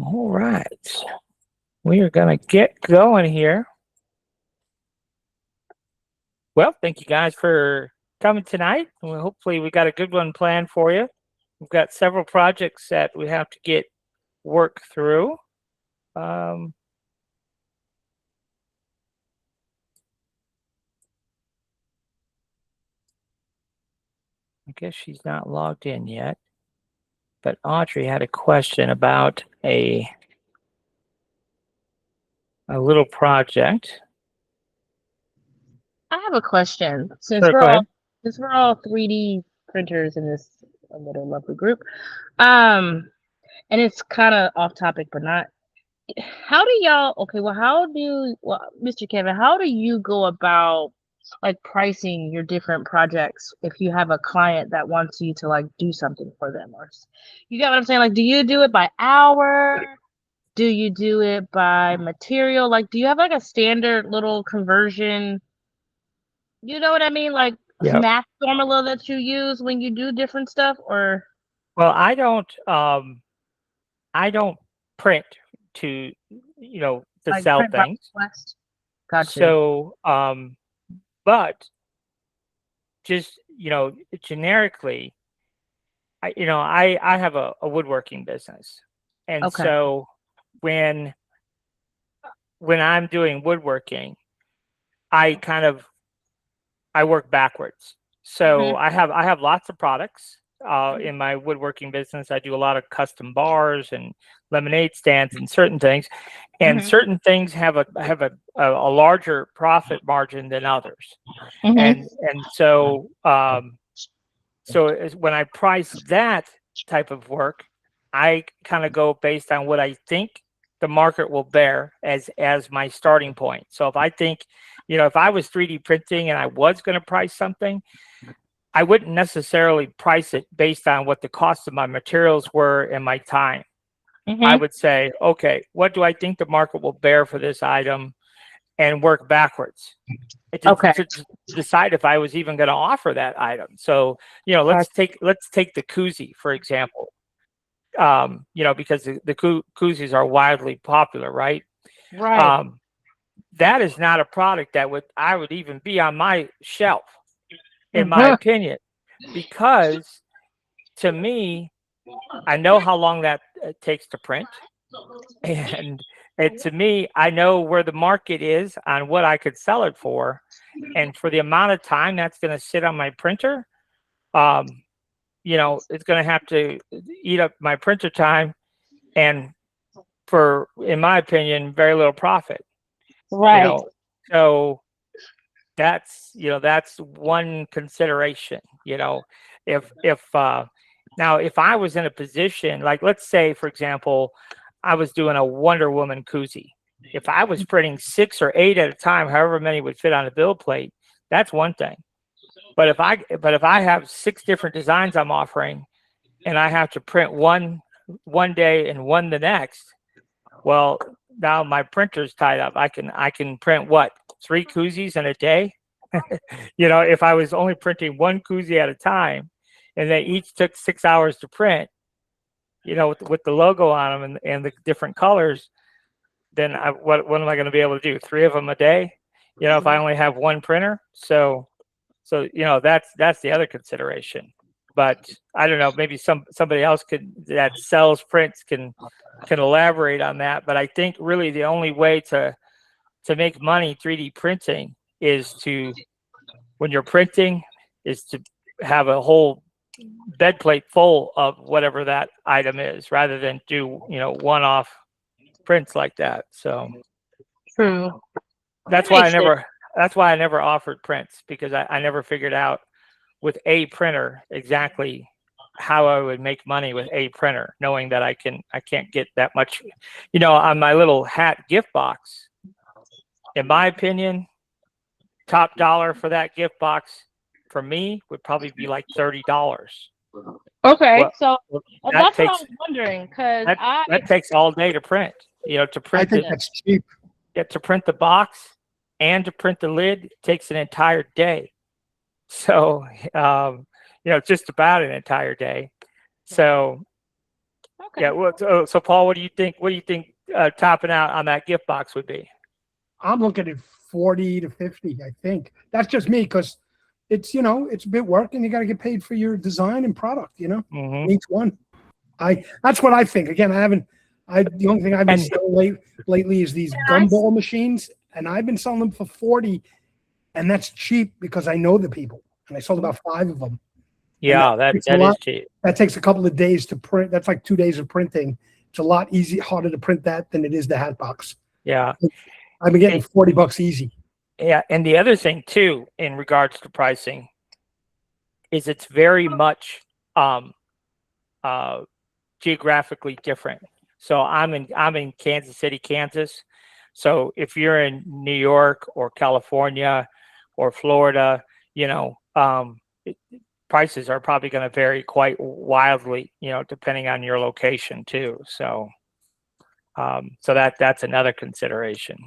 All right. We are going to get going here. Well, thank you guys for coming tonight. Well, hopefully we got a good one planned for you. We've got several projects that we have to get work through. I guess she's not logged in yet. But Audrey had a question about a little project. I have a question. Sure, go ahead. Since we're all 3D printers in this little lovely group, um, and it's kind of off topic, but not. How do y'all? Okay, Mr. Kevin, how do you go about like pricing your different projects if you have a client that wants you to like do something for them, or you get what I'm saying? Like, do you do it by hour? Do you do it by material? Like, do you have like a standard little conversion? You know what I mean? Like Yeah. math formula that you use when you do different stuff, or Well, I don't print to to like sell print by things. request. Got you. So but just generically, I have a woodworking business, and Okay. so when I'm doing woodworking, I kind of I work backwards. So Mhm. I have lots of products in my woodworking business. I do a lot of custom bars and lemonade stands and certain things, and Mhm. certain things have a larger profit margin than others. Mhm. And so when I price that type of work, I kind of go based on what I think the market will bear as my starting point. So if I think, if I was 3D printing and I was going to price something, I wouldn't necessarily price it based on what the cost of my materials were and my time. I Mhm. would say, okay, what do I think the market will bear for this item, and work backwards Okay. to decide if I was even going to offer that item. So, Got let's take the koozie, for example. Because the koozies are widely popular, right? right. Um, that is not a product that I would even be on my shelf, in my Mhm. opinion, because to me, I know how long that takes to print, and to me, I know where the market is on what I could sell it for, and for the amount of time that's going to sit on my printer, um, it's going to have to eat up my printer time, and for, in my opinion, very little profit. you Right. know so that's one consideration. If now, if I was in a position, like, let's say, for example, I was doing a Wonder Woman koozie. If I was printing 6 or 8 at a time, however many would fit on a bill plate, that's one thing. But if I have 6 different designs I'm offering, and I have to print one day and one the next, well, now my printer's tied up. I can print what, 3 koozies in a day? If I was only printing one koozie at a time, and they each took 6 hours to print, with the logo on them and the different colors, then what am I going to be able to do? 3 of them a day? If I only have one printer. So that's the other consideration. But I don't know, maybe somebody else that sells prints can elaborate on that. But I think really the only way to make money 3D printing is to, when you're printing, is to have a whole bed plate full of whatever that item is, rather than do one-off prints like that. So True. That that's why I makes sense. never that's why I never offered prints, because I never figured out with a printer exactly how I would make money with a printer, knowing that I can't get that much, on my little hat gift box. In my opinion, top dollar for that gift box for me would probably be like $30. Okay, Well, so that that's what I takes was wondering because that I that takes all day to print. To I print think the yeah. that's cheap. to print the box and to print the lid takes an entire day. So just about an entire day. So Okay. Yeah. Well, so Paul, what do you think? What do you think topping out on that gift box would be? I'm looking at 40 to 50, I think. That's just me because it's a bit work and you got to get paid for your design and product, Hmm. each one. That's what I think. Again, the only thing I've been And selling lately is these gumball machines, and I've been selling them for 40, and that's cheap because I know the people, and I sold about 5 of them. And yeah, that is cheap. that takes a couple of days to print. That's like 2 days of printing. It's a lot harder to print that than it is the hat box. Yeah. I've been getting And, $40 easy. yeah. And the other thing too, in regards to pricing, is it's very much uh, geographically different. So I'm in Kansas City, Kansas. So if you're in New York or California or Florida, you know, prices are probably going to vary quite wildly, depending on your location too. So, that's another consideration.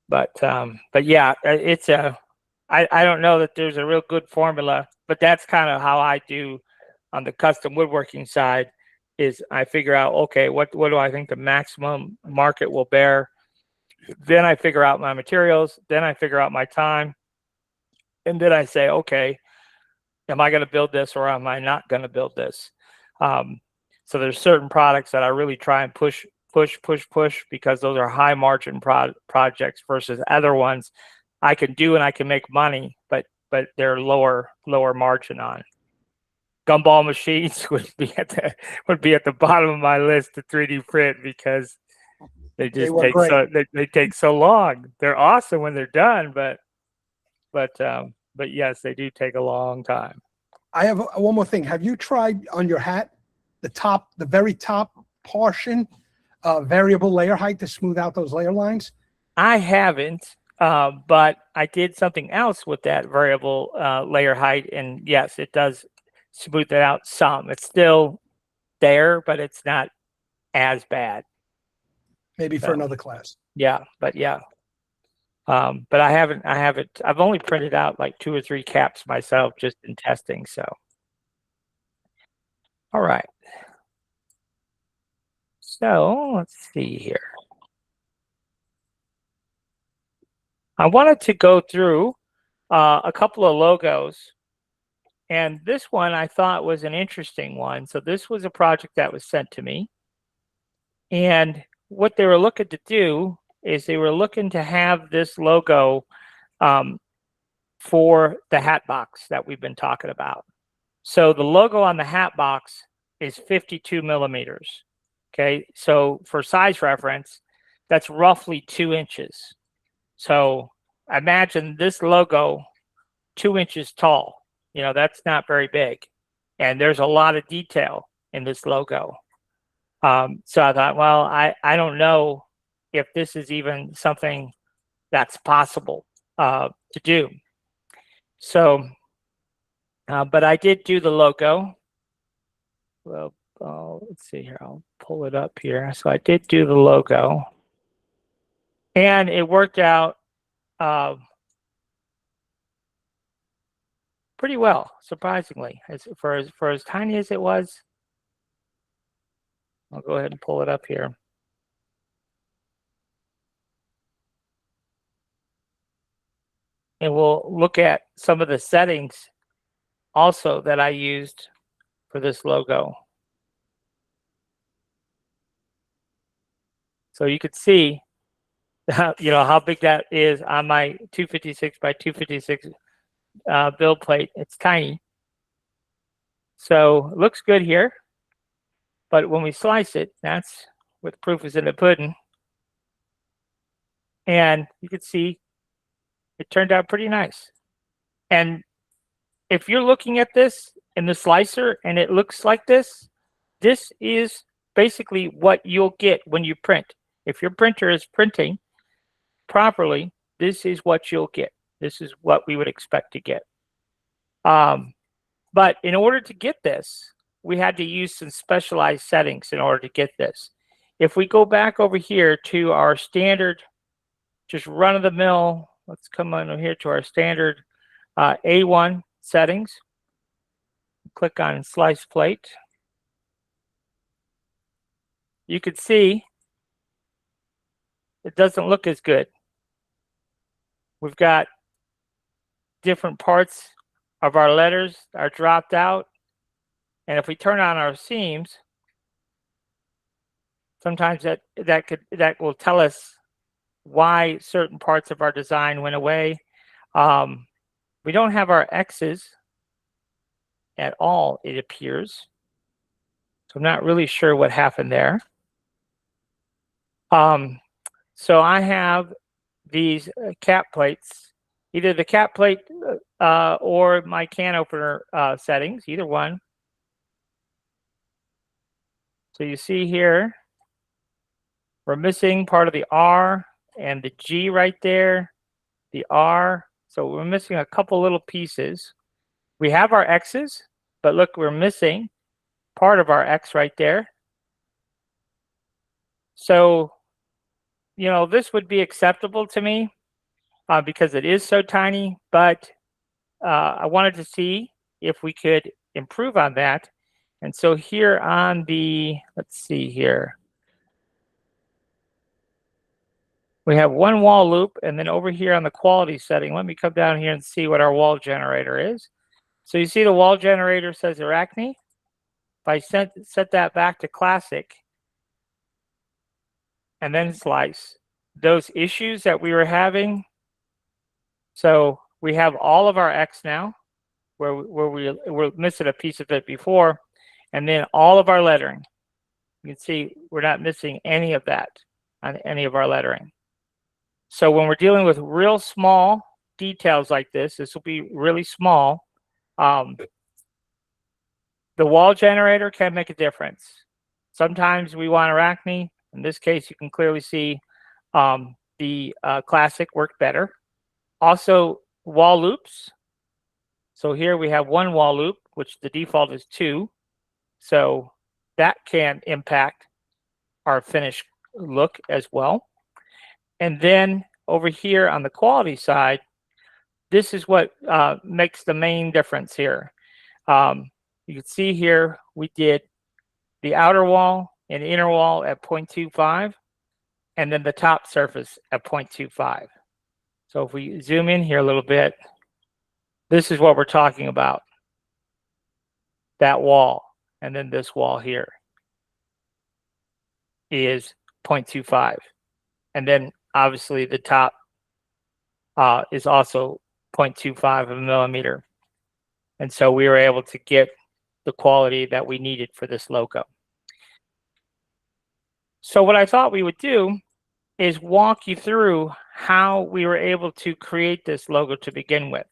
But yeah, I don't know that there's a real good formula, but that's kind of how I do on the custom woodworking side. Is I figure out, okay, what do I think the maximum market will bear? Then I figure out my materials. Then I figure out my time, and then I say, okay, am I going to build this or am I not going to build this? So there's certain products that I really try and push because those are high margin projects versus other ones I can do and I can make money, but they're lower margin on. Gumball machines would be at the bottom of my list to 3D print because they just take they take so long. They're awesome when they're done, but yes, they do take a long time. I have one more thing. Have you tried on your hat the very top portion, variable layer height to smooth out those layer lines? I haven't, but I did something else with that variable layer height, and yes, it does smooth it out some. It's still there, but it's not as bad. Maybe for another class. Yeah, but yeah. But I haven't. I've only printed out like 2 or 3 caps myself just in testing. So, all right. So let's see here. I wanted to go through a couple of logos, and this one I thought was an interesting one. So this was a project that was sent to me, and what they were looking to do is they were looking to have this logo for the hat box that we've been talking about. So the logo on the hat box is 52 millimeters. Okay, so for size reference, that's roughly 2 inches. So imagine this logo 2 inches tall. That's not very big. And there's a lot of detail in this logo. So I thought, well, I don't know if this is even something that's possible to do. So, but I did do the logo. Well, let's see here. I'll pull it up here. So I did do the logo. And it worked out pretty well, surprisingly. For as tiny as it was, I'll go ahead and pull it up here. And we'll look at some of the settings also that I used for this logo. So you could see, how big that is on my 256 by 256 build plate. It's tiny. So it looks good here. But when we slice it, that's what the proof is in the pudding. And you can see it turned out pretty nice. And if you're looking at this in the slicer and it looks like this is basically what you'll get when you print. If your printer is printing properly, this is what you'll get. This is what we would expect to get. But in order to get this, we had to use some specialized settings in order to get this. If we go back over here to our standard, just run-of-the-mill, let's come on over here to our standard A1 settings. Click on Slice Plate. you could see it doesn't look as good. We've got different parts of our letters are dropped out. And if we turn on our seams, sometimes that will tell us why certain parts of our design went away. We don't have our X's at all, it appears. So I'm not really sure what happened there. So I have these cap plates, either the cap plate or my can opener settings, either one. So you see here, we're missing part of the R and the G right there, the R. So we're missing a couple little pieces. We have our X's, but look, we're missing part of our X right there. So, you know, this would be acceptable to me because it is so tiny, but I wanted to see if we could improve on that. And so here on the, let's see here. We have one wall loop, and then over here on the quality setting, let me come down here and see what our wall generator is. So you see the wall generator says Arachne. If I set that back to classic and then slice, those issues that we were having, so we have all of our X now, where we were missing a piece of it before, and then all of our lettering. You can see we're not missing any of that on any of our lettering. So when we're dealing with real small details like this will be really small. The wall generator can make a difference. Sometimes we want Arachne. In this case, you can clearly see the classic worked better. Also, wall loops. So here we have one wall loop, which the default is 2. So that can impact our finished look as well. And then over here on the quality side, this is what makes the main difference here. You can see here we did the outer wall and inner wall at 0.25, and then the top surface at 0.25. So if we zoom in here a little bit, this is what we're talking about. That wall, and then this wall here is 0.25. And then obviously the top is also 0.25 of a millimeter. And so we were able to get the quality that we needed for this logo. So what I thought we would do is walk you through how we were able to create this logo to begin with.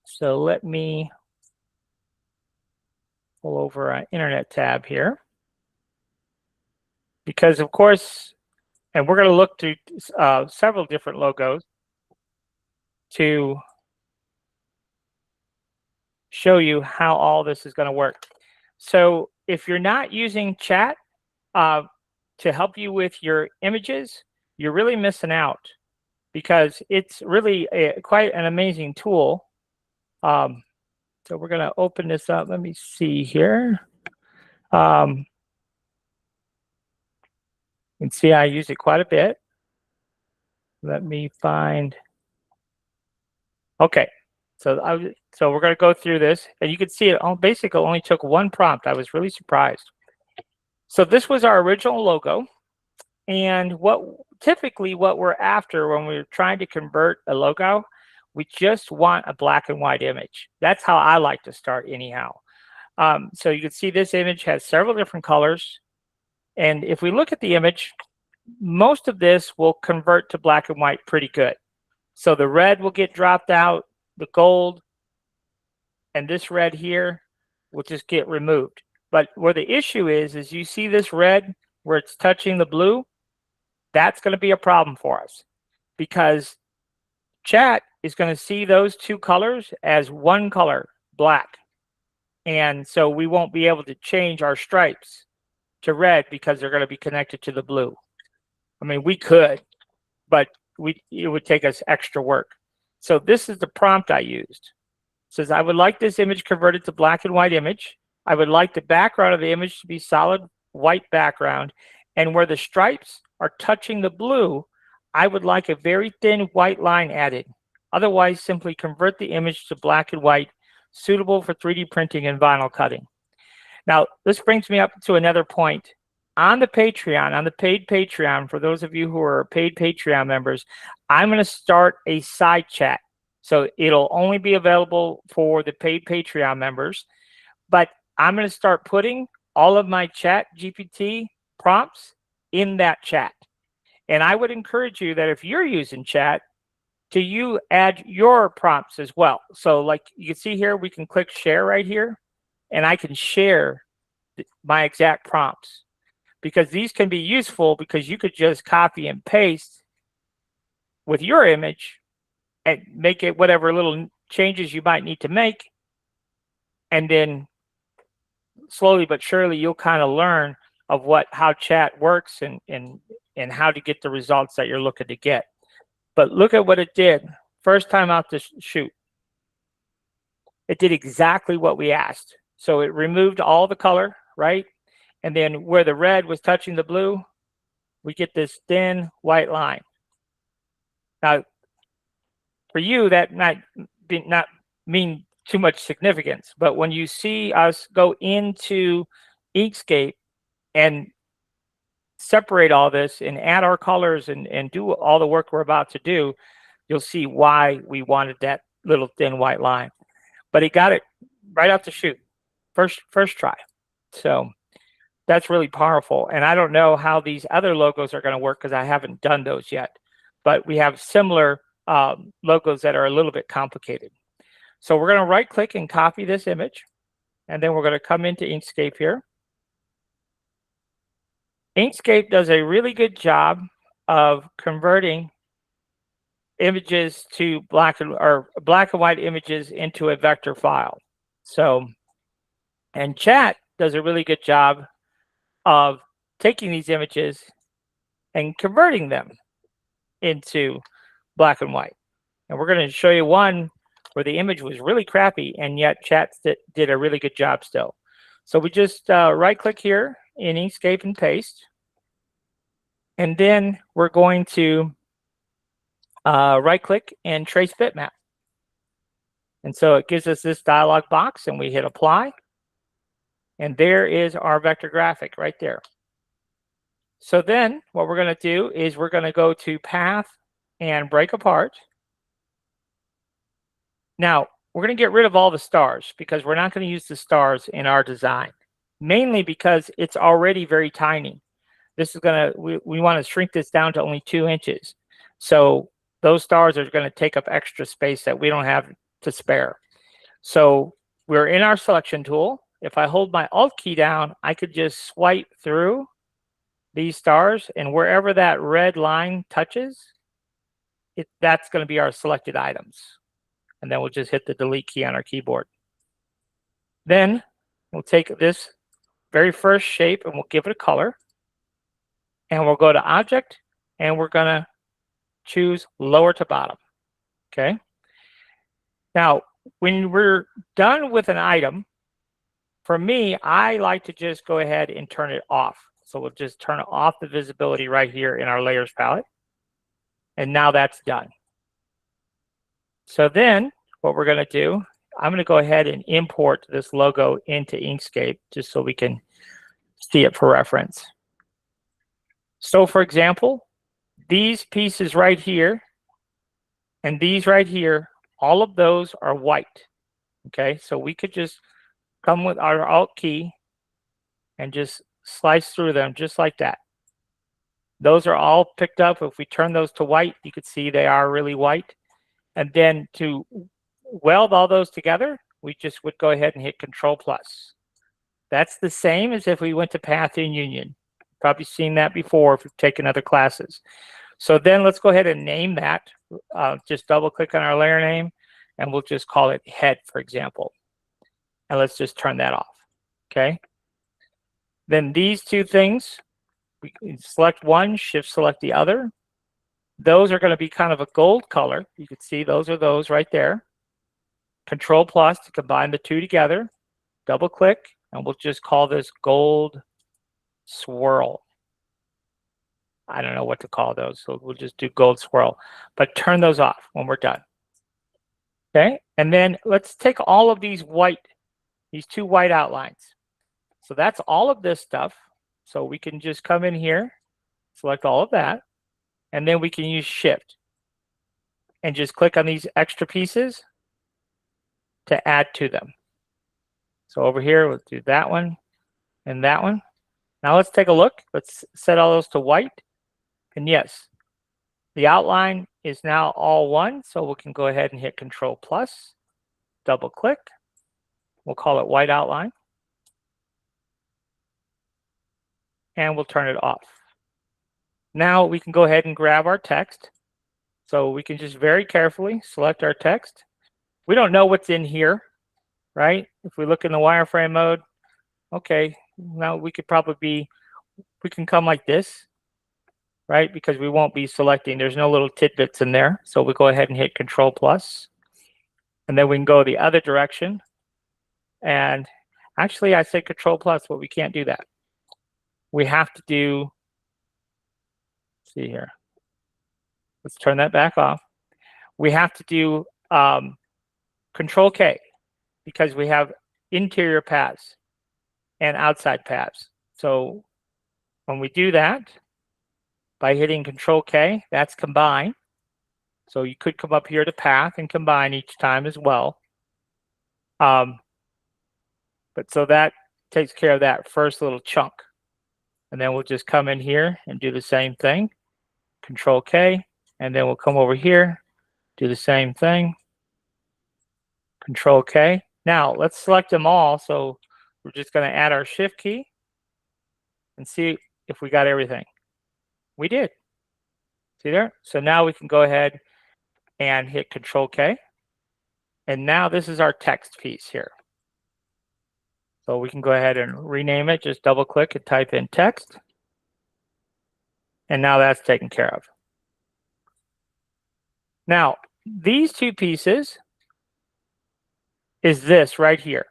So let me pull over an internet tab here. Because of course, and we're going to look through several different logos to show you how all this is going to work. So if you're not using chat to help you with your images, you're really missing out, because it's really quite an amazing tool. So we're going to open this up. Let me see here. You can see I use it quite a bit. Let me find. Okay, so we're going to go through this, and you can see it basically only took one prompt. I was really surprised. So this was our original logo, and typically what we're after when we're trying to convert a logo, we just want a black and white image. That's how I like to start anyhow. So you can see this image has several different colors, and if we look at the image, most of this will convert to black and white pretty good. So the red will get dropped out, the gold, and this red here will just get removed. But where the issue is you see this red where it's touching the blue, that's going to be a problem for us, because chat is going to see those two colors as one color, black. And so we won't be able to change our stripes to red because they're going to be connected to the blue. I mean, we could, but it would take us extra work. So this is the prompt I used. It says, I would like this image converted to black and white image. I would like the background of the image to be solid white background, and where the stripes are touching the blue, I would like a very thin white line added. Otherwise, simply convert the image to black and white, suitable for 3D printing and vinyl cutting. Now, this brings me up to another point. On the Patreon, on the paid Patreon, for those of you who are paid Patreon members, I'm going to start a side chat. So it'll only be available for the paid Patreon members, but I'm going to start putting all of my chat GPT prompts in that chat. And I would encourage you that if you're using chat, to you add your prompts as well. So like you can see here, we can click share right here, and I can share my exact prompts, because these can be useful, because you could just copy and paste with your image and make it whatever little changes you might need to make. And then slowly but surely, you'll kind of learn of how chat works and how to get the results that you're looking to get. But look at what it did. First time out the shoot, it did exactly what we asked. So it removed all the color, right? And then where the red was touching the blue, we get this thin white line. Now, for you, that might not mean too much significance, but when you see us go into Inkscape and separate all this and add our colors and do all the work we're about to do, you'll see why we wanted that little thin white line. But it got it right out the chute, first try. So that's really powerful. And I don't know how these other logos are going to work, because I haven't done those yet. But we have similar logos that are a little bit complicated. So we're going to right click and copy this image. And then we're going to come into Inkscape here. Inkscape does a really good job of converting images to black and white images into a vector file. So, and chat does a really good job of taking these images and converting them into black and white. And we're going to show you one where the image was really crappy, and yet chat did a really good job still. So we just right click here in Inkscape and paste. And then we're going to right click and trace bitmap. And so it gives us this dialog box, and we hit apply. And there is our vector graphic right there. So then what we're going to do is we're going to go to path and break apart. Now, we're going to get rid of all the stars, because we're not going to use the stars in our design, mainly because it's already very tiny. This is going to, we want to shrink this down to only 2 inches. So those stars are going to take up extra space that we don't have to spare. So we're in our selection tool. If I hold my Alt key down, I could just swipe through these stars, and wherever that red line touches, that's going to be our selected items. And then we'll just hit the delete key on our keyboard. Then we'll take this very first shape and we'll give it a color. And we'll go to object, and we're going to choose lower to bottom. Okay. Now, when we're done with an item, for me, I like to just go ahead and turn it off. So we'll just turn off the visibility right here in our layers palette. And now that's done. So then what we're going to do, I'm going to go ahead and import this logo into Inkscape just so we can see it for reference. So for example, these pieces right here and these right here, all of those are white. Okay, so we could just come with our Alt key and just slice through them just like that. Those are all picked up. If we turn those to white, you could see they are really white. And then to weld all those together, we just would go ahead and hit Control+. That's the same as if we went to Path in Union. Probably seen that before if you've taken other classes. So then let's go ahead and name that. Just double click on our layer name, and we'll just call it head, for example. And let's just turn that off. Okay. Then these two things, we can select one, shift select the other. Those are going to be kind of a gold color. You can see those are those right there. Control+ to combine the two together. Double click, and we'll just call this gold swirl. I don't know what to call those, so we'll just do gold swirl. But turn those off when we're done. Okay, and then let's take all of these two white outlines. So that's all of this stuff. So we can just come in here, select all of that, and then we can use Shift and just click on these extra pieces to add to them. So over here, we'll do that one and that one. Now let's take a look. Let's set all those to white. And yes, the outline is now all one. So we can go ahead and hit Control plus, double click. We'll call it white outline. And we'll turn it off. Now we can go ahead and grab our text. So we can just very carefully select our text. We don't know what's in here, right? If we look in the wireframe mode, okay, now we can come like this, right? Because we won't be selecting, there's no little tidbits in there. So we go ahead and hit Control plus, and then we can go the other direction. And actually I say Control plus, but we can't do that. We have to do, let's see here. Let's turn that back off. We have to do Control K because we have interior paths and outside paths. So when we do that, by hitting Control K, that's combine. So you could come up here to path and combine each time as well. But so that takes care of that first little chunk. And then we'll just come in here and do the same thing. Control K, and then we'll come over here, do the same thing. Control K. Now let's select them all. So we're just going to add our Shift key and see if we got everything. We did. See there? So now we can go ahead and hit Control K. And now this is our text piece here. So we can go ahead and rename it. Just double click and type in text. And now that's taken care of. Now, these two pieces is this right here.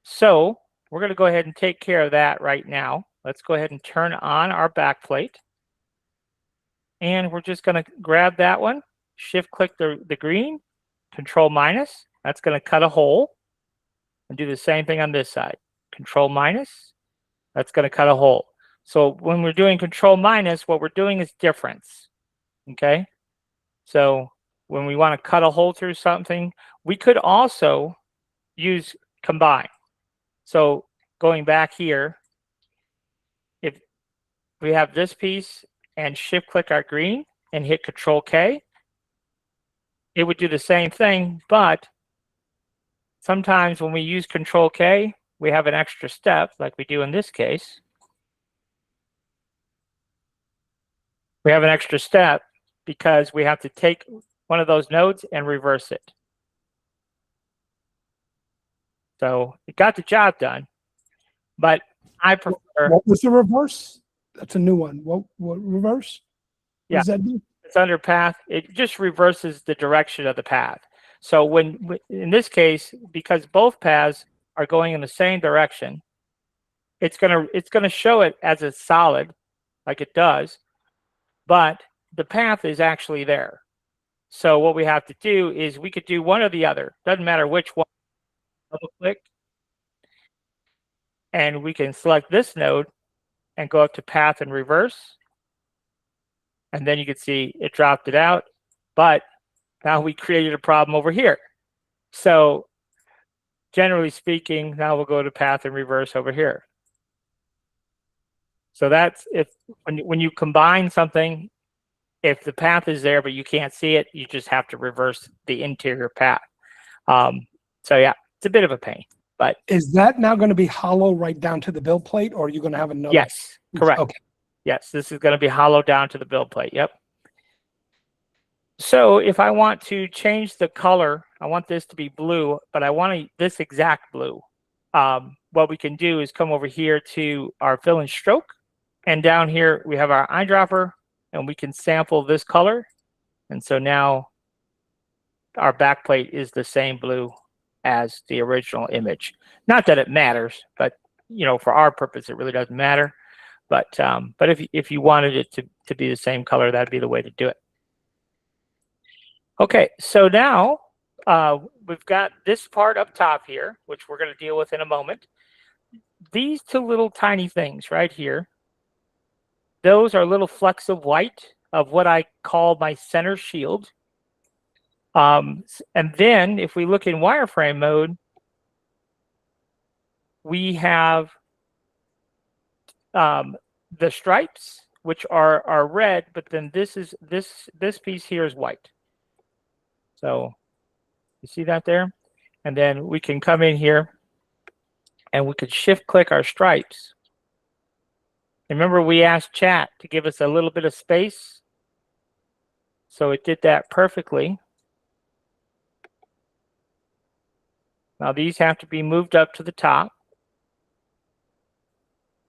So we're going to go ahead and take care of that right now. Let's go ahead and turn on our backplate. And we're just going to grab that one, shift click the green, Control minus. That's going to cut a hole. And do the same thing on this side. Control minus. That's going to cut a hole. So when we're doing Control minus, what we're doing is difference. Okay? So when we want to cut a hole through something, we could also use combine. So going back here, if we have this piece and shift click our green and hit Control K, it would do the same thing, but sometimes when we use Control K, we have an extra step like we do in this case. We have an extra step because we have to take one of those nodes and reverse it. So it got the job done, but I prefer. What was the reverse? That's a new one. What reverse? What does that do? It's under path. It just reverses the direction of the path. So when in this case, because both paths are going in the same direction, it's gonna show it as a solid, like it does, but the path is actually there. So what we have to do is we could do one or the other. Doesn't matter which one. Double click, and we can select this node and go up to path and reverse. And then you can see it dropped it out, but now we created a problem over here. So generally speaking, now we'll go to path and reverse over here. So that's if when you combine something, if the path is there but you can't see it, you just have to reverse the interior path. So yeah, it's a bit of a pain. But is that now going to be hollow right down to the build plate, or are you going to have another? Yes, correct. Okay. Yes, this is going to be hollow down to the build plate. Yep. So if I want to change the color, I want this to be blue, but I want this exact blue. What we can do is come over here to our fill and stroke, and down here we have our eyedropper, and we can sample this color. And so now our backplate is the same blue as the original image. Not that it matters, but you know, for our purpose, it really doesn't matter. But if you wanted it to be the same color, that'd be the way to do it. Okay, so now we've got this part up top here, which we're going to deal with in a moment. These two little tiny things right here, those are little flecks of white of what I call my center shield. And then if we look in wireframe mode, we have the stripes, which are red, but then this piece here is white. So you see that there? And then we can come in here and we could shift click our stripes. And remember, we asked chat to give us a little bit of space. So it did that perfectly. Now these have to be moved up to the top.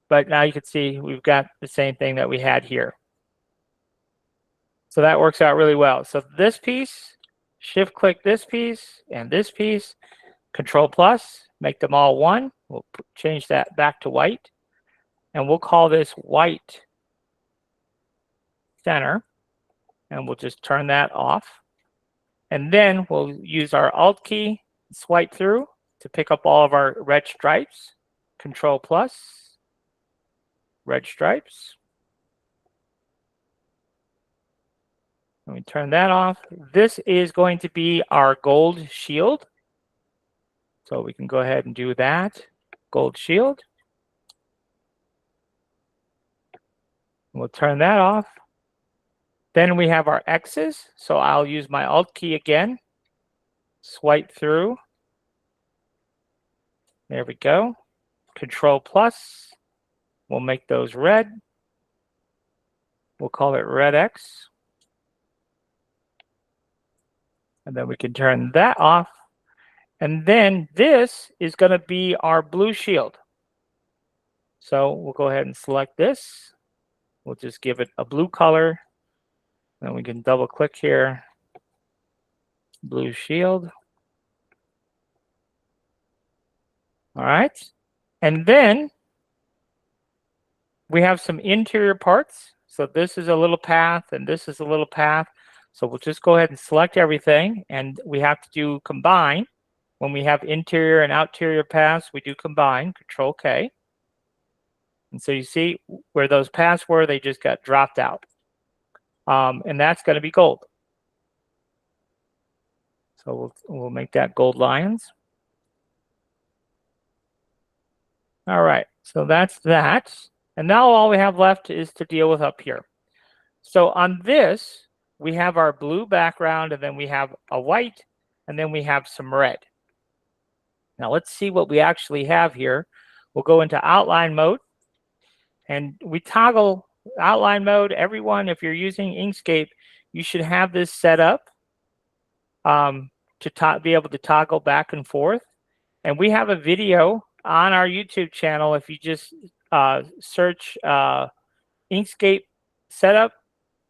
But now you can see we've got the same thing that we had here. So that works out really well. So this piece, shift click this piece and this piece, Control plus, make them all one. We'll change that back to white. And we'll call this white center. And we'll just turn that off. And then we'll use our Alt key, swipe through to pick up all of our red stripes. Control plus. Red stripes. Let me turn that off. This is going to be our gold shield. So we can go ahead and do that. Gold shield. We'll turn that off. Then we have our X's. So I'll use my Alt key again. Swipe through. There we go. Control plus. We'll make those red. We'll call it red X. And then we can turn that off. And then this is going to be our blue shield. So we'll go ahead and select this. We'll just give it a blue color. Then we can double click here. Blue shield. All right. And then we have some interior parts. So this is a little path and this is a little path. So we'll just go ahead and select everything, and we have to do combine. When we have interior and outerior paths, we do combine, Control K. And so you see where those paths were, they just got dropped out. And that's going to be gold. So we'll make that gold lions. All right, so that's that. And now all we have left is to deal with up here. So on this, we have our blue background, and then we have a white, and then we have some red. Now let's see what we actually have here. We'll go into outline mode, and we toggle outline mode. Everyone, if you're using Inkscape, you should have this set up to be able to toggle back and forth. And we have a video on our YouTube channel. If you just search Inkscape setup,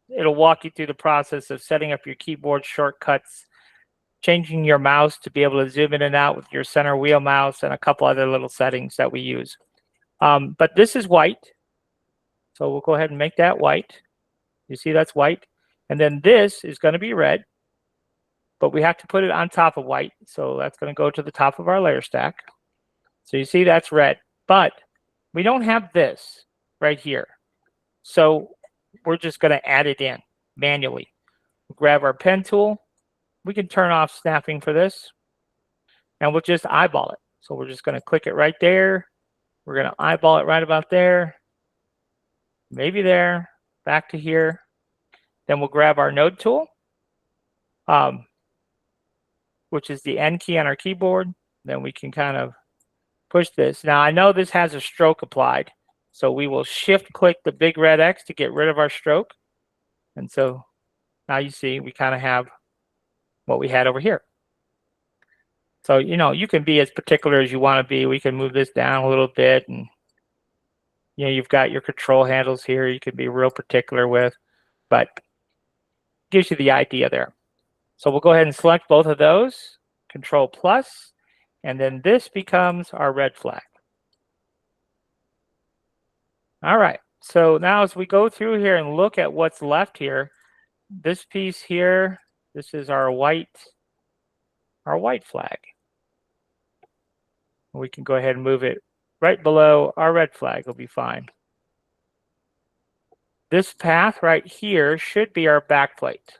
it'll walk you through the process of setting up your keyboard shortcuts, changing your mouse to be able to zoom in and out with your center wheel mouse, and a couple other little settings that we use. But this is white. So we'll go ahead and make that white. You see that's white. And then this is going to be red, but we have to put it on top of white. So that's going to go to the top of our layer stack. So you see that's red, but we don't have this right here. So we're just going to add it in manually. We'll grab our pen tool. We can turn off snapping for this, and we'll just eyeball it. So we're just going to click it right there. We're going to eyeball it right about there, maybe there, back to here. Then we'll grab our node tool, which is the N key on our keyboard. Then we can kind of push this. Now I know this has a stroke applied, so we will shift click the big red X to get rid of our stroke. And so now you see we kind of have what we had over here. So, you know, you can be as particular as you want to be. We can move this down a little bit, and you know, you've got your control handles here you can be real particular with, but gives you the idea there. So we'll go ahead and select both of those, Control plus, and then this becomes our red flag. All right. So now as we go through here and look at what's left here, this piece here, this is our white flag. We can go ahead and move it right below our red flag. It'll be fine. This path right here should be our back plate.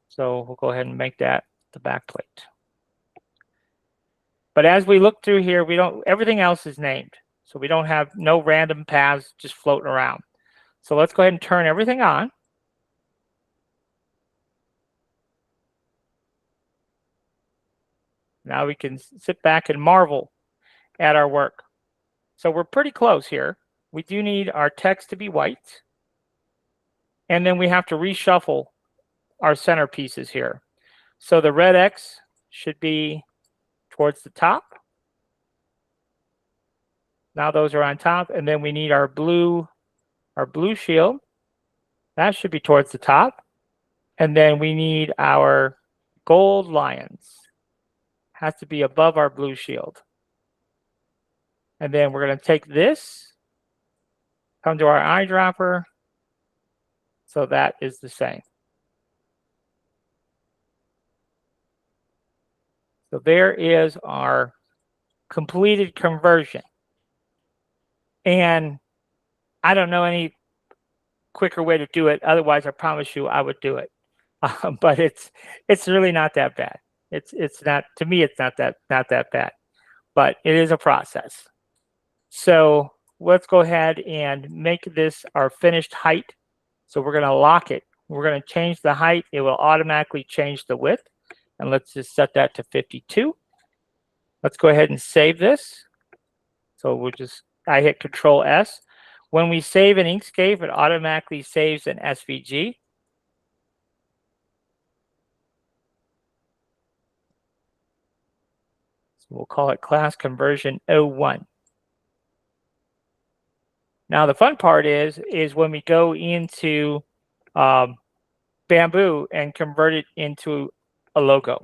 So we'll go ahead and make that the back plate. But as we look through here, everything else is named. So we don't have no random paths just floating around. So let's go ahead and turn everything on. Now we can sit back and marvel at our work. So we're pretty close here. We do need our text to be white. And then we have to reshuffle our center pieces here. So the red X should be towards the top. Now those are on top. And then we need our blue shield. That should be towards the top. And then we need our gold lions. Has to be above our blue shield. And then we're going to take this, come to our eyedropper. So that is the same. So there is our completed conversion. And I don't know any quicker way to do it. Otherwise, I promise you I would do it. But it's really not that bad. It's not, to me, it's not that bad. But it is a process. So let's go ahead and make this our finished height. So we're going to lock it. We're going to change the height. It will automatically change the width. And let's just set that to 52. Let's go ahead and save this. So I hit Control S. When we save in Inkscape, it automatically saves in SVG. So we'll call it Class Conversion 01. Now the fun part is when we go into Bamboo and convert it into a logo.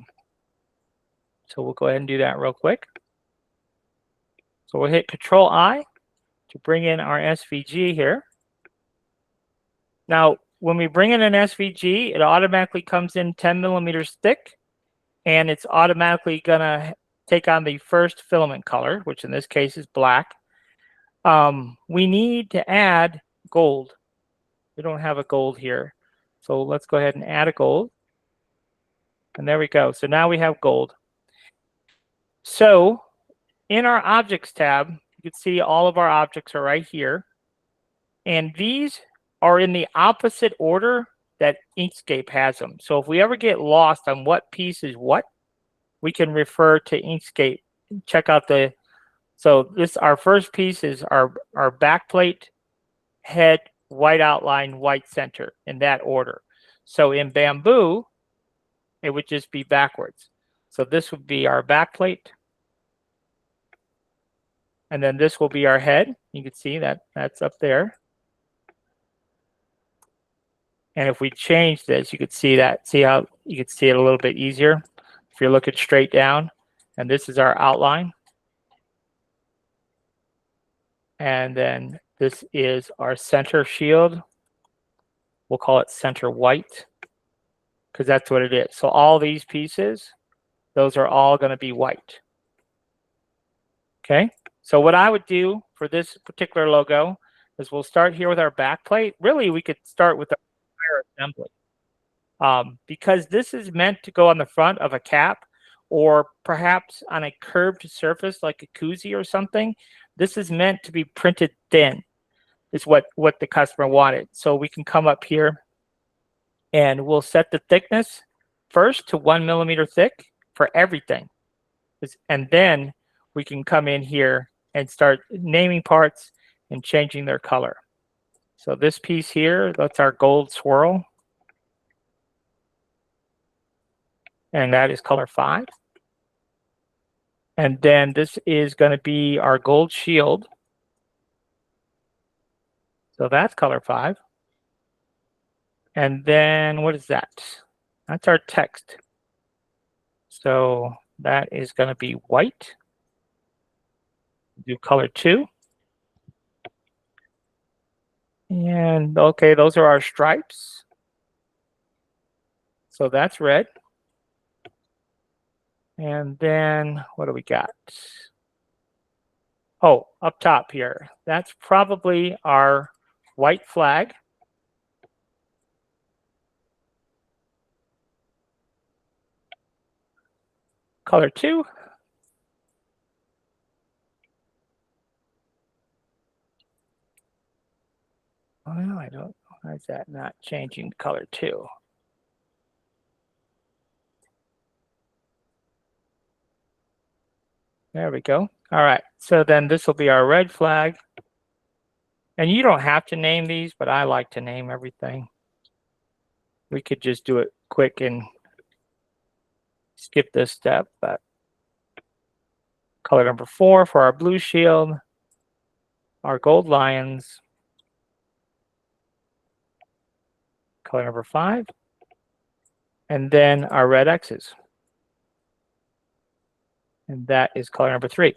So we'll go ahead and do that real quick. So we'll hit Control I to bring in our SVG here. Now, when we bring in an SVG, it automatically comes in 10 millimeters thick, and it's automatically gonna take on the first filament color, which in this case is black. We need to add gold. We don't have a gold here. So let's go ahead and add a gold. And there we go. So now we have gold. So in our objects tab, you can see all of our objects are right here. And these are in the opposite order that Inkscape has them. So if we ever get lost on what piece is what, we can refer to Inkscape. Check out so our first piece is our back plate, head, white outline, white center, in that order. So in Bamboo, it would just be backwards. So this would be our back plate. And then this will be our head. You can see that's up there. And if we change this, you could see that. See how you could see it a little bit easier if you're looking straight down. And this is our outline. And then this is our center shield. We'll call it center white because that's what it is. So all these pieces, those are all going to be white. Okay. So what I would do for this particular logo is we'll start here with our back plate. Really, we could start with our entire assembly because this is meant to go on the front of a cap or perhaps on a curved surface like a koozie or something. This is meant to be printed thin, is what the customer wanted. So we can come up here and we'll set the thickness first to 1 millimeter thick for everything. And then we can come in here and start naming parts and changing their color. So this piece here, that's our gold swirl. And that is color 5. And then this is going to be our gold shield. So that's color 5. And then what is that? That's our text. So that is going to be white. Do color 2. And okay, those are our stripes. So that's red. And then what do we got? Oh, up top here. That's probably our white flag. Color 2. Well, I don't, why is that not changing color 2? There we go. All right, so then this will be our red flag. And you don't have to name these, but I like to name everything. We could just do it quick and skip this step, but color number 4 for our blue shield, our gold lions, color number 5, and then our red X's. And that is color number 3.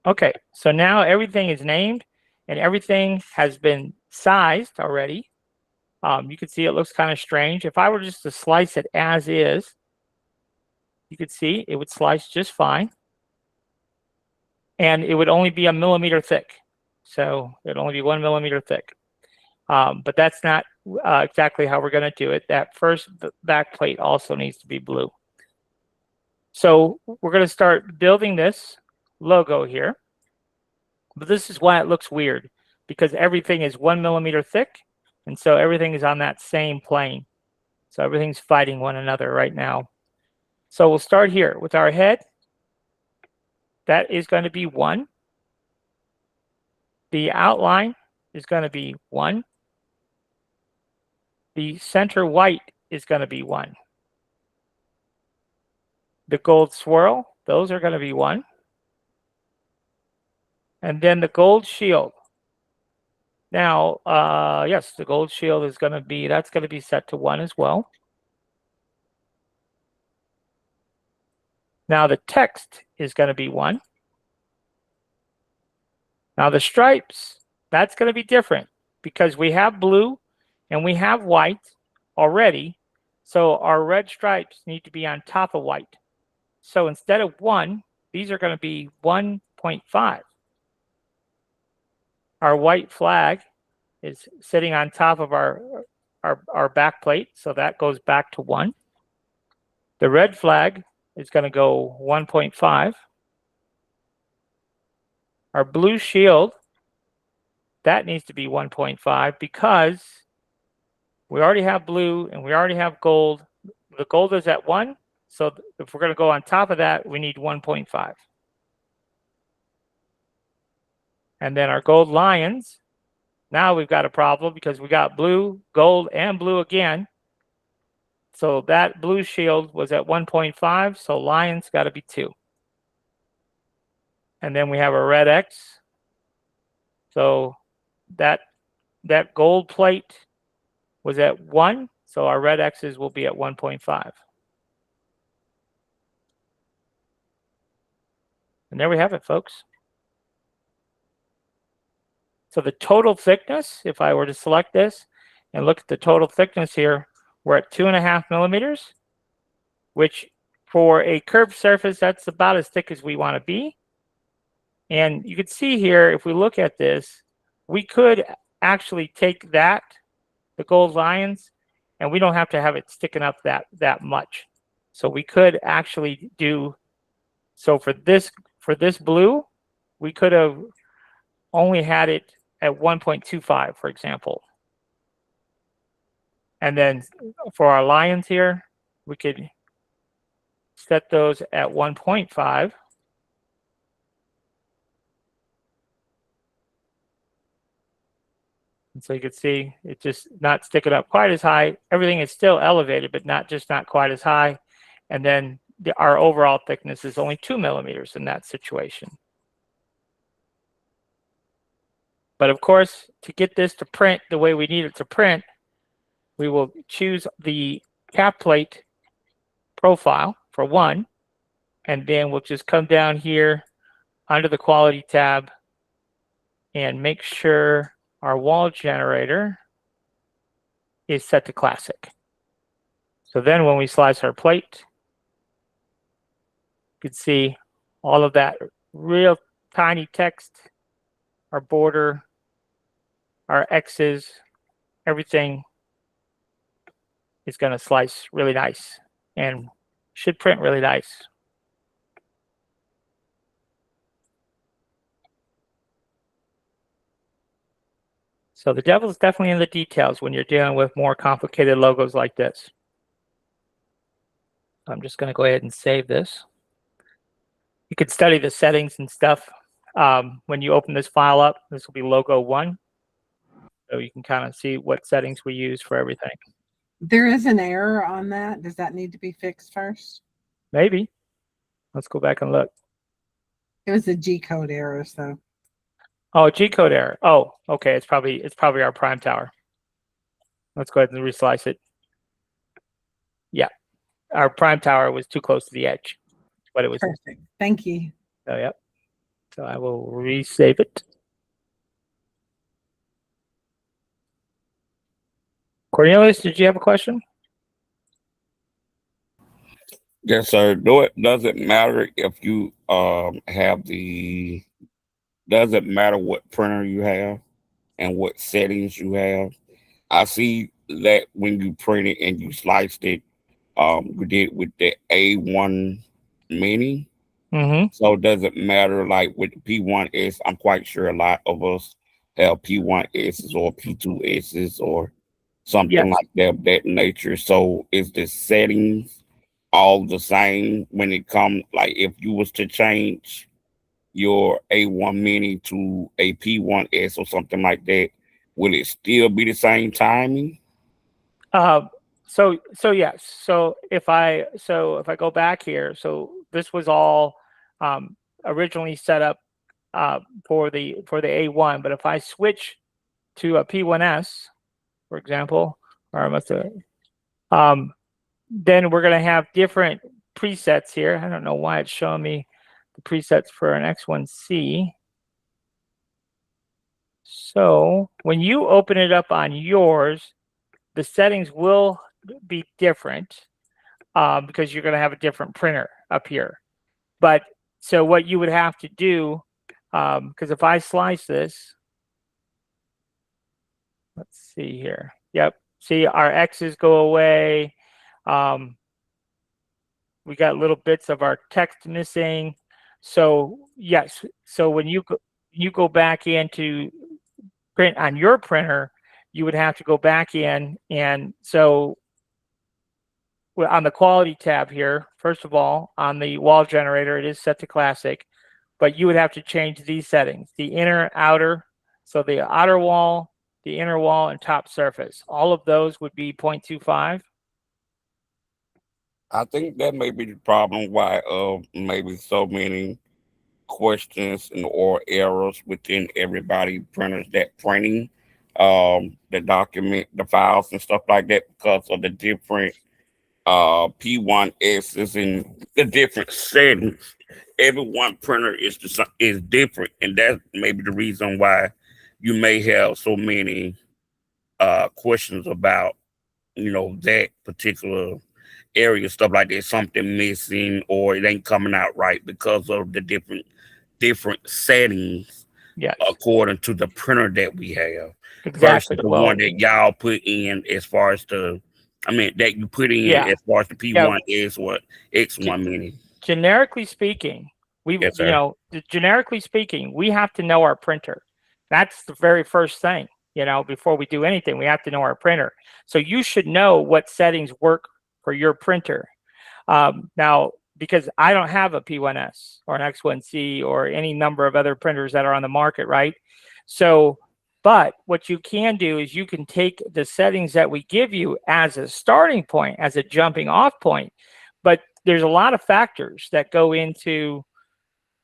Okay, so now everything is named and everything has been sized already. You can see it looks kind of strange. If I were just to slice it as is, you could see it would slice just fine. And it would only be 1 millimeter thick. So it'd only be 1 millimeter thick. But that's not exactly how we're going to do it. That first back plate also needs to be blue. So we're going to start building this logo here. But this is why it looks weird, because everything is 1 millimeter thick. And so everything is on that same plane. So everything's fighting one another right now. So we'll start here with our head. That is going to be 1. The outline is going to be 1. The center white is going to be 1. The gold swirl, those are going to be 1. And then the gold shield. Now, yes, the gold shield is going to be, that's going to be set to 1 as well. Now the text is going to be 1. Now the stripes, that's going to be different because we have blue and we have white already. So our red stripes need to be on top of white. So instead of 1, these are going to be 1.5. Our white flag is sitting on top of our back plate, so that goes back to 1. The red flag is going to go 1.5. Our blue shield, that needs to be 1.5 because we already have blue and we already have gold. The gold is at 1. So if we're going to go on top of that, we need 1.5. And then our gold lions, now we've got a problem because we got blue, gold, and blue again. So that blue shield was at 1.5, so lions got to be 2. And then we have a red X. So that gold plate was at 1, so our red X's will be at 1.5. And there we have it, folks. So the total thickness, if I were to select this and look at the total thickness here, we're at 2.5 millimeters, which for a curved surface, that's about as thick as we want to be. And you can see here, if we look at this, we could actually take that, the gold lions, and we don't have to have it sticking up that much. So we could actually do, so for this blue, we could have only had it at 1.25, for example. And then for our lions here, we could set those at 1.5. And so you can see it's just not sticking up quite as high. Everything is still elevated, but not quite as high. And then our overall thickness is only 2 millimeters in that situation. But of course, to get this to print the way we need it to print, we will choose the cap plate profile for 1, and then we'll just come down here under the quality tab and make sure our wall generator is set to classic. So then when we slice our plate, you can see all of that real tiny text, our border, our X's, everything is going to slice really nice and should print really nice. So the devil's definitely in the details when you're dealing with more complicated logos like this. I'm just going to go ahead and save this. You could study the settings and stuff. When you open this file up, this will be logo 1. So you can kind of see what settings we use for everything. There is an error on that. Does that need to be fixed first? Maybe. Let's go back and look. It was a G code error, so. Oh, G-code error. Oh, okay. It's probably our prime tower. Let's go ahead and reslice it. Yeah, our prime tower was too close to the edge, but it was. Perfect. Thank you. Oh, yep. So I will resave it. Cornelius, did you have a question? Yes, sir. Do it doesn't matter if you have the doesn't matter what printer you have and what settings you have. I see that when you print it and you sliced it, you did with the A1 mini. Mm-hmm. So it doesn't matter like with the P1S. I'm quite sure a lot of us have P1Ss or P2Ss or something like that nature. So is the settings all the same when it comes, like if you was to change your A1 mini to a P1S or something like that, will it still be the same timing? So yes. So if I go back here, so this was all originally set up for the A1, but if I switch to a P1S, for example, or I must have, then we're going to have different presets here. I don't know why it's showing me the presets for an X1C. So when you open it up on yours, the settings will be different because you're going to have a different printer up here. But so what you would have to do, because if I slice this, let's see here. Yep. See, our X's go away. We got little bits of our text missing. So yes. So when you go back into print on your printer, you would have to go back in. And so on the quality tab here, first of all, on the wall generator, it is set to classic, but you would have to change these settings, the inner, outer. So the outer wall, the inner wall, and top surface. All of those would be 0.25. I think that may be the problem why maybe so many questions and or errors within everybody printers that printing the document, the files and stuff like that, because of the different P1Ss and the different settings. Every one printer is different, and that's maybe the reason why you may have so many questions about that particular area, stuff like that, something missing or it ain't coming out right because of the different settings. Yes. According to the printer that we have. Exactly. Versus the one that y'all put in as far as that you put in as far as the P1 is what X1 mini. Generically speaking, generically speaking, we have to know our printer. That's the very first thing, before we do anything, we have to know our printer. So you should know what settings work for your printer. Now, because I don't have a P1S or an X1C or any number of other printers that are on the market, right? So, but what you can do is you can take the settings that we give you as a starting point, as a jumping off point. But there's a lot of factors that go into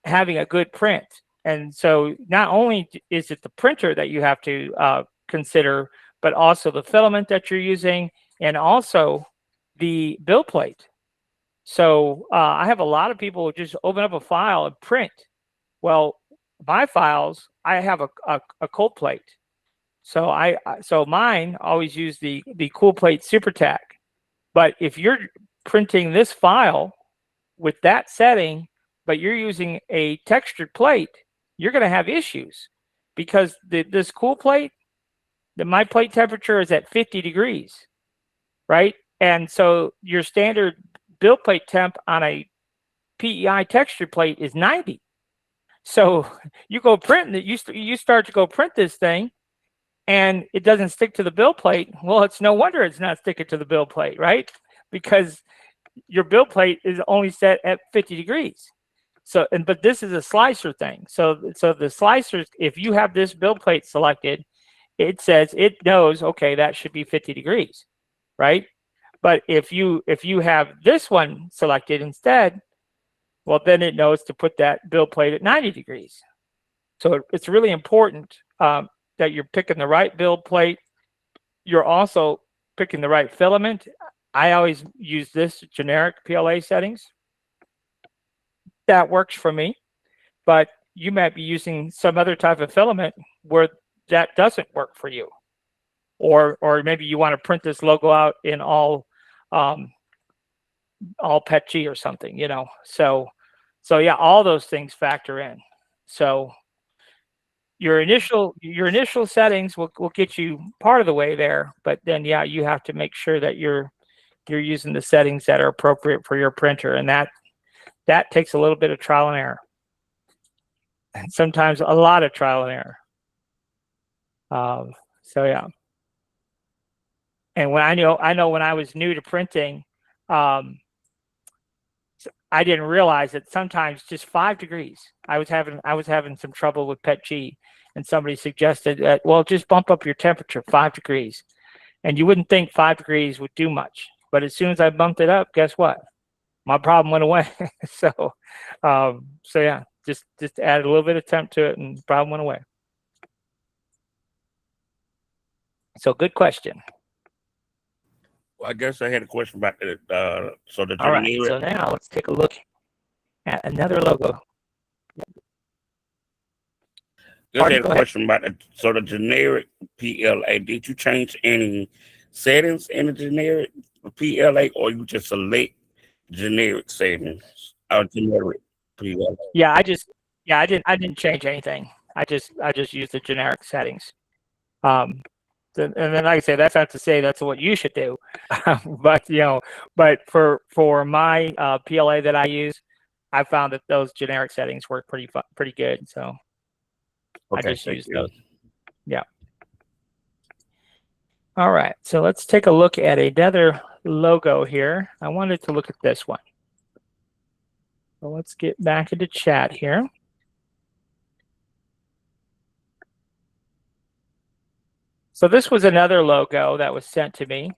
having a good print. And so not only is it the printer that you have to consider, but also the filament that you're using and also the build plate. So I have a lot of people who just open up a file and print. Well, my files, I have a cold plate. So mine always use the Cool Plate Super Tack. But if you're printing this file with that setting, but you're using a textured plate, you're going to have issues because this Cool Plate, my plate temperature is at 50 degrees, right? And so your standard build plate temp on a PEI texture plate is 90. So you go print it, you start to go print this thing, and it doesn't stick to the build plate. Well, it's no wonder it's not sticking to the build plate, right? Because your build plate is only set at 50 degrees. So, but this is a slicer thing. So the slicers, if you have this build plate selected, it says it knows, okay, that should be 50 degrees, right? But if you have this one selected instead, well, then it knows to put that build plate at 90 degrees. So it's really important that you're picking the right build plate. You're also picking the right filament. I always use this generic PLA settings. That works for me, but you might be using some other type of filament where that doesn't work for you. Or maybe you want to print this logo out in all PETG or something, you know. So yeah, all those things factor in. So your initial settings will get you part of the way there, but then yeah, you have to make sure that you're using the settings that are appropriate for your printer, and that takes a little bit of trial and error, and sometimes a lot of trial and error. So yeah. And when I know when I was new to printing, I didn't realize that sometimes just 5 degrees. I was having some trouble with PETG, and somebody suggested that, well, just bump up your temperature 5 degrees, and you wouldn't think 5 degrees would do much, but as soon as I bumped it up, guess what? My problem went away. So yeah, just add a little bit of temp to it, and the problem went away. So good question. Well, I guess I had a question about it. So the All right, generic, so now let's take a look at another logo. just Pardon, had a go ahead. question about it. So the generic PLA, did you change any settings in the generic PLA, or you just select generic settings or generic PLA? Yeah, I didn't change anything. I just used the generic settings. And then, like I say, that's not to say that's what you should do, but for my PLA that I use, I found that those generic settings work pretty good. So I just used those. Yeah. All right. So let's take a look at another logo here. I wanted to look at this one. So let's get back into chat here. So this was another logo that was sent to me.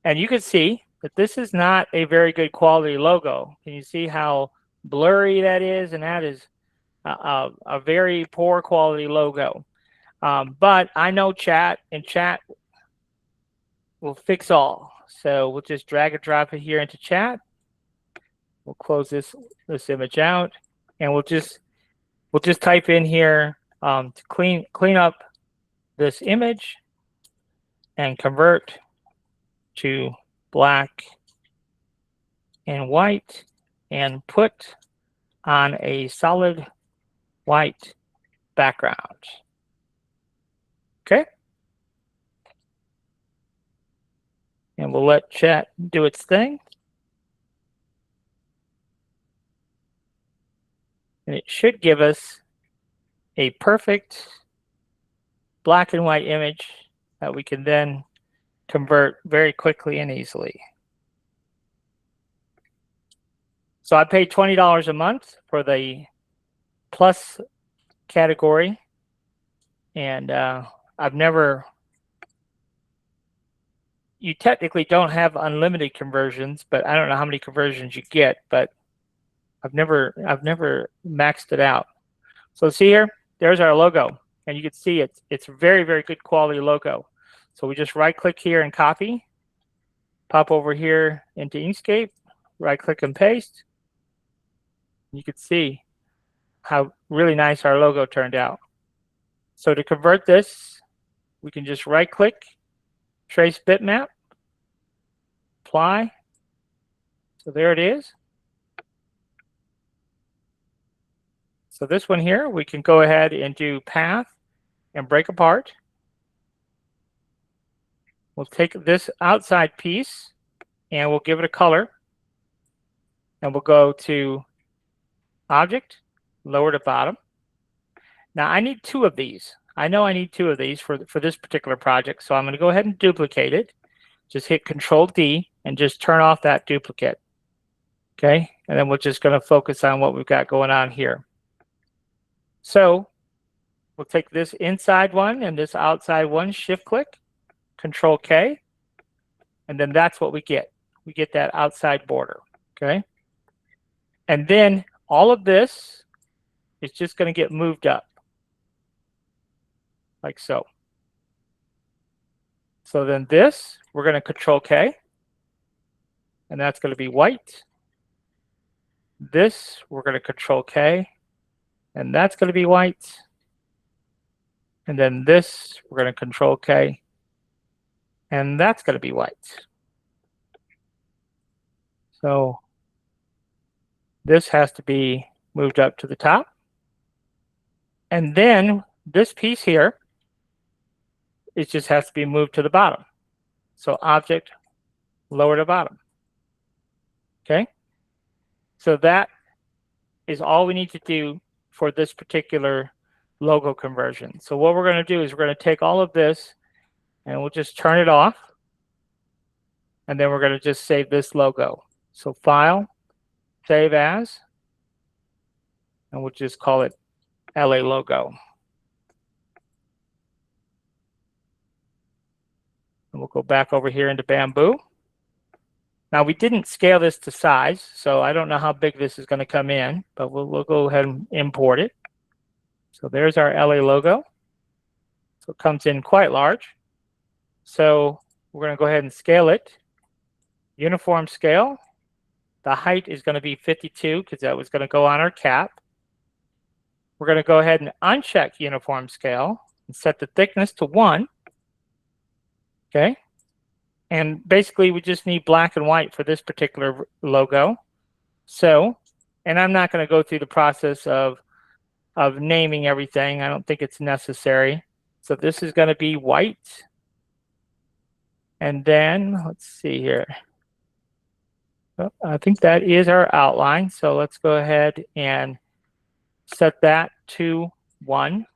And you can see that this is not a very good quality logo. Can you see how blurry that is? And that is a very poor quality logo. But I know chat, and chat will fix all. So we'll just drag and drop it here into chat. We'll close this image out, and we'll just type in here to clean up this image and convert to black and white, and put on a solid white background. Okay. And we'll let chat do its thing. And it should give us a perfect black and white image that we can then convert very quickly and easily. So I paid $20 a month for the plus category, and you technically don't have unlimited conversions, but I don't know how many conversions you get, but I've never maxed it out. So see here, there's our logo, and you can see it's a very, very good quality logo. So we just right click here and copy, pop over here into Inkscape, right click and paste. You can see how really nice our logo turned out. So to convert this, we can just right click, trace bitmap, apply. So there it is. So this one here, we can go ahead and do path and break apart. We'll take this outside piece and we'll give it a color. And we'll go to object, lower to bottom. Now I need 2 of these. I know I need 2 of these for this particular project. So I'm going to go ahead and duplicate it. Just hit Control D and just turn off that duplicate. Okay. And then we're just going to focus on what we've got going on here. So we'll take this inside one and this outside one, shift click, Control K, and then that's what we get. We get that outside border, okay? And then all of this is just going to get moved up, like so. So then this, we're going to Control K, and that's going to be white. This, we're going to Control K, and that's going to be white. And then this, we're going to Control K, and that's going to be white. So this has to be moved up to the top. And then this piece here, it just has to be moved to the bottom. So object, lower to bottom. Okay? So that is all we need to do for this particular logo conversion. So what we're going to do is we're going to take all of this and we'll just turn it off. And then we're going to just save this logo. So File, Save As, and we'll just call it LA Logo. And we'll go back over here into Bamboo. Now we didn't scale this to size, so I don't know how big this is going to come in, but we'll go ahead and import it. So there's our LA logo. So it comes in quite large. So we're going to go ahead and scale it. Uniform scale. The height is going to be 52 because that was going to go on our cap. We're going to go ahead and uncheck uniform scale and set the thickness to 1. Okay. And basically we just need black and white for this particular logo. So, and I'm not going to go through the process of naming everything. I don't think it's necessary. So this is going to be white. And then let's see here. Oh, I think that is our outline. So let's go ahead and set that to 1.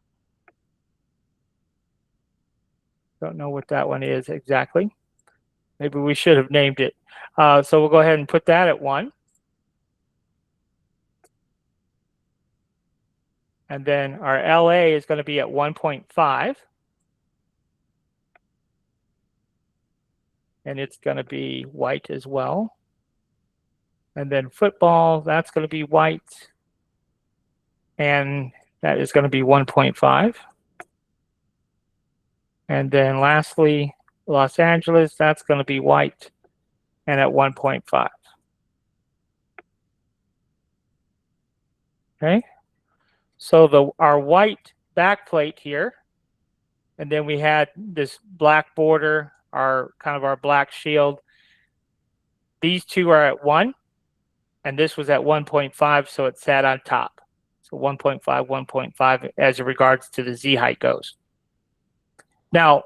Don't know what that one is exactly. Maybe we should have named it. So we'll go ahead and put that at 1. And then our LA is going to be at 1.5. And it's going to be white as well. And then football, that's going to be white. And that is going to be 1.5. And then lastly, Los Angeles, that's going to be white and at 1.5. Okay. So our white backplate here, and then we had this black border, our black shield. These two are at 1. And this was at 1.5, so it sat on top. So 1.5, 1.5 as regards to the Z height goes. Now,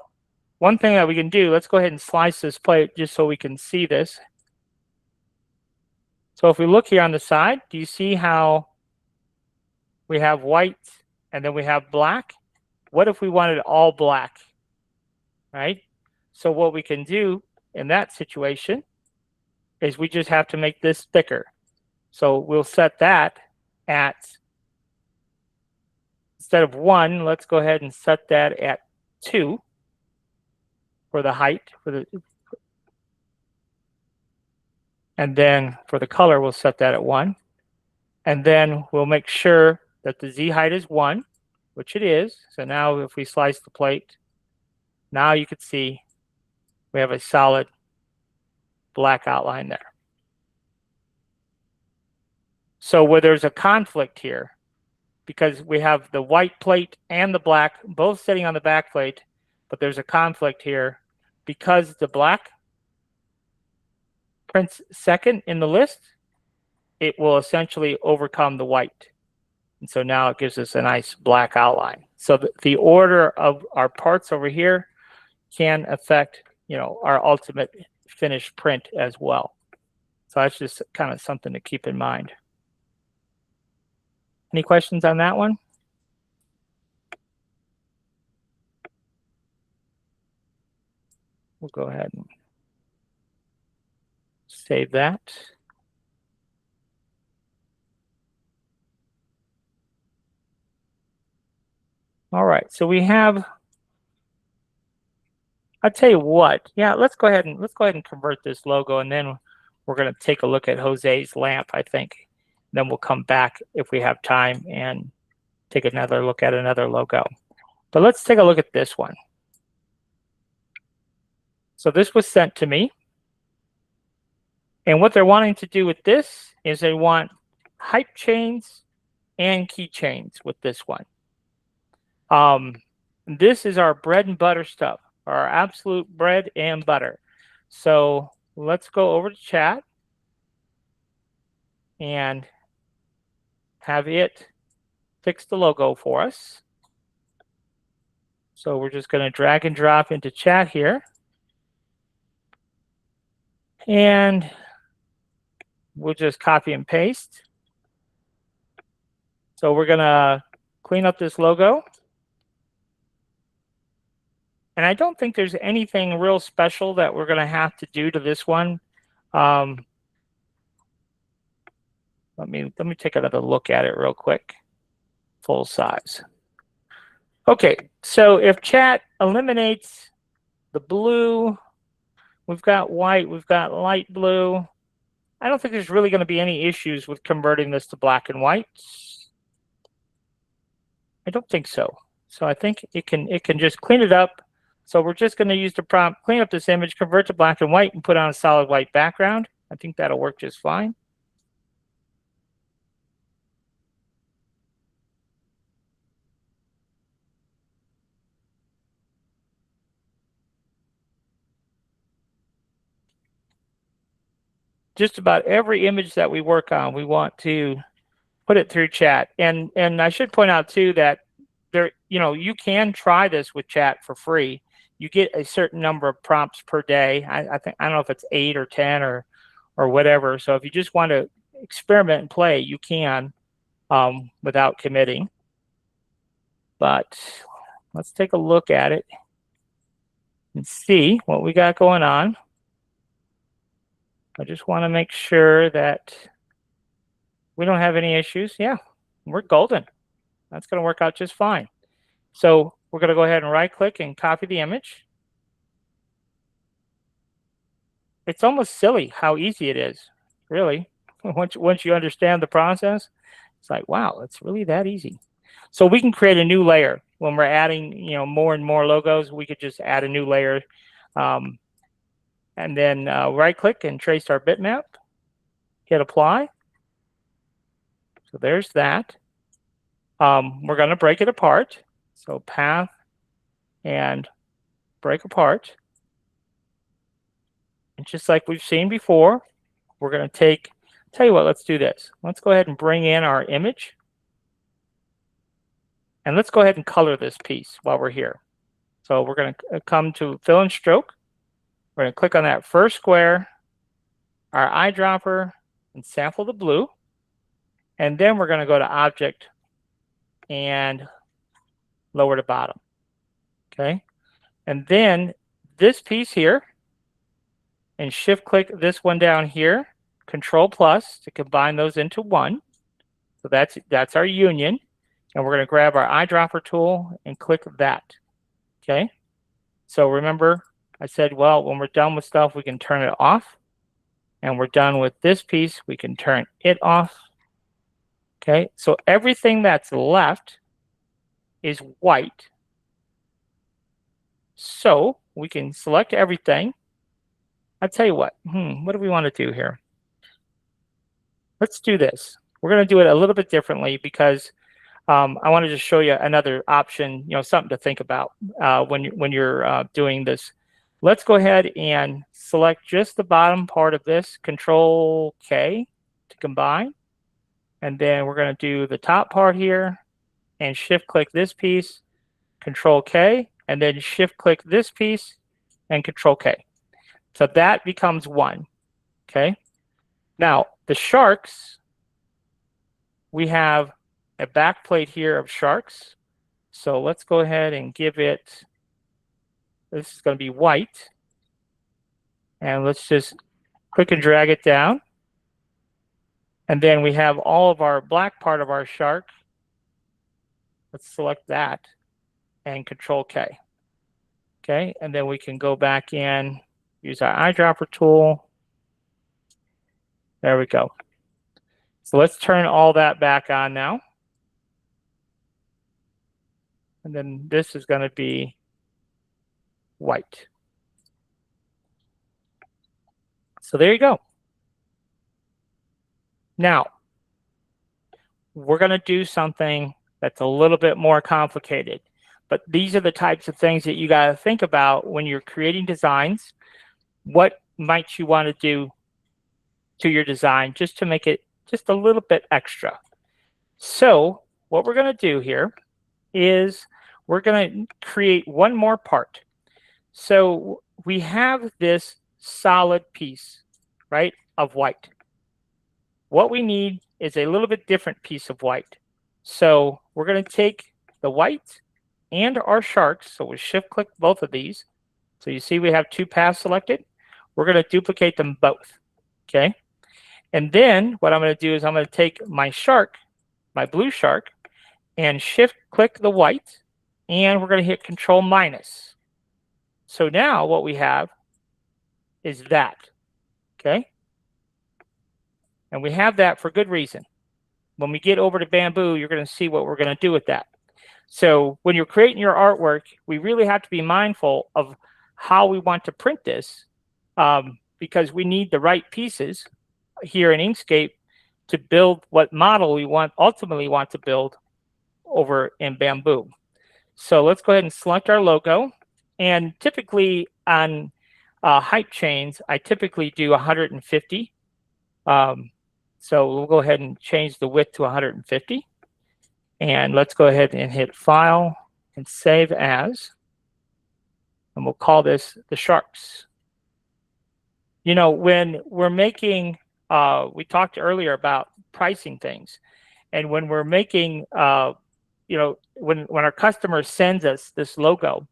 one thing that we can do, let's go ahead and slice this plate just so we can see this. So if we look here on the side, do you see how we have white and then we have black? What if we wanted all black, right? So what we can do in that situation is we just have to make this thicker. So we'll set that at, instead of 1, let's go ahead and set that at 2 for the height. And then for the color, we'll set that at 1. And then we'll make sure that the Z height is 1, which it is. So now if we slice the plate, now you can see we have a solid black outline there. So where there's a conflict here, because we have the white plate and the black both sitting on the back plate, but there's a conflict here because the black prints second in the list, it will essentially overcome the white. And so now it gives us a nice black outline. So the order of our parts over here can affect, our ultimate finished print as well. So that's just kind of something to keep in mind. Any questions on that one? We'll go ahead and save that. All right, so we have, I'll tell you what, yeah, let's go ahead and convert this logo, and then we're going to take a look at Jose's lamp, I think. Then we'll come back if we have time and take another look at another logo. But let's take a look at this one. So this was sent to me. And what they're wanting to do with this is they want hype chains and keychains with this one. This is our bread and butter stuff, our absolute bread and butter. So let's go over to chat and have it fix the logo for us. So we're just going to drag and drop into chat here. And we'll just copy and paste. So we're going to clean up this logo. And I don't think there's anything real special that we're going to have to do to this one. Let me take another look at it real quick. Full size. Okay, so if chat eliminates the blue, we've got white, we've got light blue. I don't think there's really going to be any issues with converting this to black and white. I don't think so. So I think it can just clean it up. So we're just going to use the prompt, clean up this image, convert to black and white, and put on a solid white background. I think that'll work just fine. Just about every image that we work on, we want to put it through chat. And I should point out too that there, you can try this with chat for free. You get a certain number of prompts per day. I don't know if it's 8 or 10 or whatever. So if you just want to experiment and play, you can without committing. But let's take a look at it and see what we got going on. I just want to make sure that we don't have any issues. Yeah, we're golden. That's going to work out just fine. So we're going to go ahead and right click and copy the image. It's almost silly how easy it is, really. Once you understand the process, it's like, wow, it's really that easy. So we can create a new layer. When we're adding, more and more logos, we could just add a new layer. And then right click and trace our bitmap, hit apply. So there's that. We're going to break it apart. So path and break apart. And just like we've seen before, we're going to tell you what, let's do this. Let's go ahead and bring in our image. And let's go ahead and color this piece while we're here. So we're going to come to fill and stroke. We're going to click on that first square, our eyedropper, and sample the blue. And then we're going to go to object and lower to bottom. Okay. And then this piece here, and shift click this one down here, Control plus to combine those into one. So that's our union. And we're going to grab our eyedropper tool and click that. Okay. So remember, I said, well, when we're done with stuff, we can turn it off. And we're done with this piece, we can turn it off. Okay, so everything that's left is white. So we can select everything. I'll tell you what do we want to do here? Let's do this. We're going to do it a little bit differently because I want to just show you another option, something to think about when you're doing this. Let's go ahead and select just the bottom part of this, Control K to combine. And then we're going to do the top part here and shift click this piece, Control K, and then shift click this piece and Control K. So that becomes one. Okay. Now the sharks, we have a back plate here of sharks. So let's go ahead and give it, this is going to be white. And let's just click and drag it down. And then we have all of our black part of our shark. Let's select that and Control K. Okay, and then we can go back in, use our eyedropper tool. There we go. So let's turn all that back on now. And then this is going to be white. So there you go. Now, we're going to do something that's a little bit more complicated. But these are the types of things that you got to think about when you're creating designs. What might you want to do to your design just to make it just a little bit extra? So what we're going to do here is we're going to create one more part. So we have this solid piece, right, of white. What we need is a little bit different piece of white. So we're going to take the white and our sharks. So we shift click both of these. So you see we have two paths selected. We're going to duplicate them both. Okay. And then what I'm going to do is I'm going to take my shark, my blue shark, and shift click the white. And we're going to hit Control minus. So now what we have is that. Okay. And we have that for good reason. When we get over to Bamboo, you're going to see what we're going to do with that. So when you're creating your artwork, we really have to be mindful of how we want to print this because we need the right pieces here in Inkscape to build what model we ultimately want to build over in Bamboo. So let's go ahead and select our logo. And typically on height chains, I typically do 150. So we'll go ahead and change the width to 150. And let's go ahead and hit File and Save As. And we'll call this the Sharks. You know, when we're making, we talked earlier about pricing things. And when we're making, you know, when our customer sends us this logo,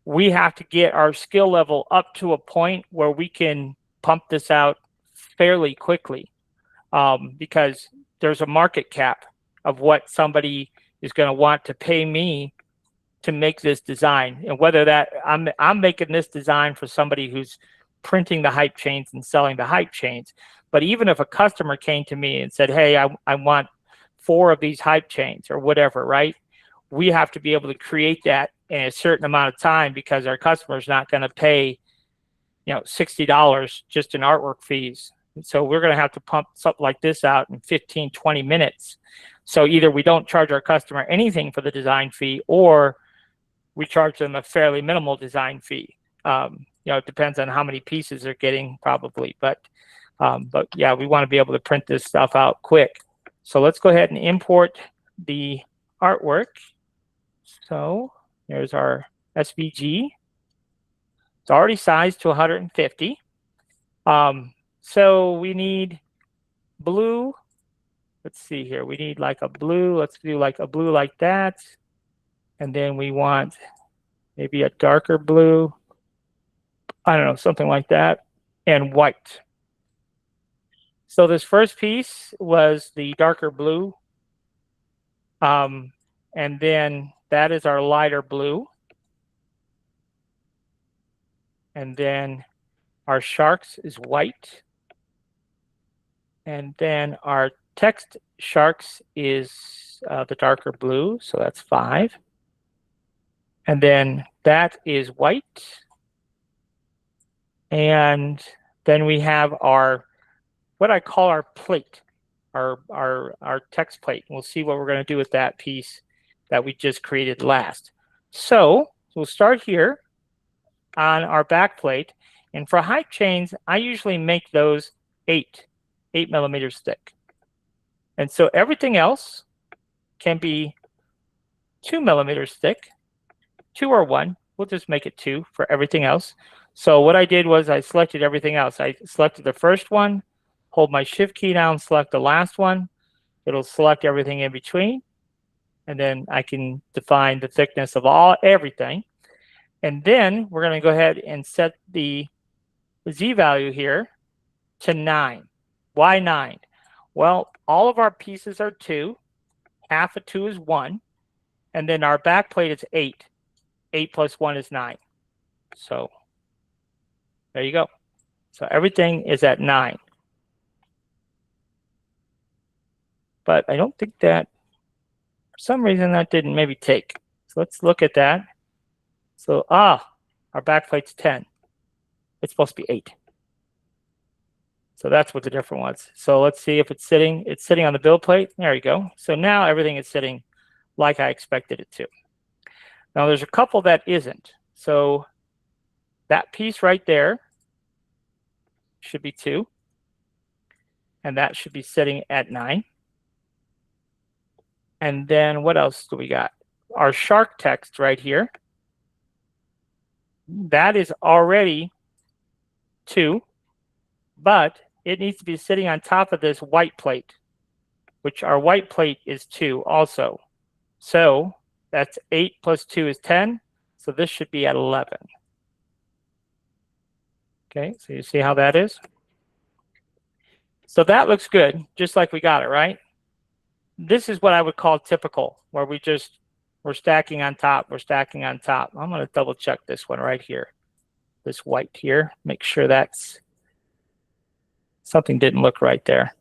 we have to get our skill level up to a point where we can pump this out fairly quickly. Because there's a market cap of what somebody is going to want to pay me to make this design, and whether that I'm making this design for somebody who's printing the hype chains and selling the hype chains. But even if a customer came to me and said, "Hey, I want 4 of these hype chains or whatever," right? We have to be able to create that in a certain amount of time because our customer is not going to pay, you know, $60 just in artwork fees. So we're going to have to pump something like this out in 15, 20 minutes. So either we don't charge our customer anything for the design fee, or we charge them a fairly minimal design fee. You know, it depends on how many pieces they're getting probably. But yeah, we want to be able to print this stuff out quick. So let's go ahead and import the artwork. So there's our SVG. It's already sized to 150. So we need blue. Let's see here. We need like a blue. Let's do like a blue like that. And then we want maybe a darker blue. I don't know, something like that. And white. So this first piece was the darker blue. And then that is our lighter blue. And then our sharks is white. And then our text sharks is the darker blue, so that's 5. And then that is white. And then we have our, what I call our plate, our text plate. We'll see what we're going to do with that piece that we just created last. So we'll start here on our back plate. And for height chains, I usually make those 8 millimeters thick. And so everything else can be 2 millimeters thick, 2 or 1. We'll just make it 2 for everything else. So what I did was I selected everything else. I selected the first one, hold my shift key down, select the last one. It'll select everything in between. And then I can define the thickness of everything. And then we're going to go ahead and set the Z value here to 9. Why 9? Well, all of our pieces are 2. Half of 2 is 1. And then our back plate is 8. 8 plus 1 is 9. So there you go. So everything is at 9. But I don't think that, for some reason, that didn't maybe take. So let's look at that. So, our back plate's 10. It's supposed to be 8. So that's what the difference was. So let's see if it's sitting. It's sitting on the build plate. There you go. So now everything is sitting like I expected it to. Now there's a couple that isn't. So that piece right there should be 2. And that should be sitting at 9. And then what else do we got? Our shark text right here. That is already 2, but it needs to be sitting on top of this white plate, which our white plate is 2 also. So that's 8 plus 2 is 10. So this should be at 11. Okay, so you see how that is? So that looks good, just like we got it, right? This is what I would call typical, where we're stacking on top, we're stacking on top. I'm going to double check this one right here, this white here, make sure that's, something didn't look right there.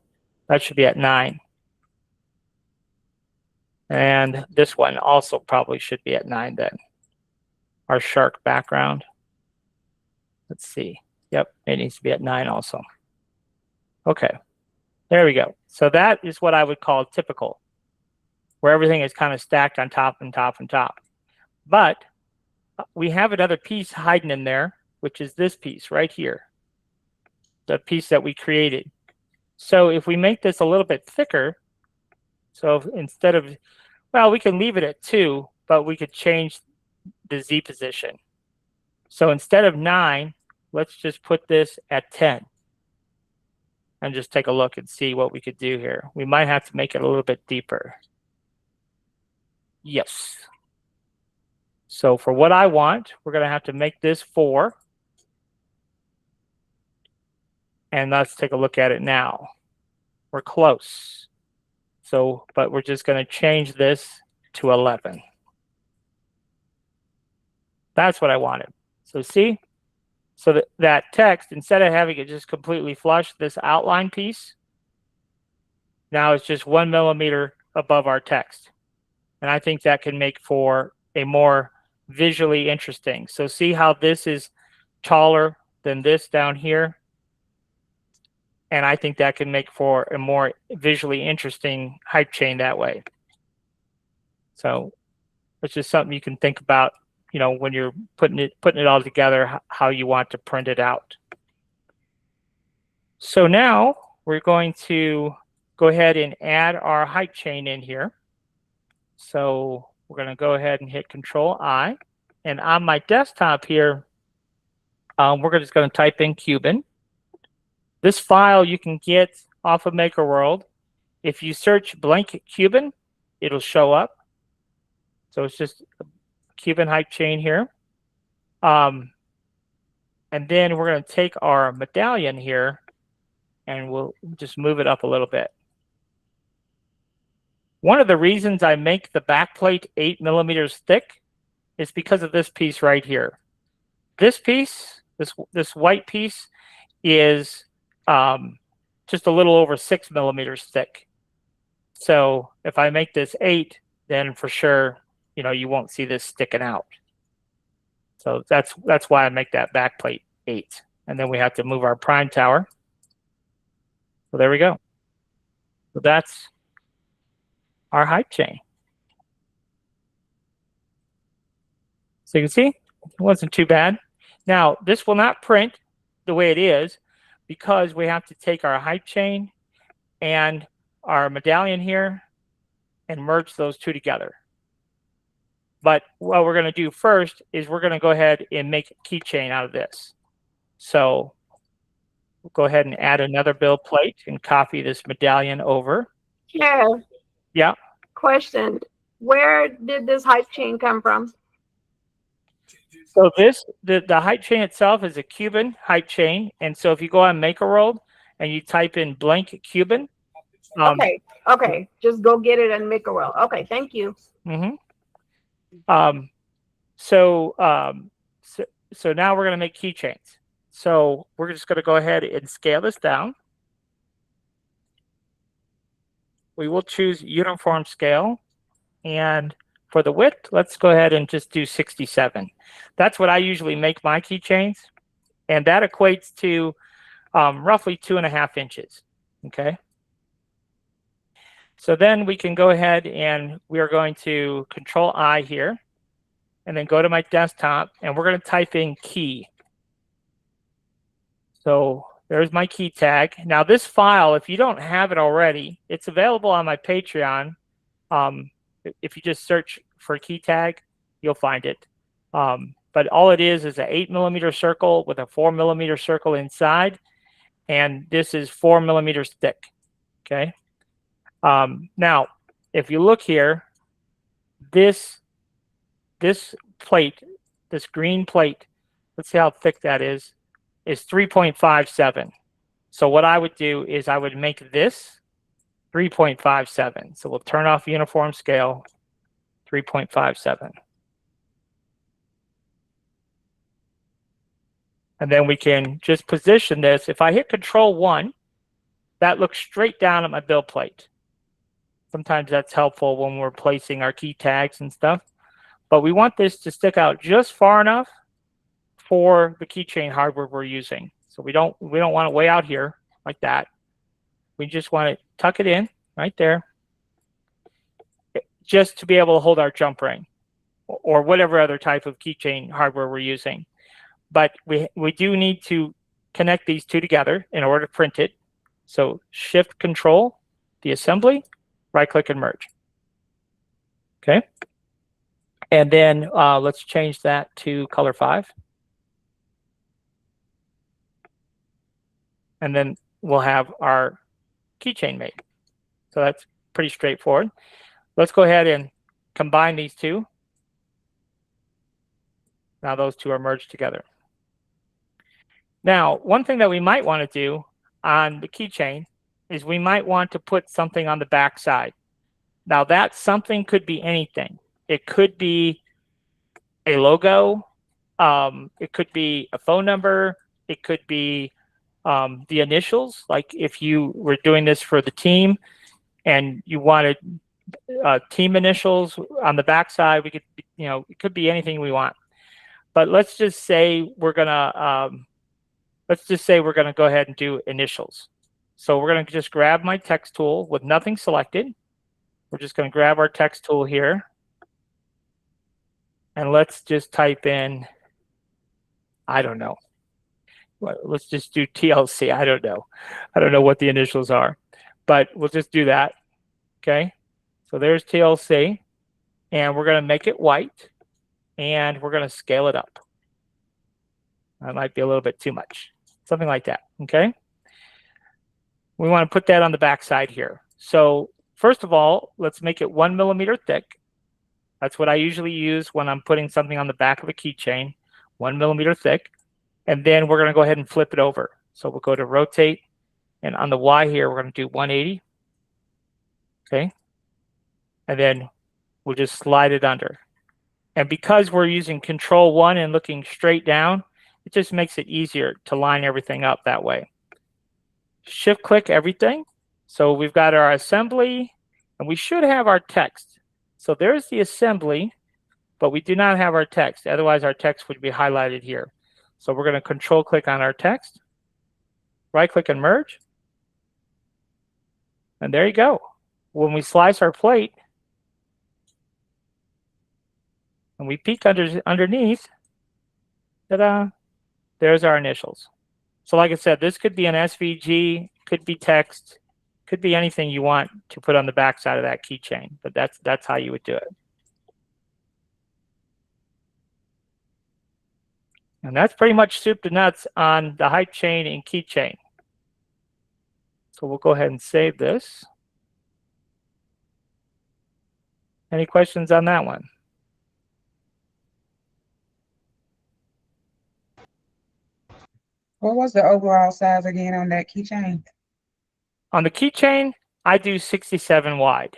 That should be at 9. And this one also probably should be at 9 then. Our shark background. Let's see. Yep, it needs to be at 9 also. Okay, there we go. So that is what I would call typical, where everything is kind of stacked on top and top and top. But we have another piece hiding in there, which is this piece right here, the piece that we created. So if we make this a little bit thicker, so instead of, well, we can leave it at 2, but we could change the Z position. So instead of 9, let's just put this at 10. And just take a look and see what we could do here. We might have to make it a little bit deeper. Yes. So for what I want, we're going to have to make this 4. And let's take a look at it now. We're close. So, but we're just going to change this to 11. That's what I wanted. So see? So that text, instead of having it just completely flush, this outline piece, now it's just 1 millimeter above our text. And I think that can make for a more visually interesting. So see how this is taller than this down here? And I think that can make for a more visually interesting height chain that way. So it's just something you can think about, you know, when you're putting it all together, how you want to print it out. So now we're going to go ahead and add our height chain in here. So we're going to go ahead and hit Control-I. And on my desktop here, we're just going to type in Cuban. This file you can get off of MakerWorld. If you search blank Cuban, it'll show up. So it's just Cuban height chain here. And then we're going to take our medallion here and we'll just move it up a little bit. One of the reasons I make the back plate 8 millimeters thick is because of this piece right here. This piece, this white piece, is just a little over 6 millimeters thick. So if I make this 8, then for sure, you know, you won't see this sticking out. So that's why I make that back plate 8. And then we have to move our prime tower. So there we go. So that's our hype chain. So you can see it wasn't too bad. Now, this will not print the way it is because we have to take our hype chain and our medallion here and merge those two together. But what we're going to do first is we're going to go ahead and make a keychain out of this. So we'll go ahead and add another build plate and copy this medallion over. Yeah. Yeah. Question. Where did this hype chain come from? So this, the hype chain itself is a Cuban hype chain. And so if you go on Maker World and you type in blank Cuban. Okay. Okay. Just go get it and make a well. Okay. Thank you. Mm-hmm. So now we're going to make keychains. So we're just going to go ahead and scale this down. We will choose uniform scale. And for the width, let's go ahead and just do 67. That's what I usually make my keychains. And that equates to roughly 2.5 inches. Okay. So then we can go ahead and we are going to Control I here and then go to my desktop and we're going to type in key. So there's my key tag. Now this file, if you don't have it already, it's available on my Patreon. If you just search for key tag, you'll find it. But all it is an 8mm circle with a 4mm circle inside. And this is 4mm thick. Okay. Now, if you look here, this plate, this green plate, let's see how thick that is 3.57. So what I would do is I would make this 3.57. So we'll turn off uniform scale, 3.57. And then we can just position this. If I hit Control 1, that looks straight down at my build plate. Sometimes that's helpful when we're placing our key tags and stuff. But we want this to stick out just far enough for the keychain hardware we're using. So we don't want it way out here like that. We just want to tuck it in right there just to be able to hold our jump ring or whatever other type of keychain hardware we're using. But we do need to connect these two together in order to print it. So Shift Control, the assembly, right click and merge. Okay. And then let's change that to color 5. And then we'll have our keychain made. So that's pretty straightforward. Let's go ahead and combine these two. Now those two are merged together. Now, one thing that we might want to do on the keychain is we might want to put something on the back side. Now that something could be anything. It could be a logo. It could be a phone number. It could be the initials. Like if you were doing this for the team and you wanted team initials on the back side, we could, it could be anything we want. But let's just say we're gonna go ahead and do initials. So we're gonna just grab my text tool with nothing selected. We're just gonna grab our text tool here. And let's just type in, I don't know. Let's just do TLC. I don't know. I don't know what the initials are, but we'll just do that. Okay. So there's TLC and we're going to make it white and we're going to scale it up. That might be a little bit too much. Something like that. Okay. We want to put that on the back side here. So first of all, let's make it 1mm thick. That's what I usually use when I'm putting something on the back of a keychain, 1mm thick. And then we're going to go ahead and flip it over. So we'll go to rotate. And on the Y here, we're going to do 180. Okay. And then we'll just slide it under. And because we're using Control 1 and looking straight down, it just makes it easier to line everything up that way. Shift click everything. So we've got our assembly and we should have our text. So there's the assembly, but we do not have our text. Otherwise, our text would be highlighted here. So we're going to Control click on our text, right click and merge. And there you go. When we slice our plate and we peek underneath, ta-da, there's our initials. So like I said, this could be an SVG, could be text, could be anything you want to put on the back side of that keychain, but that's how you would do it. And that's pretty much soup to nuts on the hype chain and keychain. So we'll go ahead and save this. Any questions on that one? What was the overall size again on that keychain? On the keychain, I do 67 wide.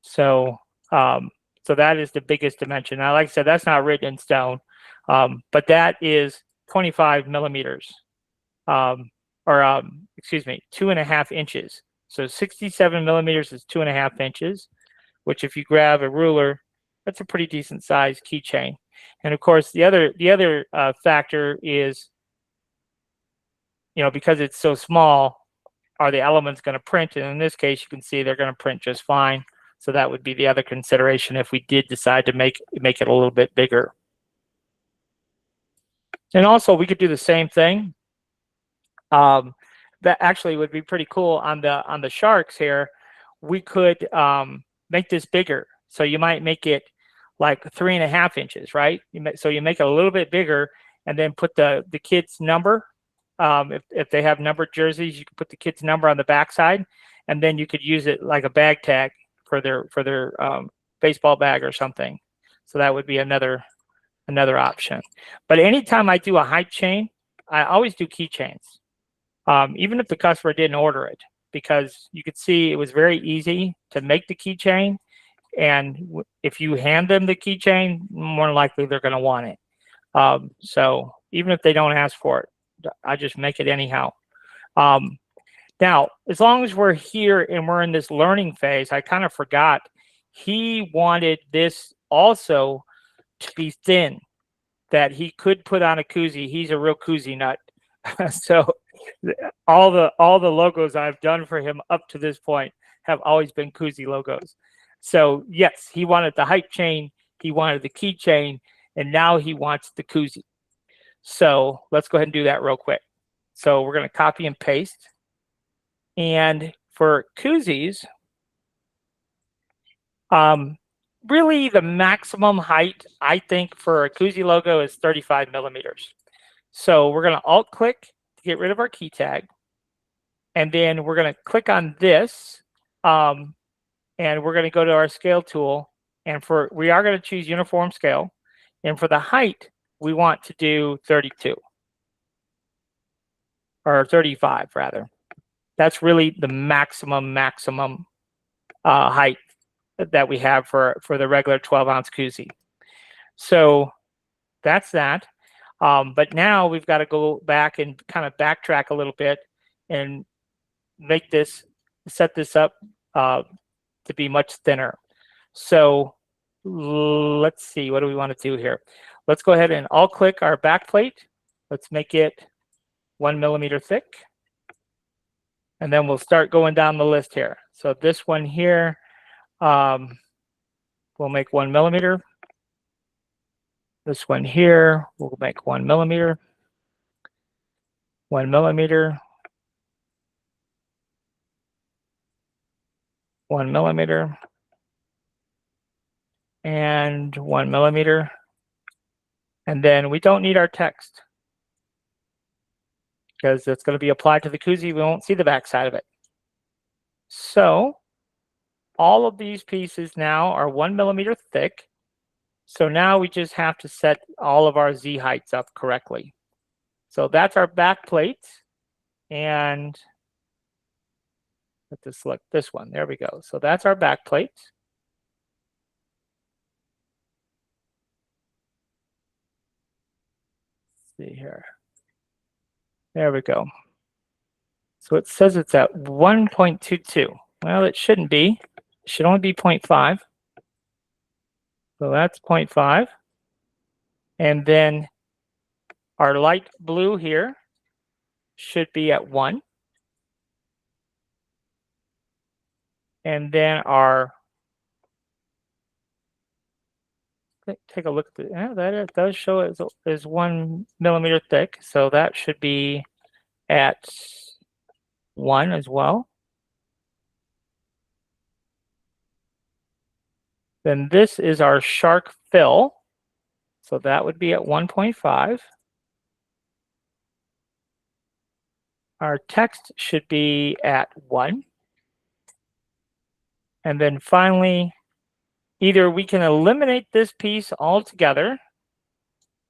So, so that is the biggest dimension. Now, like I said, that's not written in stone, but that is 25 millimeters, excuse me, 2.5 inches. So 67 millimeters is 2.5 inches, which if you grab a ruler, that's a pretty decent size keychain. And of course, the other factor is, because it's so small, are the elements going to print? And in this case, you can see they're going to print just fine. So that would be the other consideration if we did decide to make it a little bit bigger. And also, we could do the same thing. That actually would be pretty cool on the sharks here. We could make this bigger. So you might make it like 3.5 inches, right? So you make it a little bit bigger, and then put the kid's number. If they have numbered jerseys, you can put the kid's number on the backside, and then you could use it like a bag tag for their baseball bag or something. So that would be another option. But anytime I do a hype chain, I always do keychains, even if the customer didn't order it, because you could see it was very easy to make the keychain. And if you hand them the keychain, more than likely they're going to want it. So even if they don't ask for it, I just make it anyhow. Now, as long as we're here and we're in this learning phase, I kind of forgot, he wanted this also to be thin, that he could put on a koozie. He's a real koozie nut. So all the logos I've done for him up to this point have always been koozie logos. So yes, he wanted the hype chain, he wanted the keychain, and now he wants the koozie. So let's go ahead and do that real quick. So we're going to copy and paste. And for koozies, really the maximum height, I think, for a koozie logo is 35 millimeters. So we're going to alt-click to get rid of our key tag. And then we're going to click on this. And we're going to go to our scale tool. And we are going to choose uniform scale. And for the height, we want to do 32. Or 35, rather. That's really the maximum height that we have for the regular 12-ounce koozie. So that's that. But now we've got to go back and kind of backtrack a little bit and set this up to be much thinner. So let's see, what do we want to do here? Let's go ahead and alt-click our back plate. Let's make it 1 millimeter thick. And then we'll start going down the list here. So this one here, we'll make 1 millimeter. This one here, we'll make 1 millimeter. 1 millimeter. 1 millimeter. And 1 millimeter. And then we don't need our text, because it's going to be applied to the koozie. We won't see the back side of it. So all of these pieces now are 1 millimeter thick. So now we just have to set all of our Z heights up correctly. So that's our back plate. And let's select this one. There we go. So that's our back plate. Let's see here. There we go. So it says it's at 1.22. Well, it shouldn't be. It should only be 0.5. So that's 0.5. And then our light blue here should be at 1. And then our, take a look at the, yeah, that it does show it is 1 millimeter thick. So that should be at 1 as well. Then this is our shark fill. So that would be at 1.5. Our text should be at 1. And then finally, either we can eliminate this piece altogether,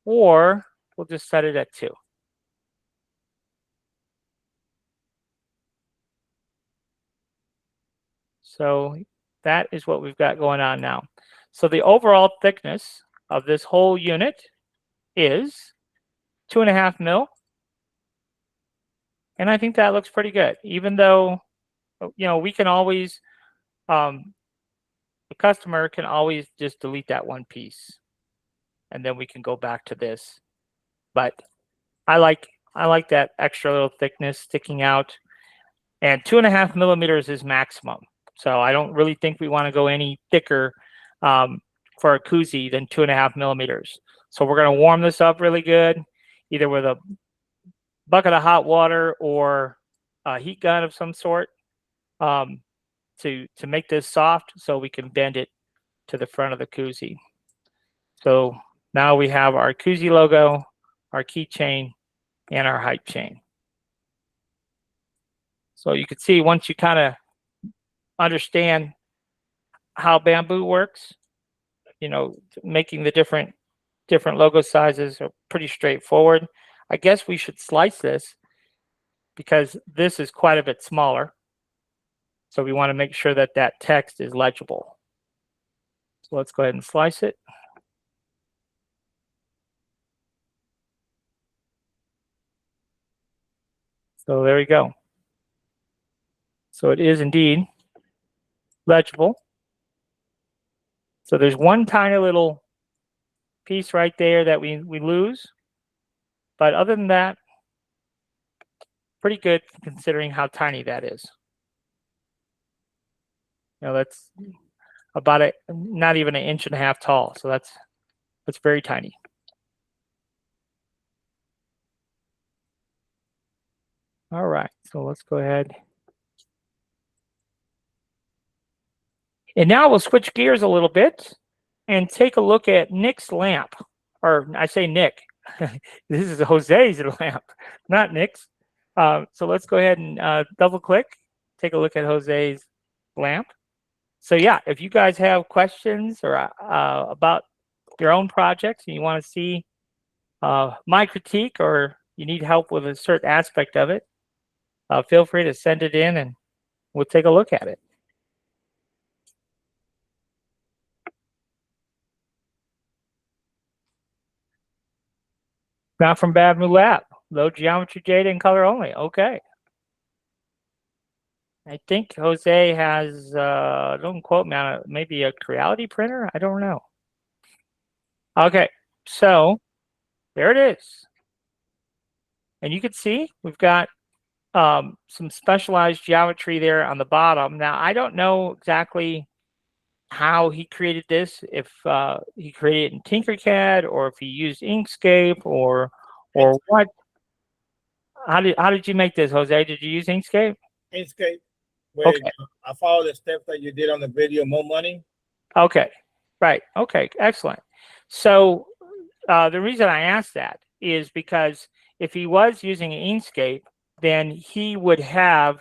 or we'll just set it at 2. So that is what we've got going on now. So the overall thickness of this whole unit is 2.5 mil. And I think that looks pretty good, even though, you know, we can always, the customer can always just delete that one piece, and then we can go back to this. But I like that extra little thickness sticking out, and 2.5 millimeters is maximum. So I don't really think we want to go any thicker for a koozie than 2.5 millimeters. So we're going to warm this up really good, either with a bucket of hot water or a heat gun of some sort, to make this soft so we can bend it to the front of the koozie. So now we have our koozie logo, our keychain, and our hype chain. So you can see, once you kind of understand how bamboo works, you know, making the different logo sizes are pretty straightforward. I guess we should slice this because this is quite a bit smaller. So we want to make sure that that text is legible. So let's go ahead and slice it. So there we go. So it is indeed legible. So there's one tiny little piece right there that we lose. But other than that, pretty good considering how tiny that is. You know, that's about not even 1.5 inches tall. So that's very tiny. All right, so let's go ahead. And now we'll switch gears a little bit and take a look at Nick's lamp. Or I say Nick. This is Jose's lamp, not Nick's. So let's go ahead and double click, take a look at Jose's lamp. So yeah, if you guys have questions or about your own projects and you want to see my critique, or you need help with a certain aspect of it, feel free to send it in and we'll take a look at it. Not from Bamboo Lab. Low geometry data in color only. Okay. I think Jose has, don't quote me on it, maybe a Creality printer? I don't know. Okay, so there it is. And you can see we've got some specialized geometry there on the bottom. Now, I don't know exactly how he created this, if he created it in Tinkercad or if he used Inkscape or what. How did you make this, Jose? Did you use Inkscape? Inkscape. Where Okay. I follow the steps that you did on the video, More Money. Okay, right. Okay, excellent. So the reason I asked that is because if he was using Inkscape, then he would have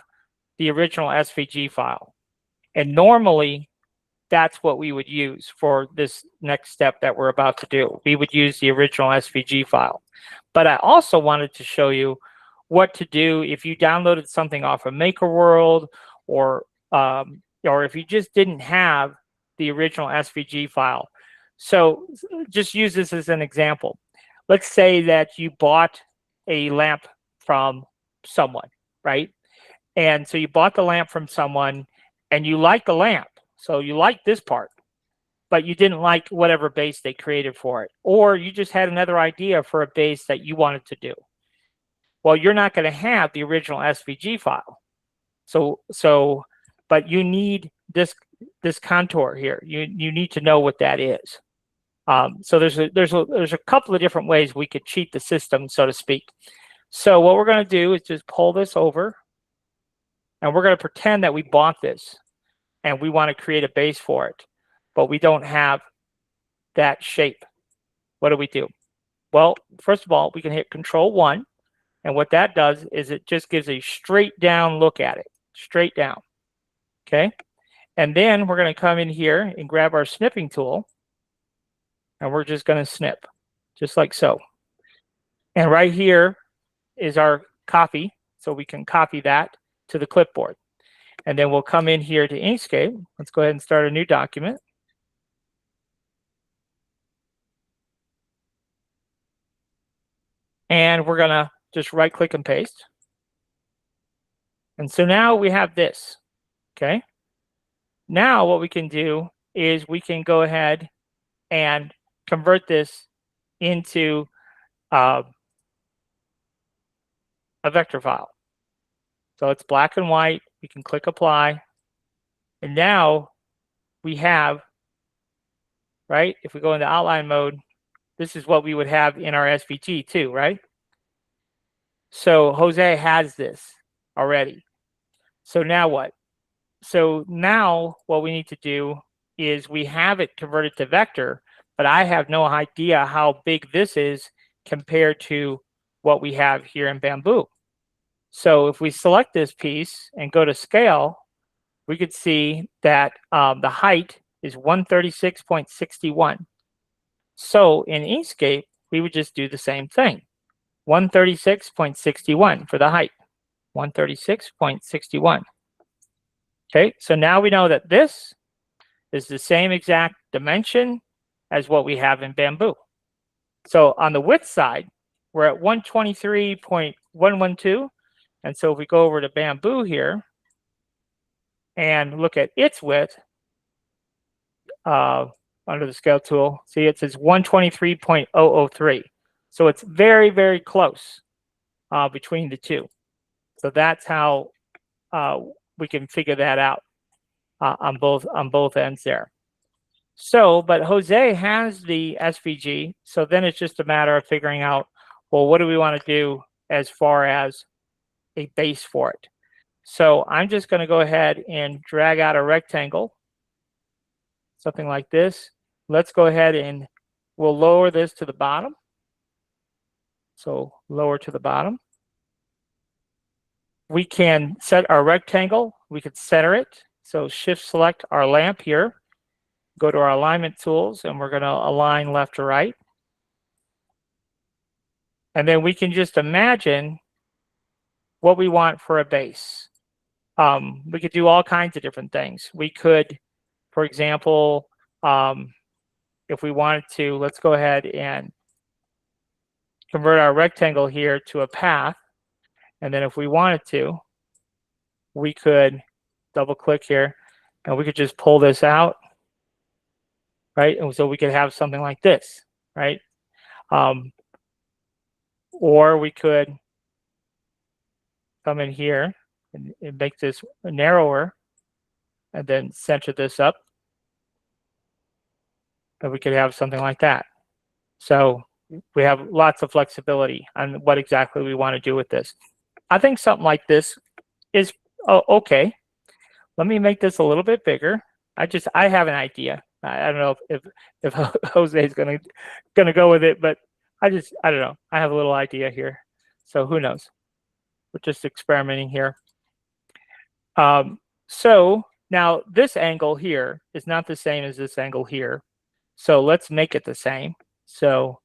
the original SVG file. And normally, that's what we would use for this next step that we're about to do. We would use the original SVG file. But I also wanted to show you what to do if you downloaded something off of MakerWorld, or if you just didn't have the original SVG file. So just use this as an example. Let's say that you bought a lamp from someone, right? And so you bought the lamp from someone and you like the lamp. So you like this part, but you didn't like whatever base they created for it. Or you just had another idea for a base that you wanted to do. Well, you're not going to have the original SVG file. But you need this contour here. You need to know what that is. So there's a couple of different ways we could cheat the system, so to speak. So what we're going to do is just pull this over, and we're going to pretend that we bought this, and we want to create a base for it, but we don't have that shape. What do we do? Well, first of all, we can hit Control-1, and what that does is it just gives a straight down look at it, straight down. Okay, and then we're going to come in here and grab our snipping tool, and we're just going to snip, just like so. And right here is our copy, so we can copy that to the clipboard. And then we'll come in here to Inkscape. Let's go ahead and start a new document. And we're going to just right-click and paste. And so now we have this, okay? Now what we can do is we can go ahead and convert this into a vector file. So it's black and white. We can click apply. And now we have, right? If we go into outline mode, this is what we would have in our SVG too, right? So Jose has this already. So now what? So now what we need to do is we have it converted to vector, but I have no idea how big this is compared to what we have here in Bamboo. So if we select this piece and go to scale, we could see that the height is 136.61. So in Inkscape, we would just do the same thing. 136.61 for the height. 136.61. Okay, so now we know that this is the same exact dimension as what we have in Bamboo. So on the width side, we're at 123.112. And so if we go over to Bamboo here and look at its width under the scale tool, see it says 123.003. So it's very, very close between the two. So that's how we can figure that out on both ends there. So, but Jose has the SVG, so then it's just a matter of figuring out, well, what do we want to do as far as a base for it? So I'm just going to go ahead and drag out a rectangle, something like this. Let's go ahead and we'll lower this to the bottom. So lower to the bottom. We can set our rectangle. We could center it. So shift select our lamp here. Go to our alignment tools, and we're going to align left to right. And then we can just imagine what we want for a base. We could do all kinds of different things. We could, for example, if we wanted to, let's go ahead and convert our rectangle here to a path. And then if we wanted to, we could double click here and we could just pull this out, right? And so we could have something like this, right? Or we could come in here and make this narrower and then center this up. And we could have something like that. So we have lots of flexibility on what exactly we want to do with this. I think something like this is okay. Let me make this a little bit bigger. I have an idea. I don't know if Jose is gonna go with it, but I don't know. I have a little idea here. So who knows? We're just experimenting here. So now this angle here is not the same as this angle here. So let's make it the same. So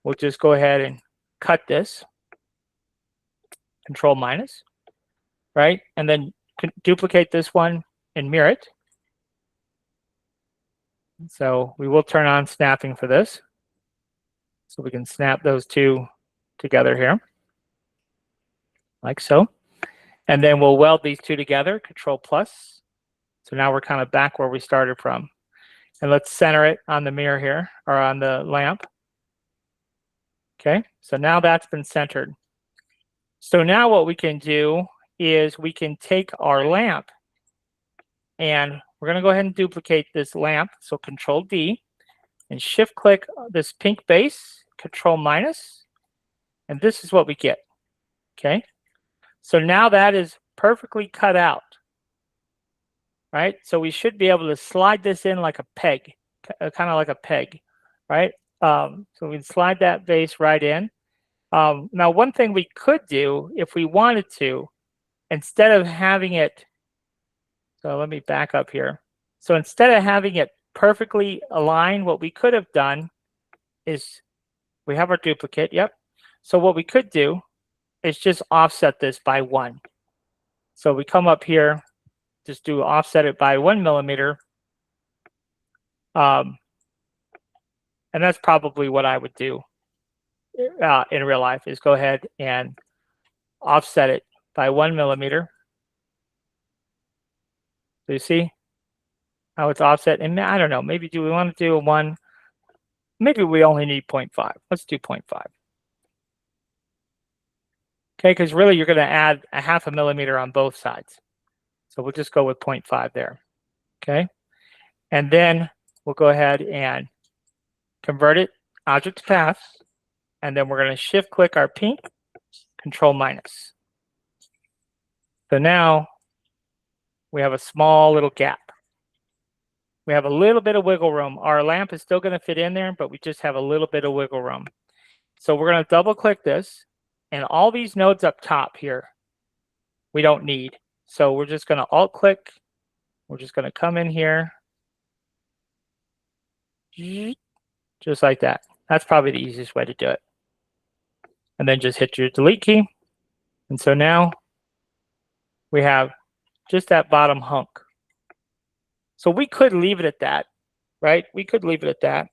we'll just go ahead and cut this. Control minus, right? And then duplicate this one and mirror it. So we will turn on snapping for this. So we can snap those two together here, like so. And then we'll weld these two together, Control plus. So now we're kind of back where we started from. And let's center it on the mirror here, or on the lamp. Okay, so now that's been centered. So now what we can do is we can take our lamp and we're going to go ahead and duplicate this lamp. So Control D and shift click this pink base, Control minus, and this is what we get. Okay. So now that is perfectly cut out, right? So we should be able to slide this in like a peg, kind of like a peg, right? So we can slide that base right in. Now, one thing we could do if we wanted to, instead of having it, so let me back up here. So instead of having it perfectly aligned, what we could have done is we have our duplicate. Yep. So what we could do is just offset this by 1. So we come up here, just do offset it by 1 millimeter. And that's probably what I would do in real life, is go ahead and offset it by 1 millimeter. So you see how it's offset? And I don't know, maybe do we want to do a 1? Maybe we only need 0.5. Let's do 0.5. Okay, because really you're going to add a 0.5 millimeter on both sides. So we'll just go with 0.5 there. Okay. And then we'll go ahead and convert it object to path. And then we're going to shift click our pink, Control minus. So now we have a small little gap. We have a little bit of wiggle room. Our lamp is still going to fit in there, but we just have a little bit of wiggle room. So we're going to double click this, and all these nodes up top here, we don't need. So we're just going to alt click. We're just going to come in here. Just like that. That's probably the easiest way to do it. And then just hit your delete key. And so now we have just that bottom hunk. So we could leave it at that, right? We could leave it at that.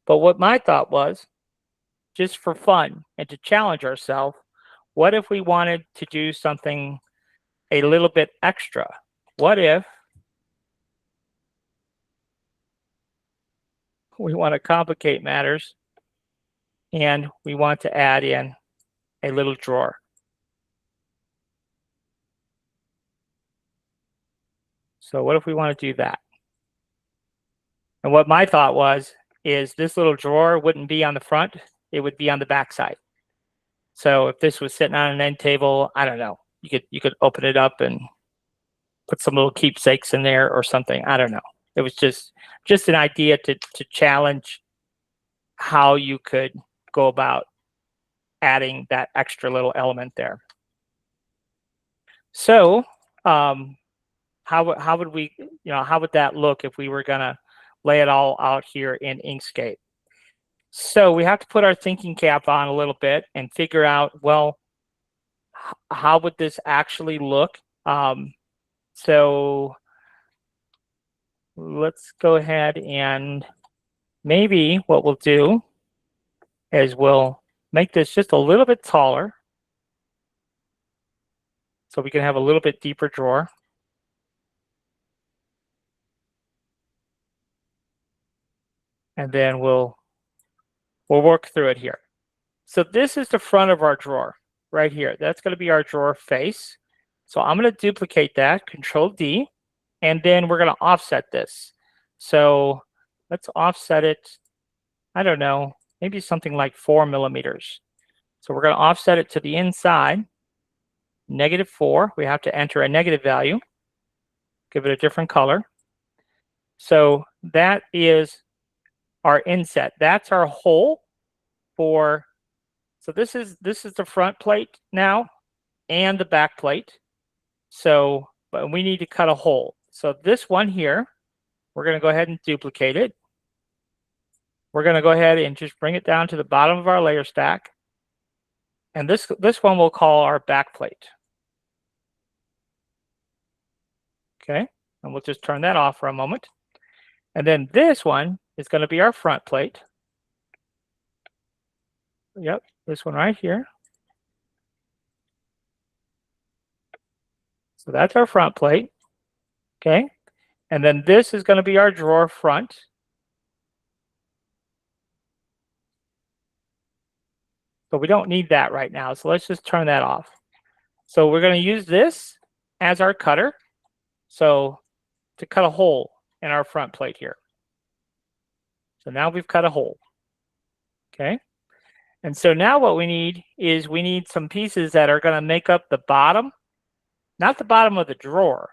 But what my thought was, just for fun and to challenge ourselves, what if we wanted to do something a little bit extra? What if we want to complicate matters and we want to add in a little drawer? So what if we want to do that? And what my thought was is this little drawer wouldn't be on the front, it would be on the back side. So if this was sitting on an end table, I don't know, you could open it up and put some little keepsakes in there or something. I don't know. It was just an idea to challenge how you could go about adding that extra little element there. So how would we, how would that look if we were gonna lay it all out here in Inkscape? So we have to put our thinking cap on a little bit and figure out, well, how would this actually look? So let's go ahead and maybe what we'll do is we'll make this just a little bit taller so we can have a little bit deeper drawer. And then we'll work through it here. So this is the front of our drawer right here. That's going to be our drawer face. So I'm going to duplicate that, Control D, and then we're going to offset this. So let's offset it, I don't know, maybe something like 4 millimeters. So we're going to offset it to the inside, -4. We have to enter a negative value, give it a different color. So that is our inset. That's our hole for, so this is the front plate now and the back plate. So, but we need to cut a hole. So this one here, we're going to go ahead and duplicate it. We're going to go ahead and just bring it down to the bottom of our layer stack. And this one we'll call our back plate. Okay, and we'll just turn that off for a moment. And then this one is going to be our front plate. Yep, this one right here. So that's our front plate. Okay, and then this is going to be our drawer front. But we don't need that right now, so let's just turn that off. So we're going to use this as our cutter. So to cut a hole in our front plate here. So now we've cut a hole. Okay. And so now what we need is we need some pieces that are going to make up the bottom, not the bottom of the drawer,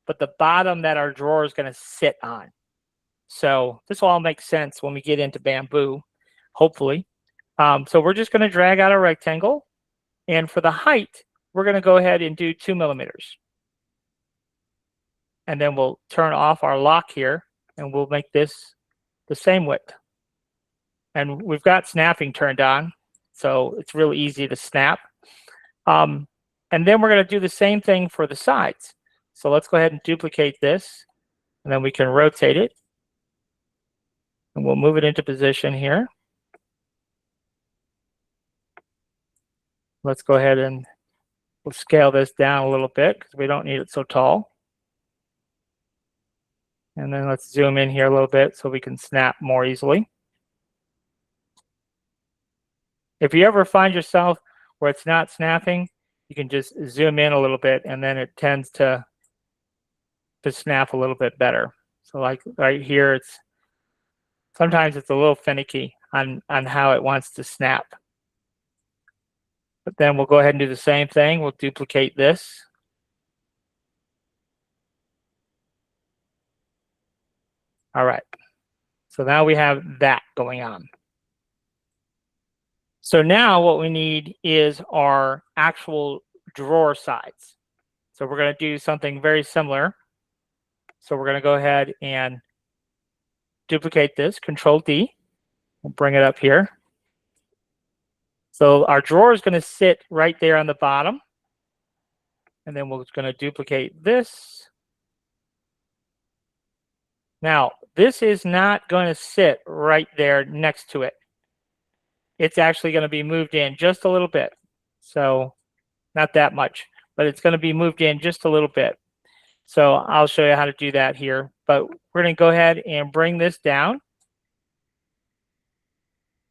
but the bottom that our drawer is going to sit on. So this will all make sense when we get into bamboo, hopefully. So we're just going to drag out a rectangle. And for the height, we're going to go ahead and do 2 millimeters. And then we'll turn off our lock here, and we'll make this the same width. And we've got snapping turned on, so it's really easy to snap. And then we're going to do the same thing for the sides. So let's go ahead and duplicate this, and then we can rotate it. And we'll move it into position here. Let's go ahead and we'll scale this down a little bit because we don't need it so tall. And then let's zoom in here a little bit so we can snap more easily. If you ever find yourself where it's not snapping, you can just zoom in a little bit, and then it tends to snap a little bit better. So like right here, sometimes it's a little finicky on how it wants to snap. But then we'll go ahead and do the same thing. We'll duplicate this. All right. So now we have that going on. So now what we need is our actual drawer sides. So we're going to do something very similar. So we're going to go ahead and duplicate this, Control D. We'll bring it up here. So our drawer is going to sit right there on the bottom. And then we're going to duplicate this. Now, this is not going to sit right there next to it. It's actually going to be moved in just a little bit. So not that much, but it's going to be moved in just a little bit. So I'll show you how to do that here. But we're going to go ahead and bring this down.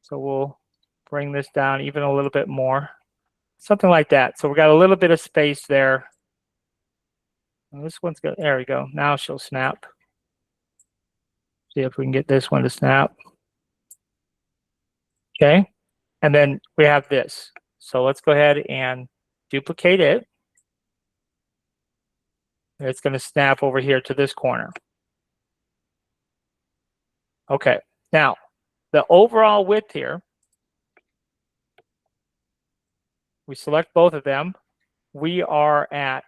So we'll bring this down even a little bit more. Something like that. So we got a little bit of space there. Well, this one's good. There we go. Now she'll snap. See if we can get this one to snap. Okay. And then we have this. So let's go ahead and duplicate it. And it's going to snap over here to this corner. Okay. Now, the overall width here, we select both of them. We are at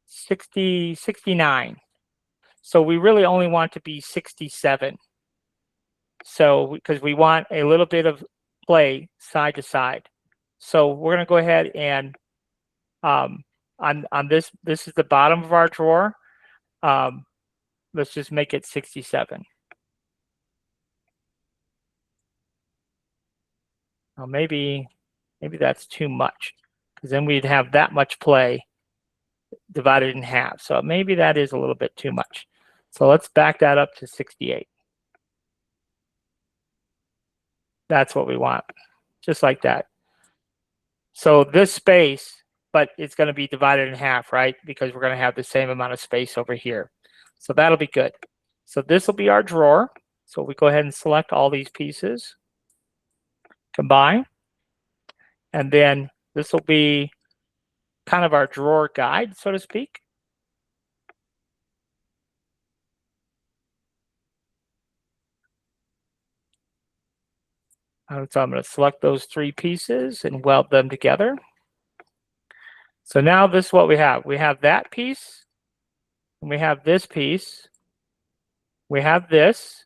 69. So we really only want to be 67. So because we want a little bit of play side to side. So we're going to go ahead and on this is the bottom of our drawer. Let's just make it 67. Well, maybe that's too much, because then we'd have that much play divided in half. So maybe that is a little bit too much. So let's back that up to 68. That's what we want, just like that. So this space, but it's going to be divided in half, right? Because we're going to have the same amount of space over here. So that'll be good. So this will be our drawer. So we go ahead and select all these pieces, combine, and then this will be kind of our drawer guide, so to speak. So I'm going to select those three pieces and weld them together. So now this is what we have. We have that piece, and we have this piece. We have this.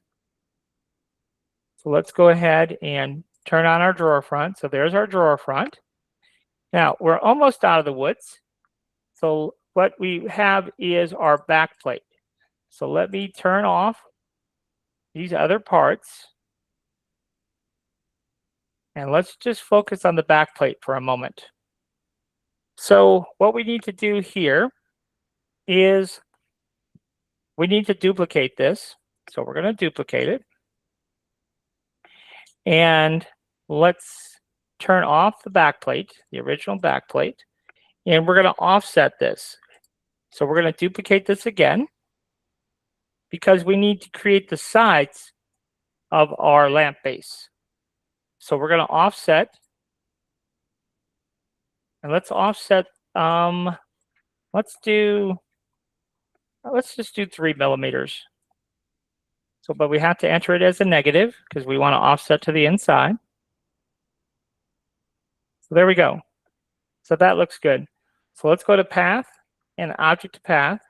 So let's go ahead and turn on our drawer front. So there's our drawer front. Now we're almost out of the woods. So what we have is our back plate. So let me turn off these other parts. And let's just focus on the back plate for a moment. So what we need to do here is we need to duplicate this. So we're going to duplicate it. And let's turn off the back plate, the original back plate. And we're going to offset this. So we're going to duplicate this again. because we need to create the sides of our lamp base. So we're going to offset, and let's offset, let's just do 3 millimeters. So, but we have to enter it as a negative because we want to offset to the inside. So there we go. So that looks good. So let's go to path and object to path.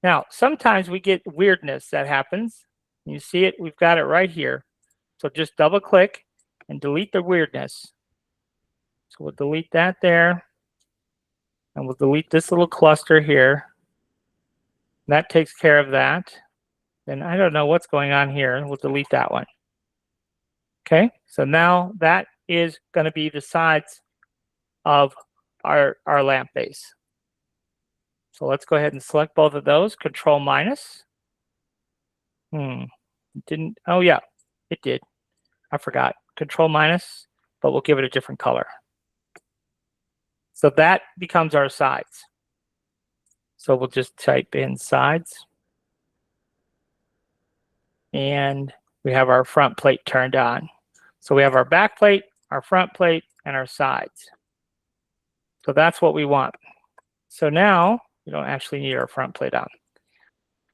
Now, sometimes we get weirdness that happens. You see it, we've got it right here. So just double click and delete the weirdness. So we'll delete that there. And we'll delete this little cluster here. That takes care of that. And I don't know what's going on here. We'll delete that one. Okay, so now that is going to be the sides of our lamp base. So let's go ahead and select both of those. Control minus. Didn't, oh yeah, it did. I forgot. Control minus, but we'll give it a different color. So that becomes our sides. So we'll just type in sides. And we have our front plate turned on. So we have our back plate, our front plate, and our sides. So that's what we want. So now we don't actually need our front plate on.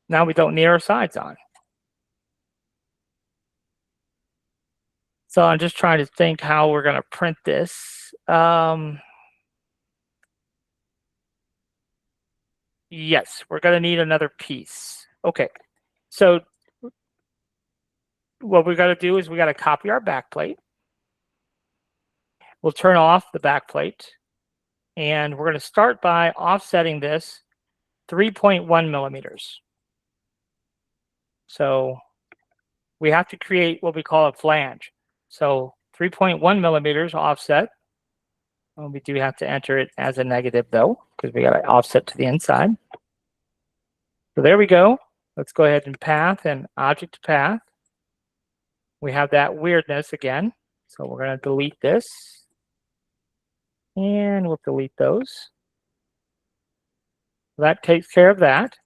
Now we don't need our sides on. So I'm just trying to think how we're going to print this. Yes, we're going to need another piece. Okay, so what we got to do is we got to copy our back plate. We'll turn off the back plate, and we're going to start by offsetting this 3.1 millimeters. So we have to create what we call a flange. So 3.1 millimeters offset. Well, we do have to enter it as a negative though, because we got to offset to the inside. So there we go. Let's go ahead and path and object to path. We have that weirdness again. So we're going to delete this. And we'll delete those. That takes care of that.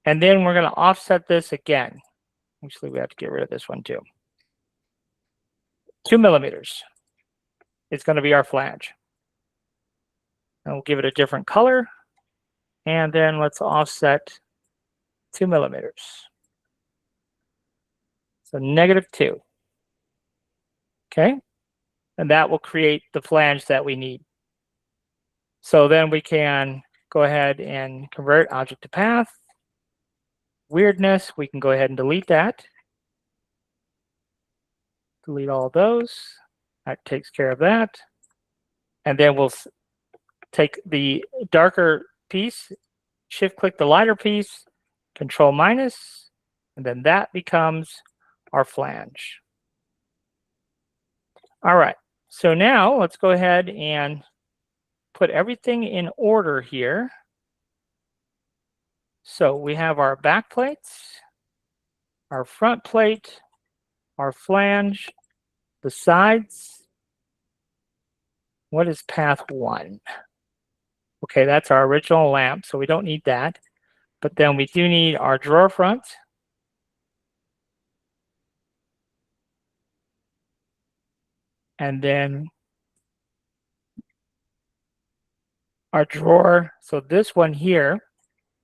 And then we're going to offset this again. Actually, we have to get rid of this one too. 2 millimeters. It's going to be our flange. And we'll give it a different color. And then let's offset 2 millimeters. So -2. Okay. And that will create the flange that we need. So then we can go ahead and convert object to path. Weirdness, we can go ahead and delete that. Delete all those. That takes care of that. And then we'll take the darker piece, shift click the lighter piece, control minus, and then that becomes our flange. All right, so now let's go ahead and put everything in order here. So we have our back plates, our front plate, our flange, the sides. What is path 1? Okay, that's our original lamp, so we don't need that. But then we do need our drawer front. And then our drawer. So this one here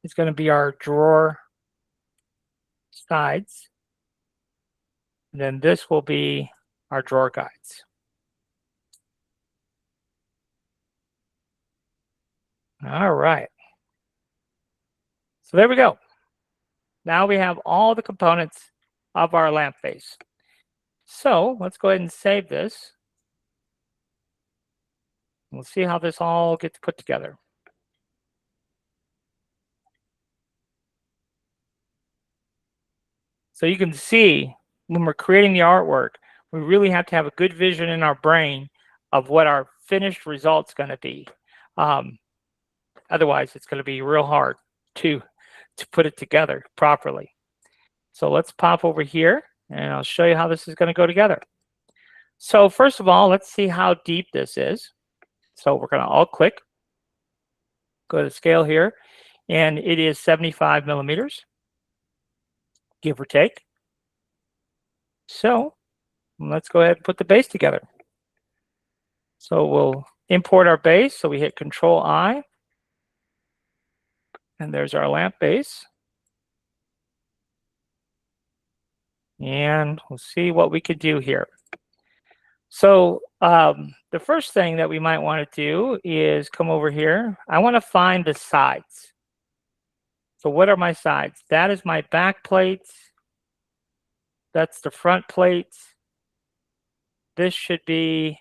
is going to be our drawer sides. And then this will be our drawer guides. All right. So there we go. Now we have all the components of our lamp base. So let's go ahead and save this. We'll see how this all gets put together. So you can see when we're creating the artwork, we really have to have a good vision in our brain of what our finished result's going to be. Otherwise, it's going to be real hard to put it together properly. So let's pop over here, and I'll show you how this is going to go together. So first of all, let's see how deep this is. So we're going to alt click, go to scale here, and it is 75 millimeters. give or take. So let's go ahead and put the base together. So we'll import our base. So we hit Control I, and there's our lamp base. And we'll see what we could do here. So the first thing that we might want to do is come over here. I want to find the sides. So what are my sides? That is my back plate. That's the front plate. This should be,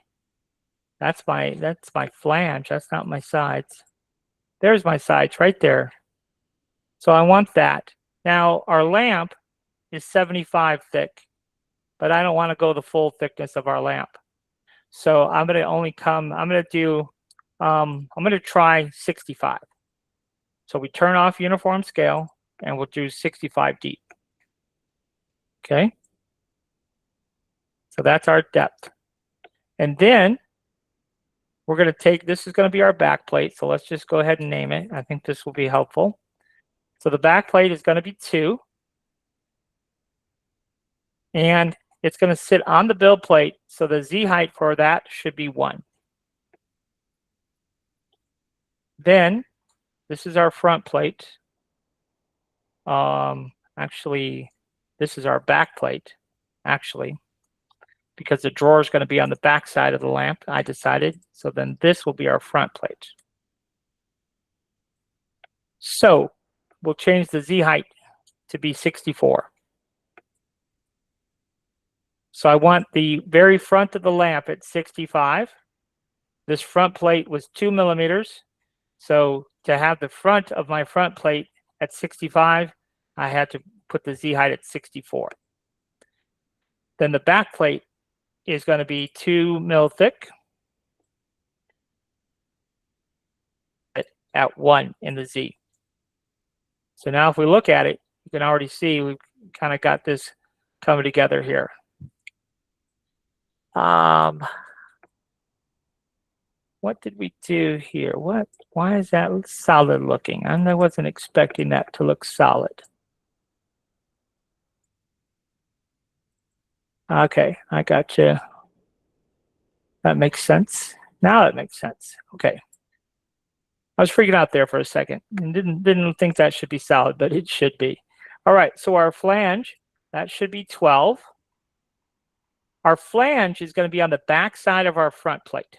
that's my flange. That's not my sides. There's my sides right there. So I want that. Now our lamp is 75 thick, but I don't want to go the full thickness of our lamp. So I'm going to try 65. So we turn off uniform scale and we'll do 65 deep. Okay. So that's our depth. And then we're going to take, this is going to be our back plate. So let's just go ahead and name it. I think this will be helpful. So the back plate is going to be 2. And it's going to sit on the build plate. So the Z height for that should be 1. Then this is our front plate. Actually, this is our back plate, actually, because the drawer is going to be on the back side of the lamp, I decided. So then this will be our front plate. So we'll change the Z height to be 64. So I want the very front of the lamp at 65. This front plate was 2 millimeters. So to have the front of my front plate at 65, I had to put the Z height at 64. Then the back plate is going to be 2 mil thick at 1 in the Z. So now if we look at it, you can already see we've kind of got this coming together here. What did we do here? Why is that solid looking? I wasn't expecting that to look solid. Okay, I got you. That makes sense. Now it makes sense. Okay. I was freaking out there for a second and didn't think that should be solid, but it should be. All right, so our flange, that should be 12. Our flange is going to be on the back side of our front plate.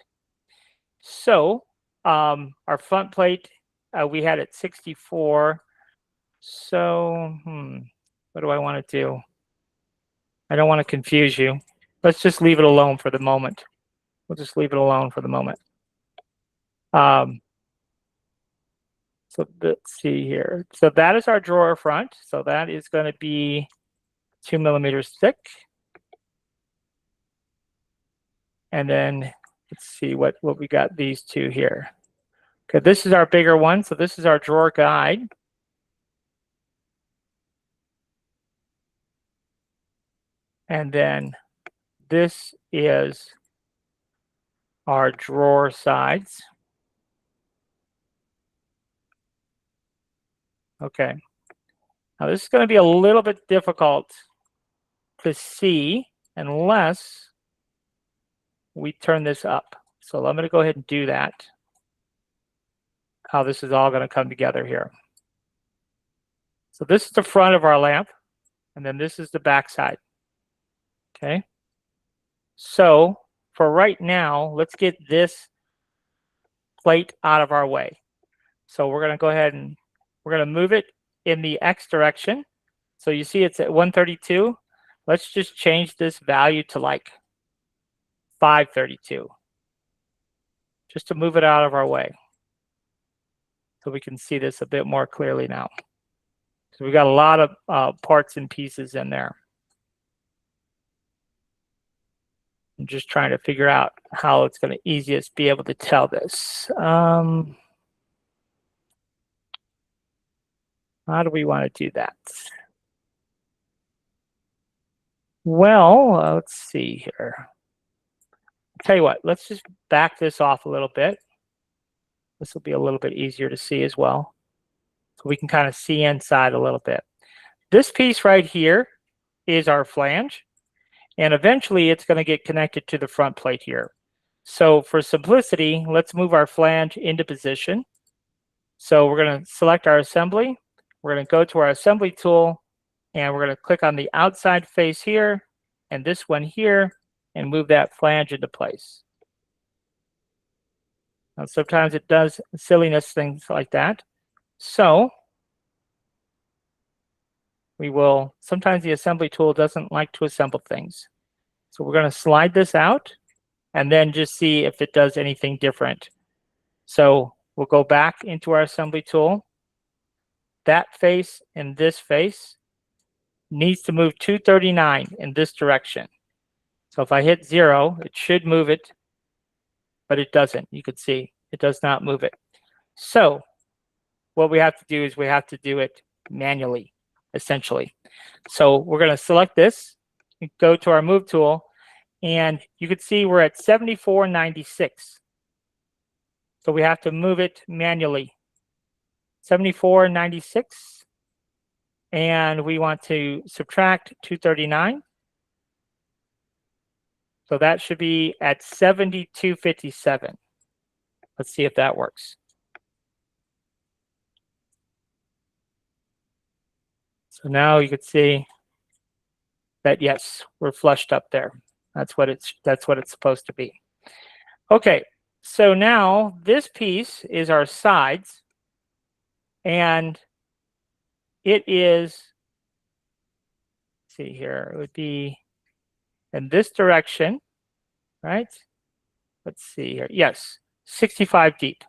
So our front plate, we had it 64. So what do I want to do? I don't want to confuse you. Let's just leave it alone for the moment. We'll just leave it alone for the moment. So let's see here. So that is our drawer front. So that is going to be 2 millimeters thick. And then let's see what we got these two here. Okay, this is our bigger one. So this is our drawer guide. And then this is our drawer sides. Okay. Now this is going to be a little bit difficult to see unless we turn this up. So I'm going to go ahead and do that. How this is all going to come together here. So this is the front of our lamp, and then this is the back side. Okay. So for right now, let's get this plate out of our way. So we're going to go ahead and we're going to move it in the X direction. So you see it's at 132. Let's just change this value to like 532, just to move it out of our way so we can see this a bit more clearly now. So we got a lot of parts and pieces in there. I'm just trying to figure out how it's going to easiest be able to tell this. How do we want to do that? Well, let's see here. Tell you what, let's just back this off a little bit. This will be a little bit easier to see as well. So we can kind of see inside a little bit. This piece right here is our flange, and eventually it's going to get connected to the front plate here. So for simplicity, let's move our flange into position. So we're going to select our assembly. We're going to go to our assembly tool, and we're going to click on the outside face here and this one here and move that flange into place. Now, sometimes it does silliness things like that. So we will, sometimes the assembly tool doesn't like to assemble things. So we're going to slide this out and then just see if it does anything different. So we'll go back into our assembly tool. That face and this face needs to move 239 in this direction. So if I hit 0, it should move it, but it doesn't. You can see it does not move it. So what we have to do is we have to do it manually, essentially. So we're going to select this, go to our move tool, and you can see we're at 7496. So we have to move it manually. 7496. And we want to subtract 239. So that should be at 7257. Let's see if that works. So now you can see that yes, we're flushed up there. That's what it's supposed to be. Okay, so now this piece is our sides, and it is, let's see here, it would be in this direction, right? Let's see here. Yes, 65 deep.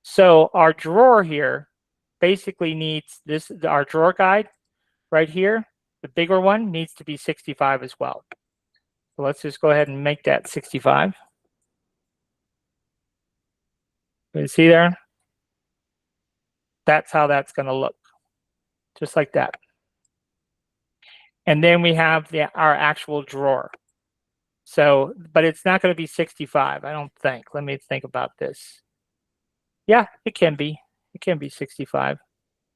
So our drawer here basically needs this, our drawer guide right here, the bigger one needs to be 65 as well. So let's just go ahead and make that 65. You see there? That's how that's going to look, just like that. And then we have our actual drawer. So, but it's not going to be 65, I don't think. Let me think about this. Yeah, it can be. It can be 65.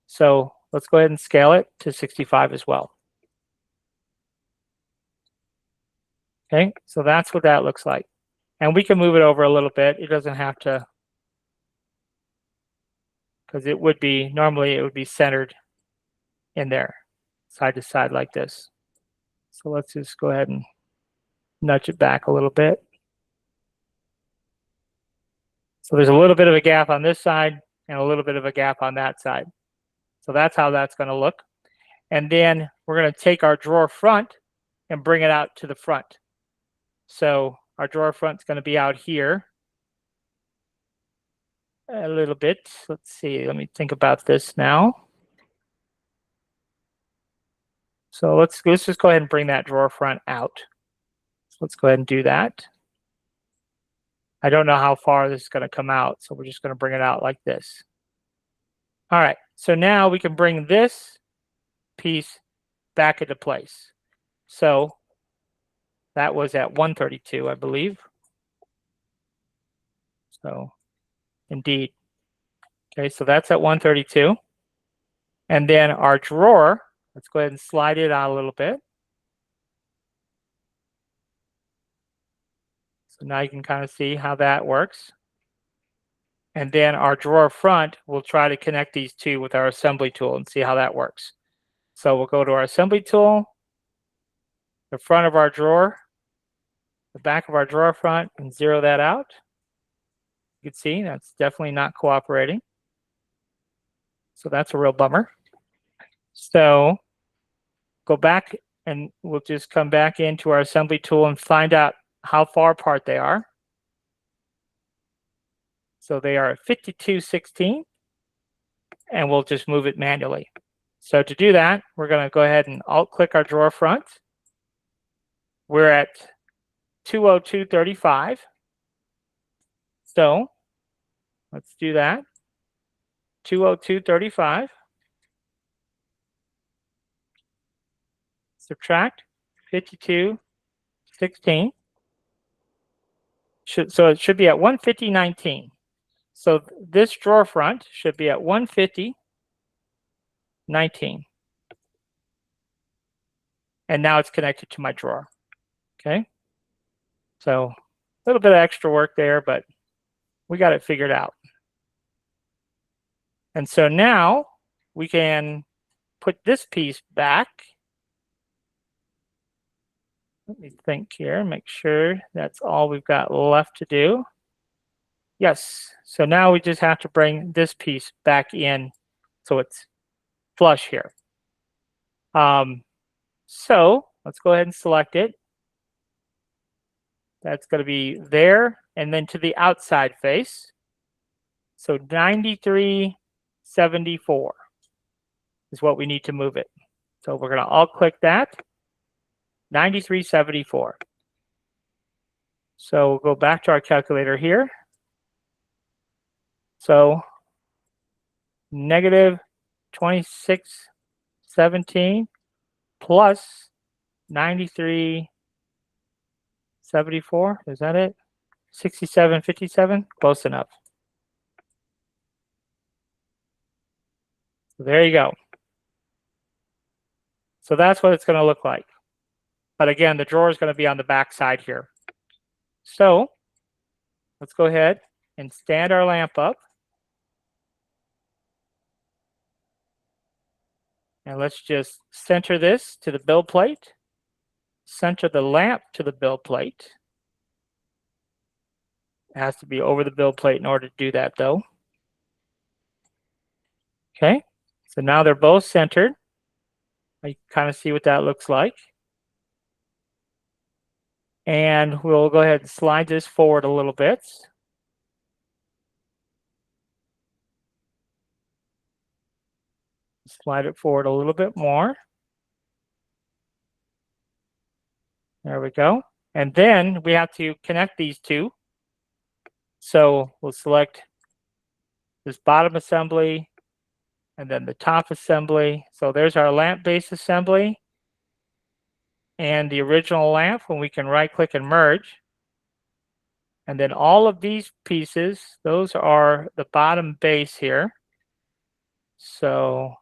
So let's go ahead and scale it to 65 as well. Okay, so that's what that looks like. And we can move it over a little bit. It doesn't have to, because it would be, normally it would be centered in there, side to side like this. So let's just go ahead and nudge it back a little bit. So there's a little bit of a gap on this side and a little bit of a gap on that side. So that's how that's going to look. And then we're going to take our drawer front and bring it out to the front. So our drawer front is going to be out here a little bit. Let's see. Let me think about this now. So let's just go ahead and bring that drawer front out. So let's go ahead and do that. I don't know how far this is going to come out, so we're just going to bring it out like this. All right, so now we can bring this piece back into place. So that was at 132, I believe. So indeed. Okay, so that's at 132. And then our drawer, let's go ahead and slide it out a little bit. So now you can kind of see how that works. And then our drawer front, we'll try to connect these two with our assembly tool and see how that works. So we'll go to our assembly tool, the front of our drawer, the back of our drawer front, and zero that out. You can see that's definitely not cooperating. So that's a real bummer. So go back and we'll just come back into our assembly tool and find out how far apart they are. So they are at 5216, and we'll just move it manually. So to do that, we're going to go ahead and alt-click our drawer front. We're at 20235. So let's do that. 20235. Subtract 5216. So it should be at 150.19. So this drawer front should be at 150.19. And now it's connected to my drawer. Okay. So a little bit of extra work there, but we got it figured out. And so now we can put this piece back. Let me think here, make sure that's all we've got left to do. Yes, so now we just have to bring this piece back in so it's flush here. So let's go ahead and select it. That's going to be there and then to the outside face. So 9374 is what we need to move it. So we're going to alt click that. 9374. So we'll go back to our calculator here. So negative 2617 plus 9374. Is that it? 6757. Close enough. So there you go. So that's what it's going to look like. But again, the drawer is going to be on the back side here. So let's go ahead and stand our lamp up. And let's just center this to the build plate. Center the lamp to the build plate. It has to be over the build plate in order to do that though. Okay, so now they're both centered. You can kind of see what that looks like. And we'll go ahead and slide this forward a little bit. Slide it forward a little bit more. There we go. And then we have to connect these two. So we'll select this bottom assembly and then the top assembly. So there's our lamp base assembly and the original lamp, when we can right click and merge. And then all of these pieces, those are the bottom base here. So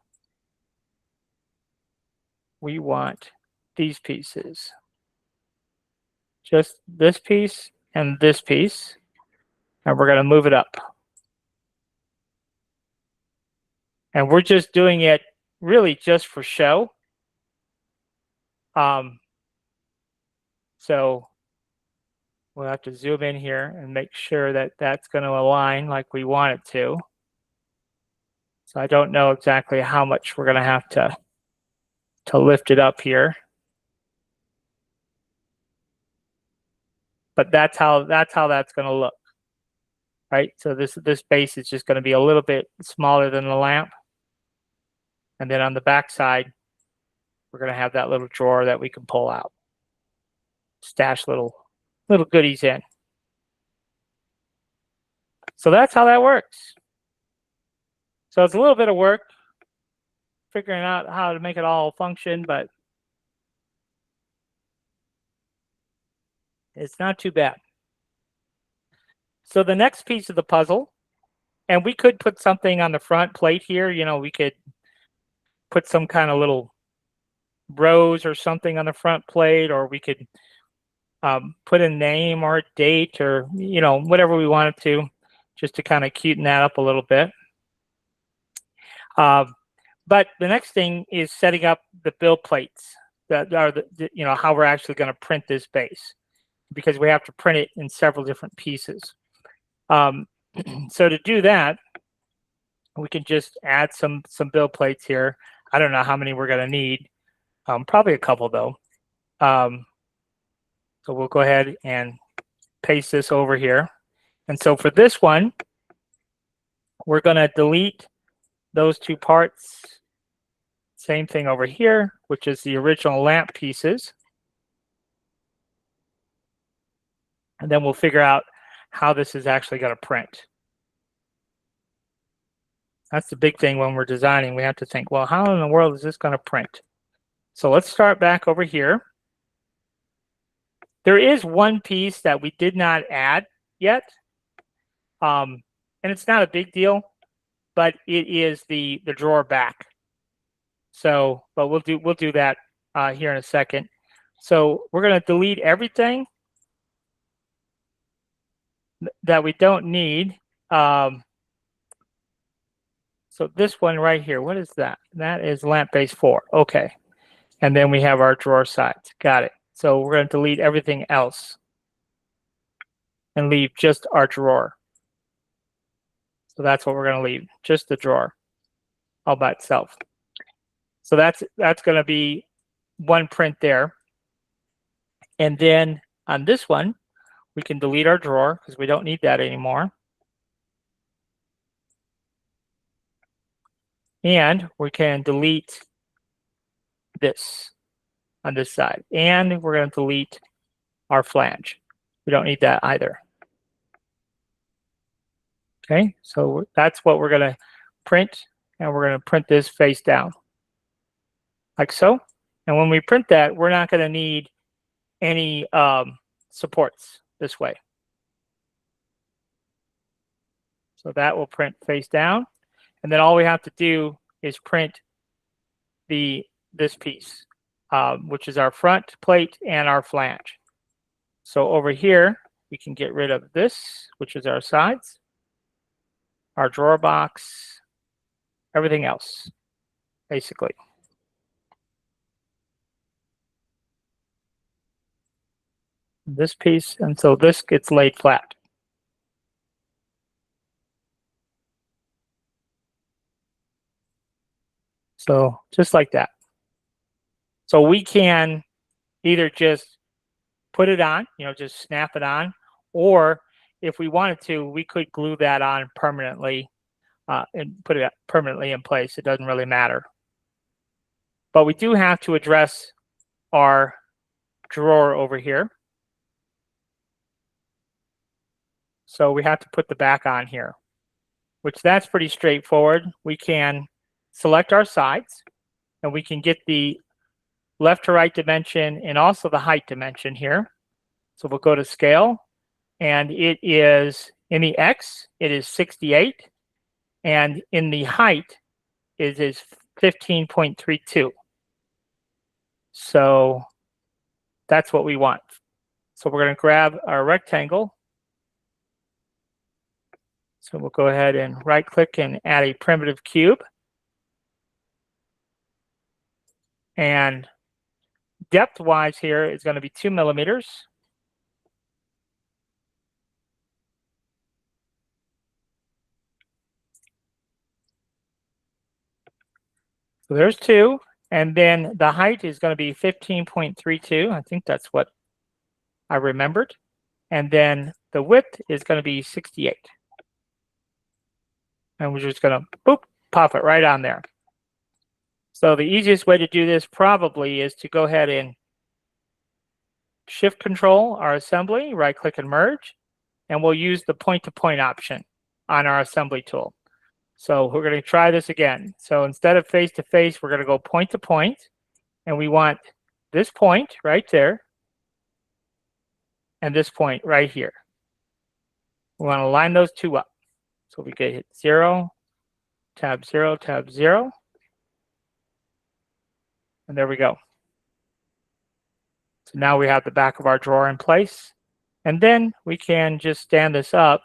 we want these pieces. Just this piece and this piece. And we're going to move it up. And we're just doing it really just for show. So we'll have to zoom in here and make sure that that's going to align like we want it to. So I don't know exactly how much we're going to have to lift it up here. But that's how that's going to look. Right? So this base is just going to be a little bit smaller than the lamp. And then on the back side, we're going to have that little drawer that we can pull out. Stash little goodies in. So that's how that works. So it's a little bit of work figuring out how to make it all function, but it's not too bad. So the next piece of the puzzle, and we could put something on the front plate here. You know, we could put some kind of little rose or something on the front plate, or we could put a name or a date or, you know, whatever we wanted to, just to kind of cuten that up a little bit. But the next thing is setting up the build plates that are you know, how we're actually going to print this base, because we have to print it in several different pieces. So to do that, we can just add some build plates here. I don't know how many we're going to need. Probably a couple though. So we'll go ahead and paste this over here. And so for this one, we're going to delete those two parts. Same thing over here, which is the original lamp pieces. And then we'll figure out how this is actually going to print. That's the big thing when we're designing. We have to think, well, how in the world is this going to print? So let's start back over here. There is one piece that we did not add yet. And it's not a big deal, but it is the drawer back. So, but we'll do that here in a second. So we're going to delete everything that we don't need. So this one right here, what is that? That is lamp base 4. Okay. And then we have our drawer sides. Got it. So we're going to delete everything else and leave just our drawer. So that's what we're going to leave, just the drawer all by itself. So that's going to be one print there. And then on this one, we can delete our drawer because we don't need that anymore. And we can delete this on this side. And we're going to delete our flange. We don't need that either. Okay, so that's what we're going to print. And we're going to print this face down, like so. And when we print that, we're not going to need any supports this way. So that will print face down. And then all we have to do is print this piece, which is our front plate and our flange. So over here, we can get rid of this, which is our sides, our drawer box, everything else, basically. This piece, and so this gets laid flat. So just like that. So we can either just put it on, just snap it on, or if we wanted to, we could glue that on permanently and put it permanently in place. It doesn't really matter. But we do have to address our drawer over here. So we have to put the back on here, which that's pretty straightforward. We can select our sides, and we can get the left to right dimension and also the height dimension here. So we'll go to scale, and it is in the X, it is 68, and in the height, it is 15.32. So that's what we want. So we're going to grab our rectangle. So we'll go ahead and right click and add a primitive cube. And depth wise here is going to be 2 millimeters. So there's 2. And then the height is going to be 15.32. I think that's what I remembered. And then the width is going to be 68. And we're just going to boop, pop it right on there. So the easiest way to do this probably is to go ahead and shift control our assembly, right click and merge, and we'll use the point-to-point option on our assembly tool. So we're going to try this again. So instead of face-to-face, we're going to go point-to-point, and we want this point right there and this point right here. We want to line those two up. So we can hit 0, tab 0, tab 0. And there we go. So now we have the back of our drawer in place. And then we can just stand this up.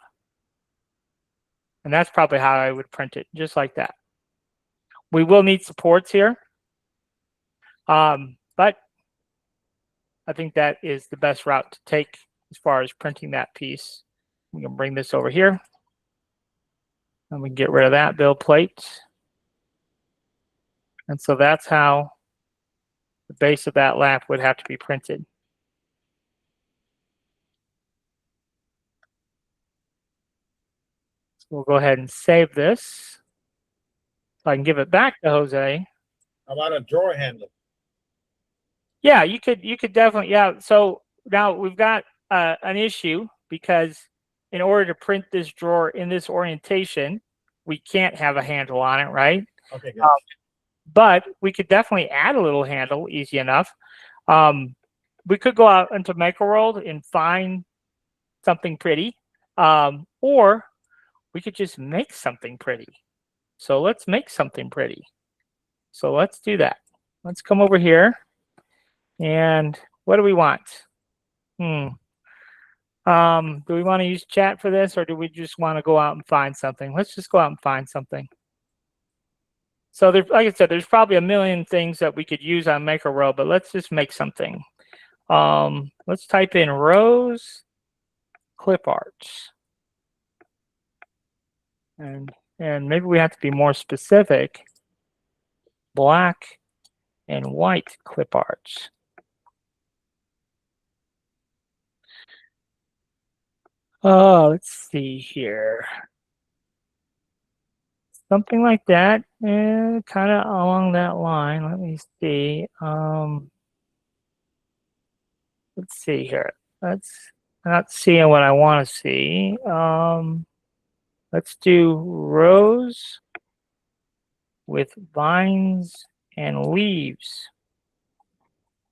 And that's probably how I would print it, just like that. We will need supports here. But I think that is the best route to take as far as printing that piece. We can bring this over here. And we can get rid of that build plate. And so that's how the base of that lamp would have to be printed. So we'll go ahead and save this. So I can give it back to Jose. How about a drawer handle? Yeah, you could definitely, yeah. So now we've got an issue because in order to print this drawer in this orientation, we can't have a handle on it, right? Okay, gotcha. But we could definitely add a little handle, easy enough. We could go out into MakerWorld and find something pretty, or we could just make something pretty. So let's make something pretty. So let's do that. Let's come over here And what do we want? Do we want to use chat for this, or do we just want to go out and find something? Let's just go out and find something. So there, like I said, there's probably a million things that we could use on Make a Row, but let's just make something. Let's type in rows clip arts. And maybe we have to be more specific. Black and white clip arts. Oh, let's see here. Something like that, kind of along that line. Let me see. Let's see here. That's not seeing what I want to see. Let's do rows with vines and leaves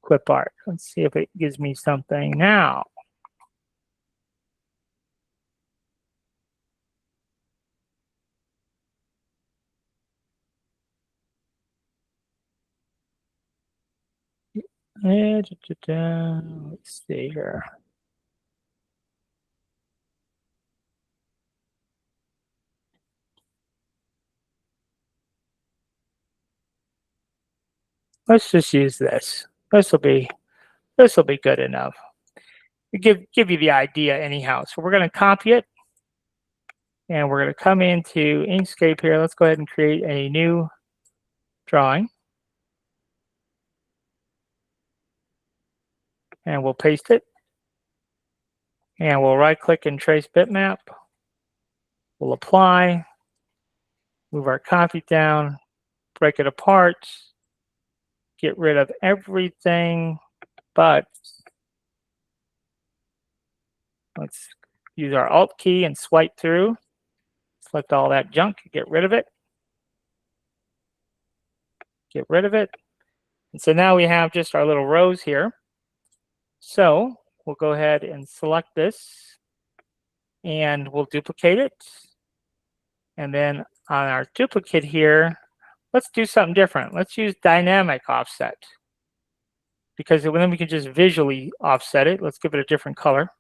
clip art. Let's see if it gives me something now. Let's see here. Let's just use this. This will be good enough. Give you the idea anyhow. So we're going to copy it, and we're going to come into Inkscape here. Let's go ahead and create a new drawing, and we'll paste it, and we'll right-click and trace bitmap. We'll apply, move our copy down, break it apart, get rid of everything but. Let's use our Alt key and swipe through. Select all that junk, get rid of it. Get rid of it. And so now we have just our little rows here. So we'll go ahead and select this, and we'll duplicate it. And then on our duplicate here, let's do something different. Let's use dynamic offset, because then we can just visually offset it. Let's give it a different color,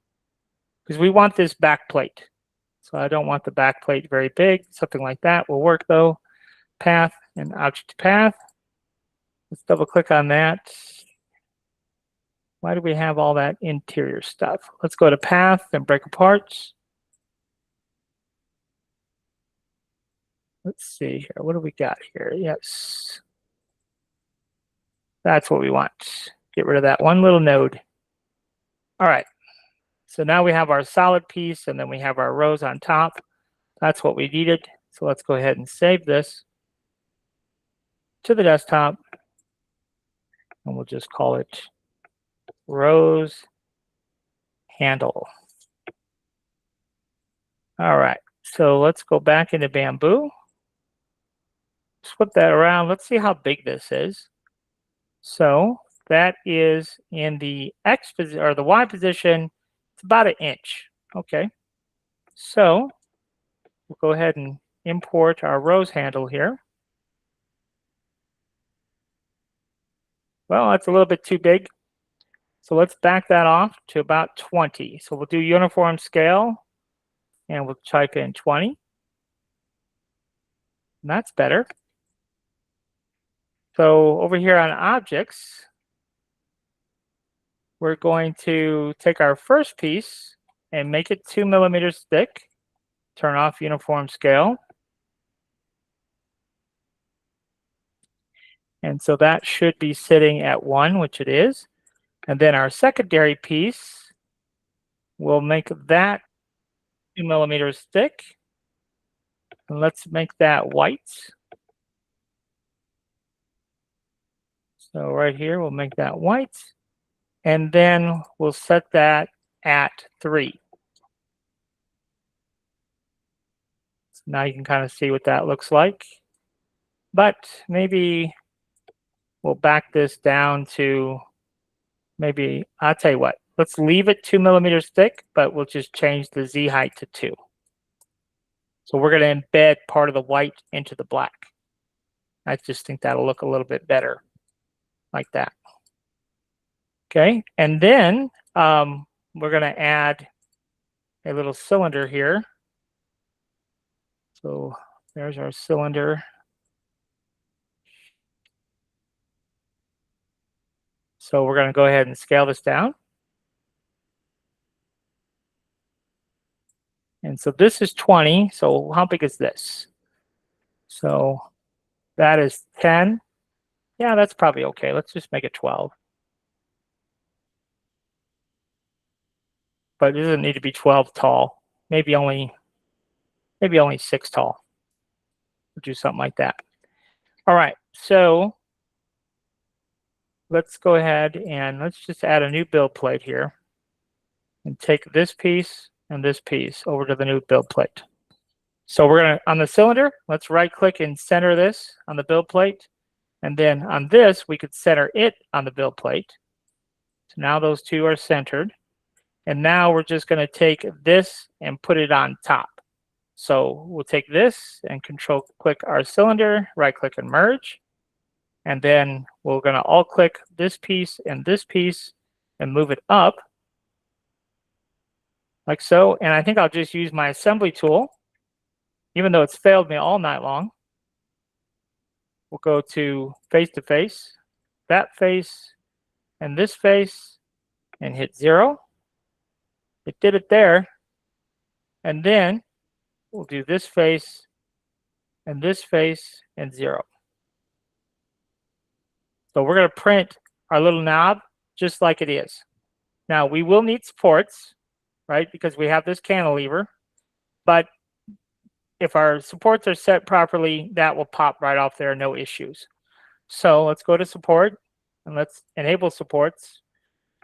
because we want this back plate. So I don't want the back plate very big. Something like that will work though. Path and object to path. Let's double click on that. Why do we have all that interior stuff? Let's go to path and break apart. Let's see here. What do we got here? Yes. That's what we want. Get rid of that one little node. All right. So now we have our solid piece, and then we have our rows on top. That's what we needed. So let's go ahead and save this to the desktop. And we'll just call it rows handle. All right. So let's go back into Bamboo. Flip that around. Let's see how big this is. So that is in the X position or the Y position. It's about 1 inch. Okay. So we'll go ahead and import our rows handle here. Well, that's a little bit too big. So let's back that off to about 20. So we'll do uniform scale, and we'll type in 20. And that's better. So over here on objects, we're going to take our first piece and make it 2 millimeters thick. Turn off uniform scale. And so that should be sitting at 1, which it is. And then our secondary piece, we'll make that 2 millimeters thick. And let's make that white. So right here, we'll make that white. And then we'll set that at 3. So now you can kind of see what that looks like. But maybe we'll back this down to maybe, I'll tell you what, let's leave it 2 millimeters thick, but we'll just change the Z height to 2. So we're going to embed part of the white into the black. I just think that'll look a little bit better like that. Okay, and then we're going to add a little cylinder here. So there's our cylinder. So we're going to go ahead and scale this down. And so this is 20. So how big is this? So that is 10. Yeah, that's probably okay. Let's just make it 12. But it doesn't need to be 12 tall. Maybe only 6 tall. We'll do something like that. All right. So let's go ahead and let's just add a new build plate here. And take this piece and this piece over to the new build plate. So we're going to, on the cylinder, let's right click and center this on the build plate. And then on this, we could center it on the build plate. So now those two are centered. And now we're just going to take this and put it on top. So we'll take this and control click our cylinder, right click and merge. And then we're going to alt click this piece and move it up like so. And I think I'll just use my assembly tool, even though it's failed me all night long. We'll go to face, that face, and this face, and hit 0. It did it there. And then we'll do this face, and 0. So we're going to print our little knob just like it is. Now we will need supports, right? Because we have this cantilever, but if our supports are set properly, that will pop right off there, no issues. So let's go to support and let's enable supports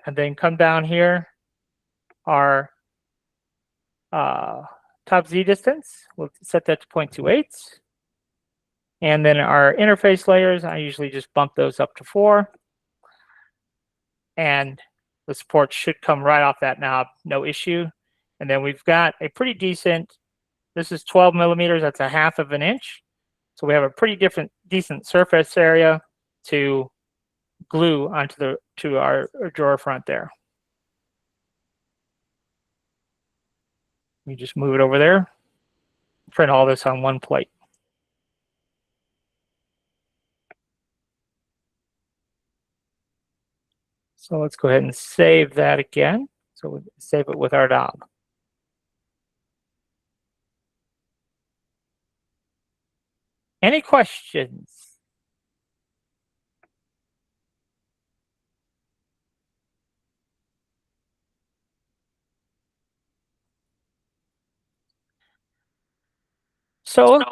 and then come down here, our top Z distance, we'll set that to 0.28. And then our interface layers, I usually just bump those up to 4. And the support should come right off that knob, no issue. And then we've got a pretty decent, this is 12 millimeters, that's a 1/2 inch. So we have a pretty decent surface area to glue onto our drawer front there. You just move it over there, print all this on one plate. So let's go ahead and save that again. So we save it with our knob. Any questions? So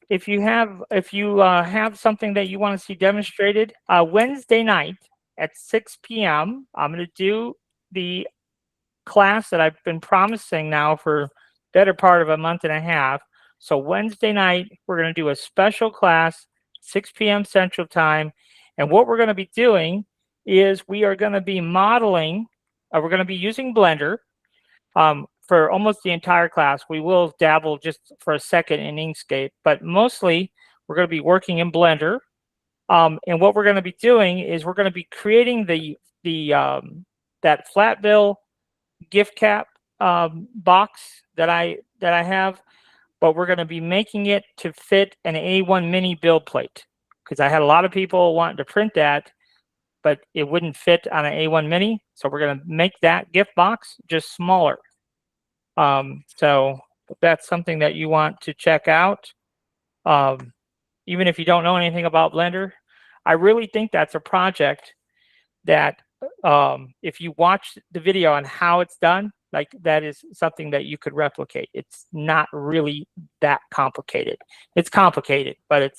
if you have something that you want to see demonstrated, Wednesday night at 6 p.m., I'm going to do the class that I've been promising now for better part of a month and a half. So Wednesday night, we're going to do a special class, 6 p.m. Central Time. And what we're going to be doing is we are going to be modeling, we're going to be using Blender for almost the entire class. We will dabble just for a second in Inkscape, but mostly we're going to be working in Blender. And what we're going to be doing is we're going to be creating that flat bill gift cap box that I have, but we're going to be making it to fit an A1 mini build plate because I had a lot of people wanting to print that, but it wouldn't fit on an A1 mini. So we're going to make that gift box just smaller. So if that's something that you want to check out, even if you don't know anything about Blender, I really think that's a project that if you watch the video on how it's done, like that is something that you could replicate. It's not really that complicated. It's complicated, but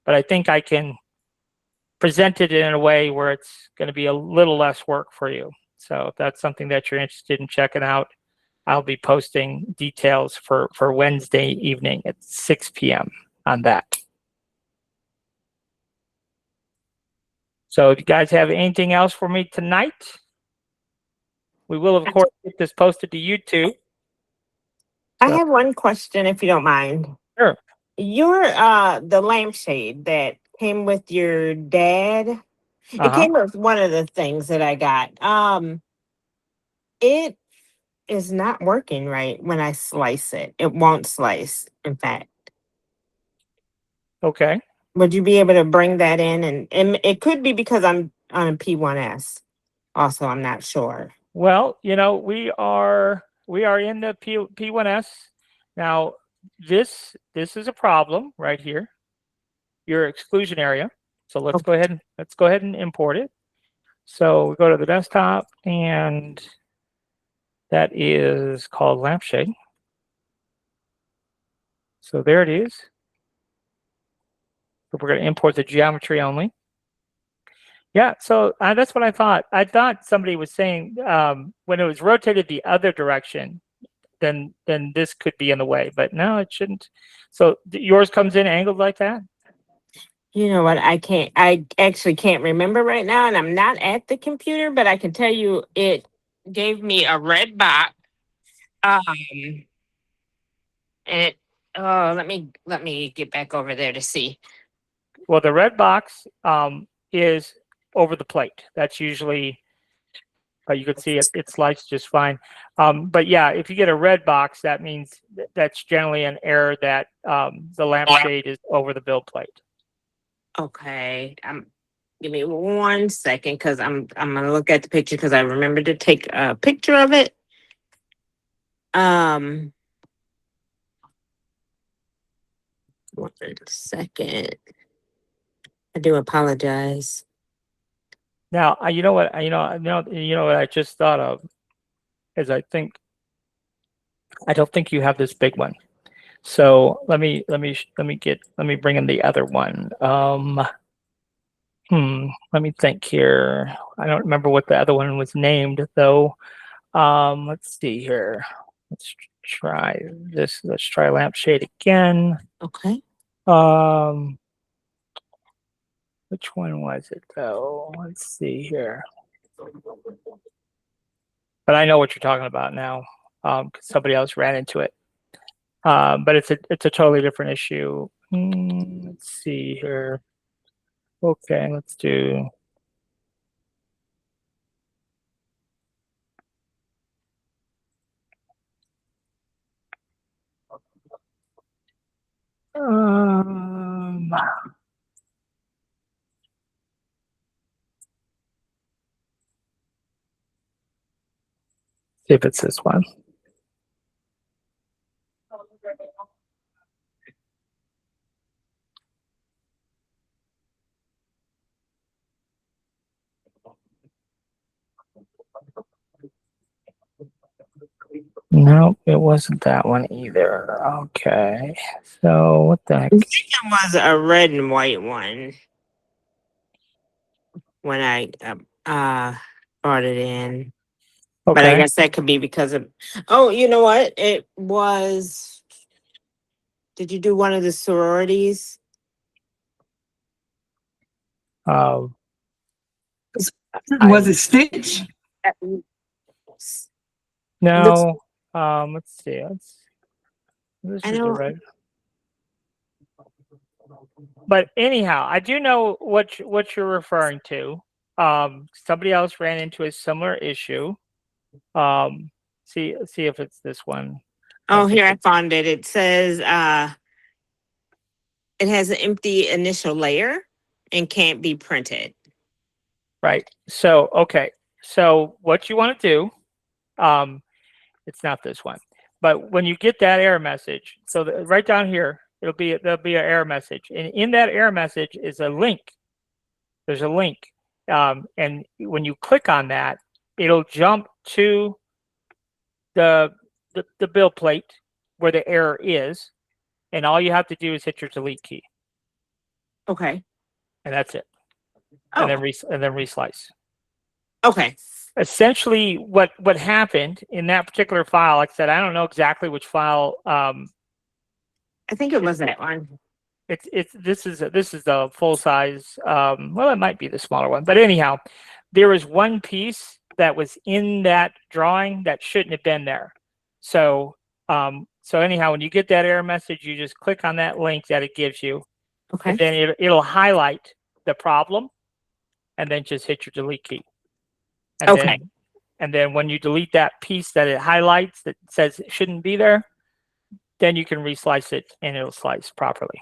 I think I can present it in a way where it's going to be a little less work for you. So if that's something that you're interested in checking out, I'll be posting details for Wednesday evening at 6 p.m. on that. So if you guys have anything else for me tonight, we will, of course, get this posted to YouTube. I have one question, if you don't mind. Sure. Your the lampshade that came with your dad, It came with one of the things that I got. It is not working right when I slice it. It won't slice, in fact. Okay. Would you be able to bring that in? And it could be because I'm on a P1S. Also, I'm not sure. Well, we are in the P1S. Now, this is a problem right here. Your exclusion area. So let's go ahead and import it. So we go to the desktop, and that is called lampshade. So there it is. So we're going to import the geometry only. Yeah, so that's what I thought. I thought somebody was saying when it was rotated the other direction, then this could be in the way, but no, it shouldn't. So yours comes in angled like that? You know what? I actually can't remember right now, and I'm not at the computer, but I can tell you it gave me a red box. And it, oh, let me get back over there to see. Well, the red box is over the plate. That's usually, you can see it sliced just fine. But yeah, if you get a red box, that means that's generally an error that the lampshade is over the build plate. Okay, give me 1 second because I'm gonna look at the picture because I remember to take a picture of it. 1 second. I do apologize. Now, you know what I just thought of is I don't think you have this big one. So let me bring in the other one. Let me think here. I don't remember what the other one was named though. Let's see here. Let's try this. Let's try lampshade again. Okay. Which one was it though? Let's see here. But I know what you're talking about now, because somebody else ran into it. But it's a totally different issue. Let's see here. Okay, let's do. See if it's this one. No, it wasn't that one either. Okay, so what the heck? I think it was a red and white one when I brought it in. But I Okay. guess that could be because of. Oh, you know what? It was. Did you do one of the sororities? Was Was it Stitch? No. Let's see. This I is the know. red. But anyhow, I do know what you're referring to. Somebody else ran into a similar issue. See if it's this one. Oh, here I found it. It says it has an empty initial layer and can't be printed. Right. So okay. So what you want to do, it's not this one, but when you get that error message, so right down here, there'll be an error message, and in that error message is a link. There's a link, and when you click on that, it'll jump to the build plate where the error is, and all you have to do is hit your delete key. Okay. And that's it. Oh. And then reslice. Okay. Essentially, what happened in that particular file, like I said, I don't know exactly which file. I think it was that one. This is the full size. Well, it might be the smaller one, but anyhow, there was one piece that was in that drawing that shouldn't have been there. So anyhow, when you get that error message, you just click on that link that it gives you, Okay. and then it'll highlight the problem, and then just hit your delete key. And Okay. then when you delete that piece that it highlights that says it shouldn't be there, then you can reslice it and it'll slice properly.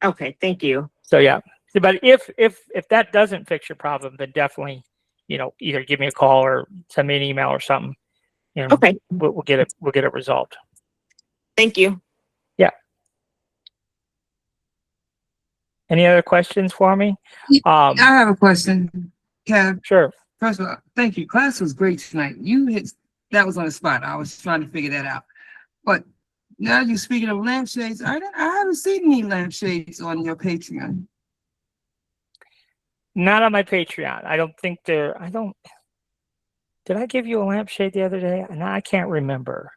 Okay, thank you. So yeah, but if that doesn't fix your problem, then definitely, either give me a call or send me an email or something. Okay, We'll get it resolved. thank you. Any other questions for me? I have a question, Kev. Sure. First of all, thank you. Class was great tonight. That was on the spot. I was trying to figure that out. But now you're speaking of lampshades. I haven't seen any lampshades on your Patreon. Not on my Patreon. I don't think did I give you a lampshade the other day? No, I can't remember.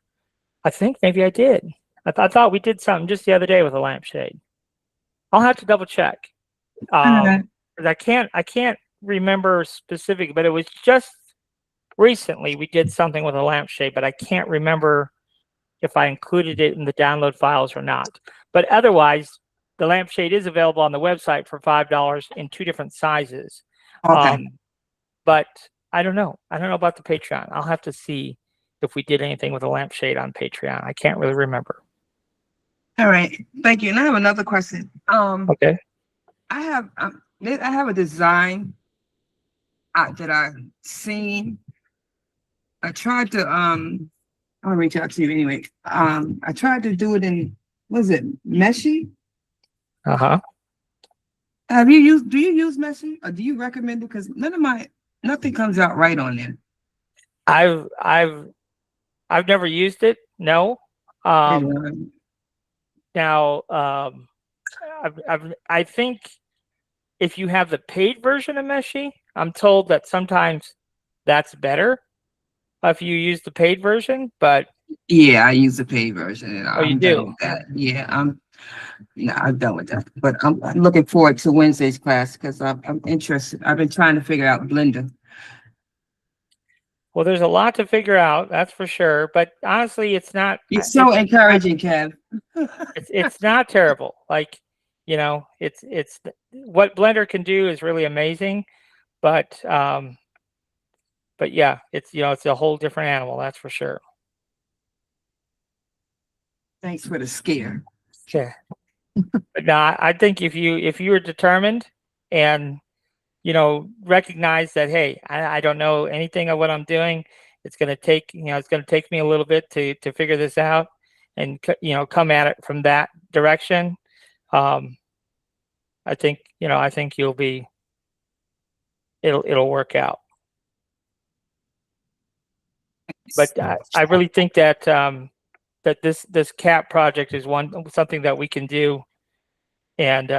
I think maybe I did. I thought we did something just the other day with a lampshade. I'll have to double check. Okay. 'Cause I can't remember specific, but it was just recently we did something with a lampshade, but I can't remember if I included it in the download files or not. But otherwise, the lampshade is available on the website for $5 in 2 different sizes. Okay. But I don't know. I don't know about the Patreon. I'll have to see if we did anything with a lampshade on Patreon. I can't really remember. All right. Thank you. And I have another question. Okay. I have a design that I've seen. I tried to I'll reach out to you anyway. I tried to do it in, what is it, Meshy? Uh-huh. Do you use Meshy, or do you recommend it? Because nothing comes out right on there. I've never used it. No. Now, I think if you have the paid version of Meshy, I'm told that sometimes that's better if you use the paid version. But Yeah, I use the paid version, and Oh, you I'm do? done with that. Yeah, I'm done with that. But I'm looking forward to Wednesday's class because I'm interested. I've been trying to figure out Blender. well, there's a lot to figure out, that's for sure. But honestly, it's not. You're so encouraging, Kev. It's not terrible. Like, it's what Blender can do is really amazing. But yeah, it's a whole different animal, that's for sure. Thanks for the scare. Yeah. But no, I think if you are determined and recognize that, hey, I don't know anything of what I'm doing. It's going to take me a little bit to figure this out and come at it from that direction. I think it'll work out. But I really think that that this CAP project is something that we can do and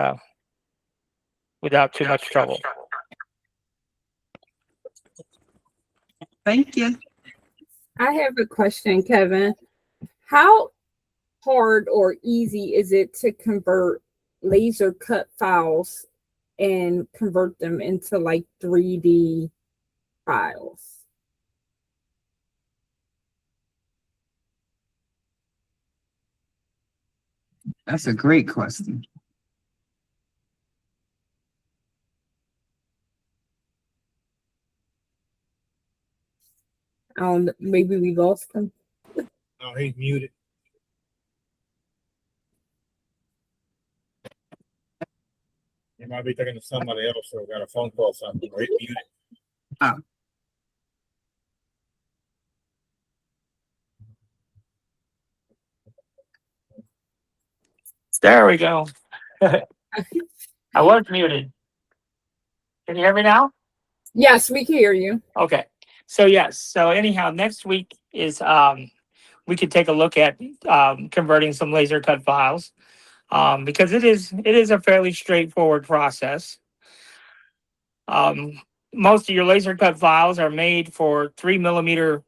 without too much trouble. Thank you. I have a question, Kevin. How hard or easy is it to convert laser cut files and convert them into like 3D files? That's a great question. Maybe we lost them. No, he's muted. He might be talking to somebody else or got a phone call or something. Or he's muted. There we go. I was muted. Can you hear me now? Yes, we can hear you. Okay. So yes. So anyhow, next week is we could take a look at converting some laser cut files because it is a fairly straightforward process. Most of your laser cut files are made for 3mm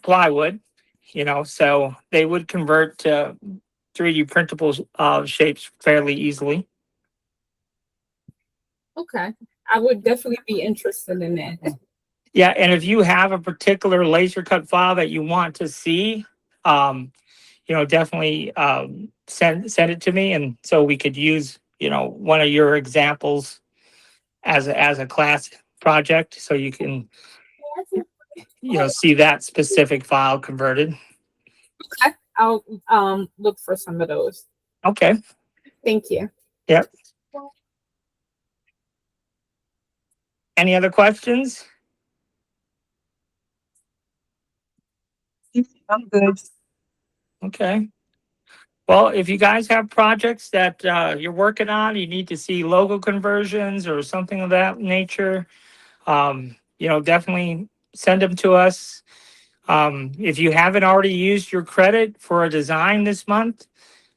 plywood, so they would convert to 3D printable shapes fairly easily. Okay. I would definitely be interested in that. Yeah, and if you have a particular laser cut file that you want to see, definitely send it to me, and so we could use one of your examples as a class project, so you can see that specific file converted. I'll look for some of those. Okay. Thank you. Yep. Any other questions? I'm good. Okay. Well, if you guys have projects that you're working on, you need to see logo conversions or something of that nature, definitely send them to us. If you haven't already used your credit for a design this month,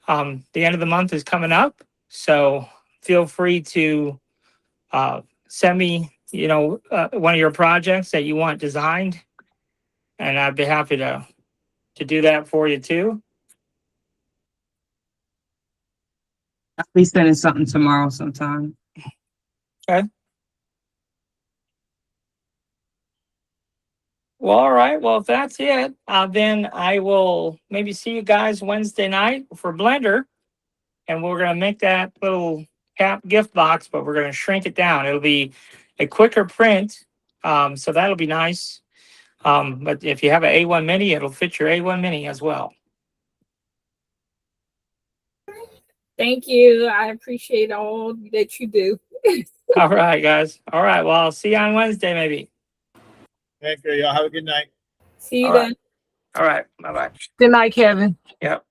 the end of the month is coming up. So feel free to send me, one of your projects that you want designed. And I'd be happy to do that for you too. I'll be sending something tomorrow sometime. Okay. Well, all right. Well, if that's it, then I will maybe see you guys Wednesday night for Blender. And we're going to make that little cap gift box, but we're going to shrink it down. It'll be a quicker print. So that'll be nice. But if you have an A1 mini, it'll fit your A1 mini as well. Thank you. I appreciate all that you do. All right, guys. All right. Well, I'll see you on Wednesday, maybe. Thank you. Y'all have a good night. See you All then. right. All right. Bye-bye. Good night, Kevin. Yep.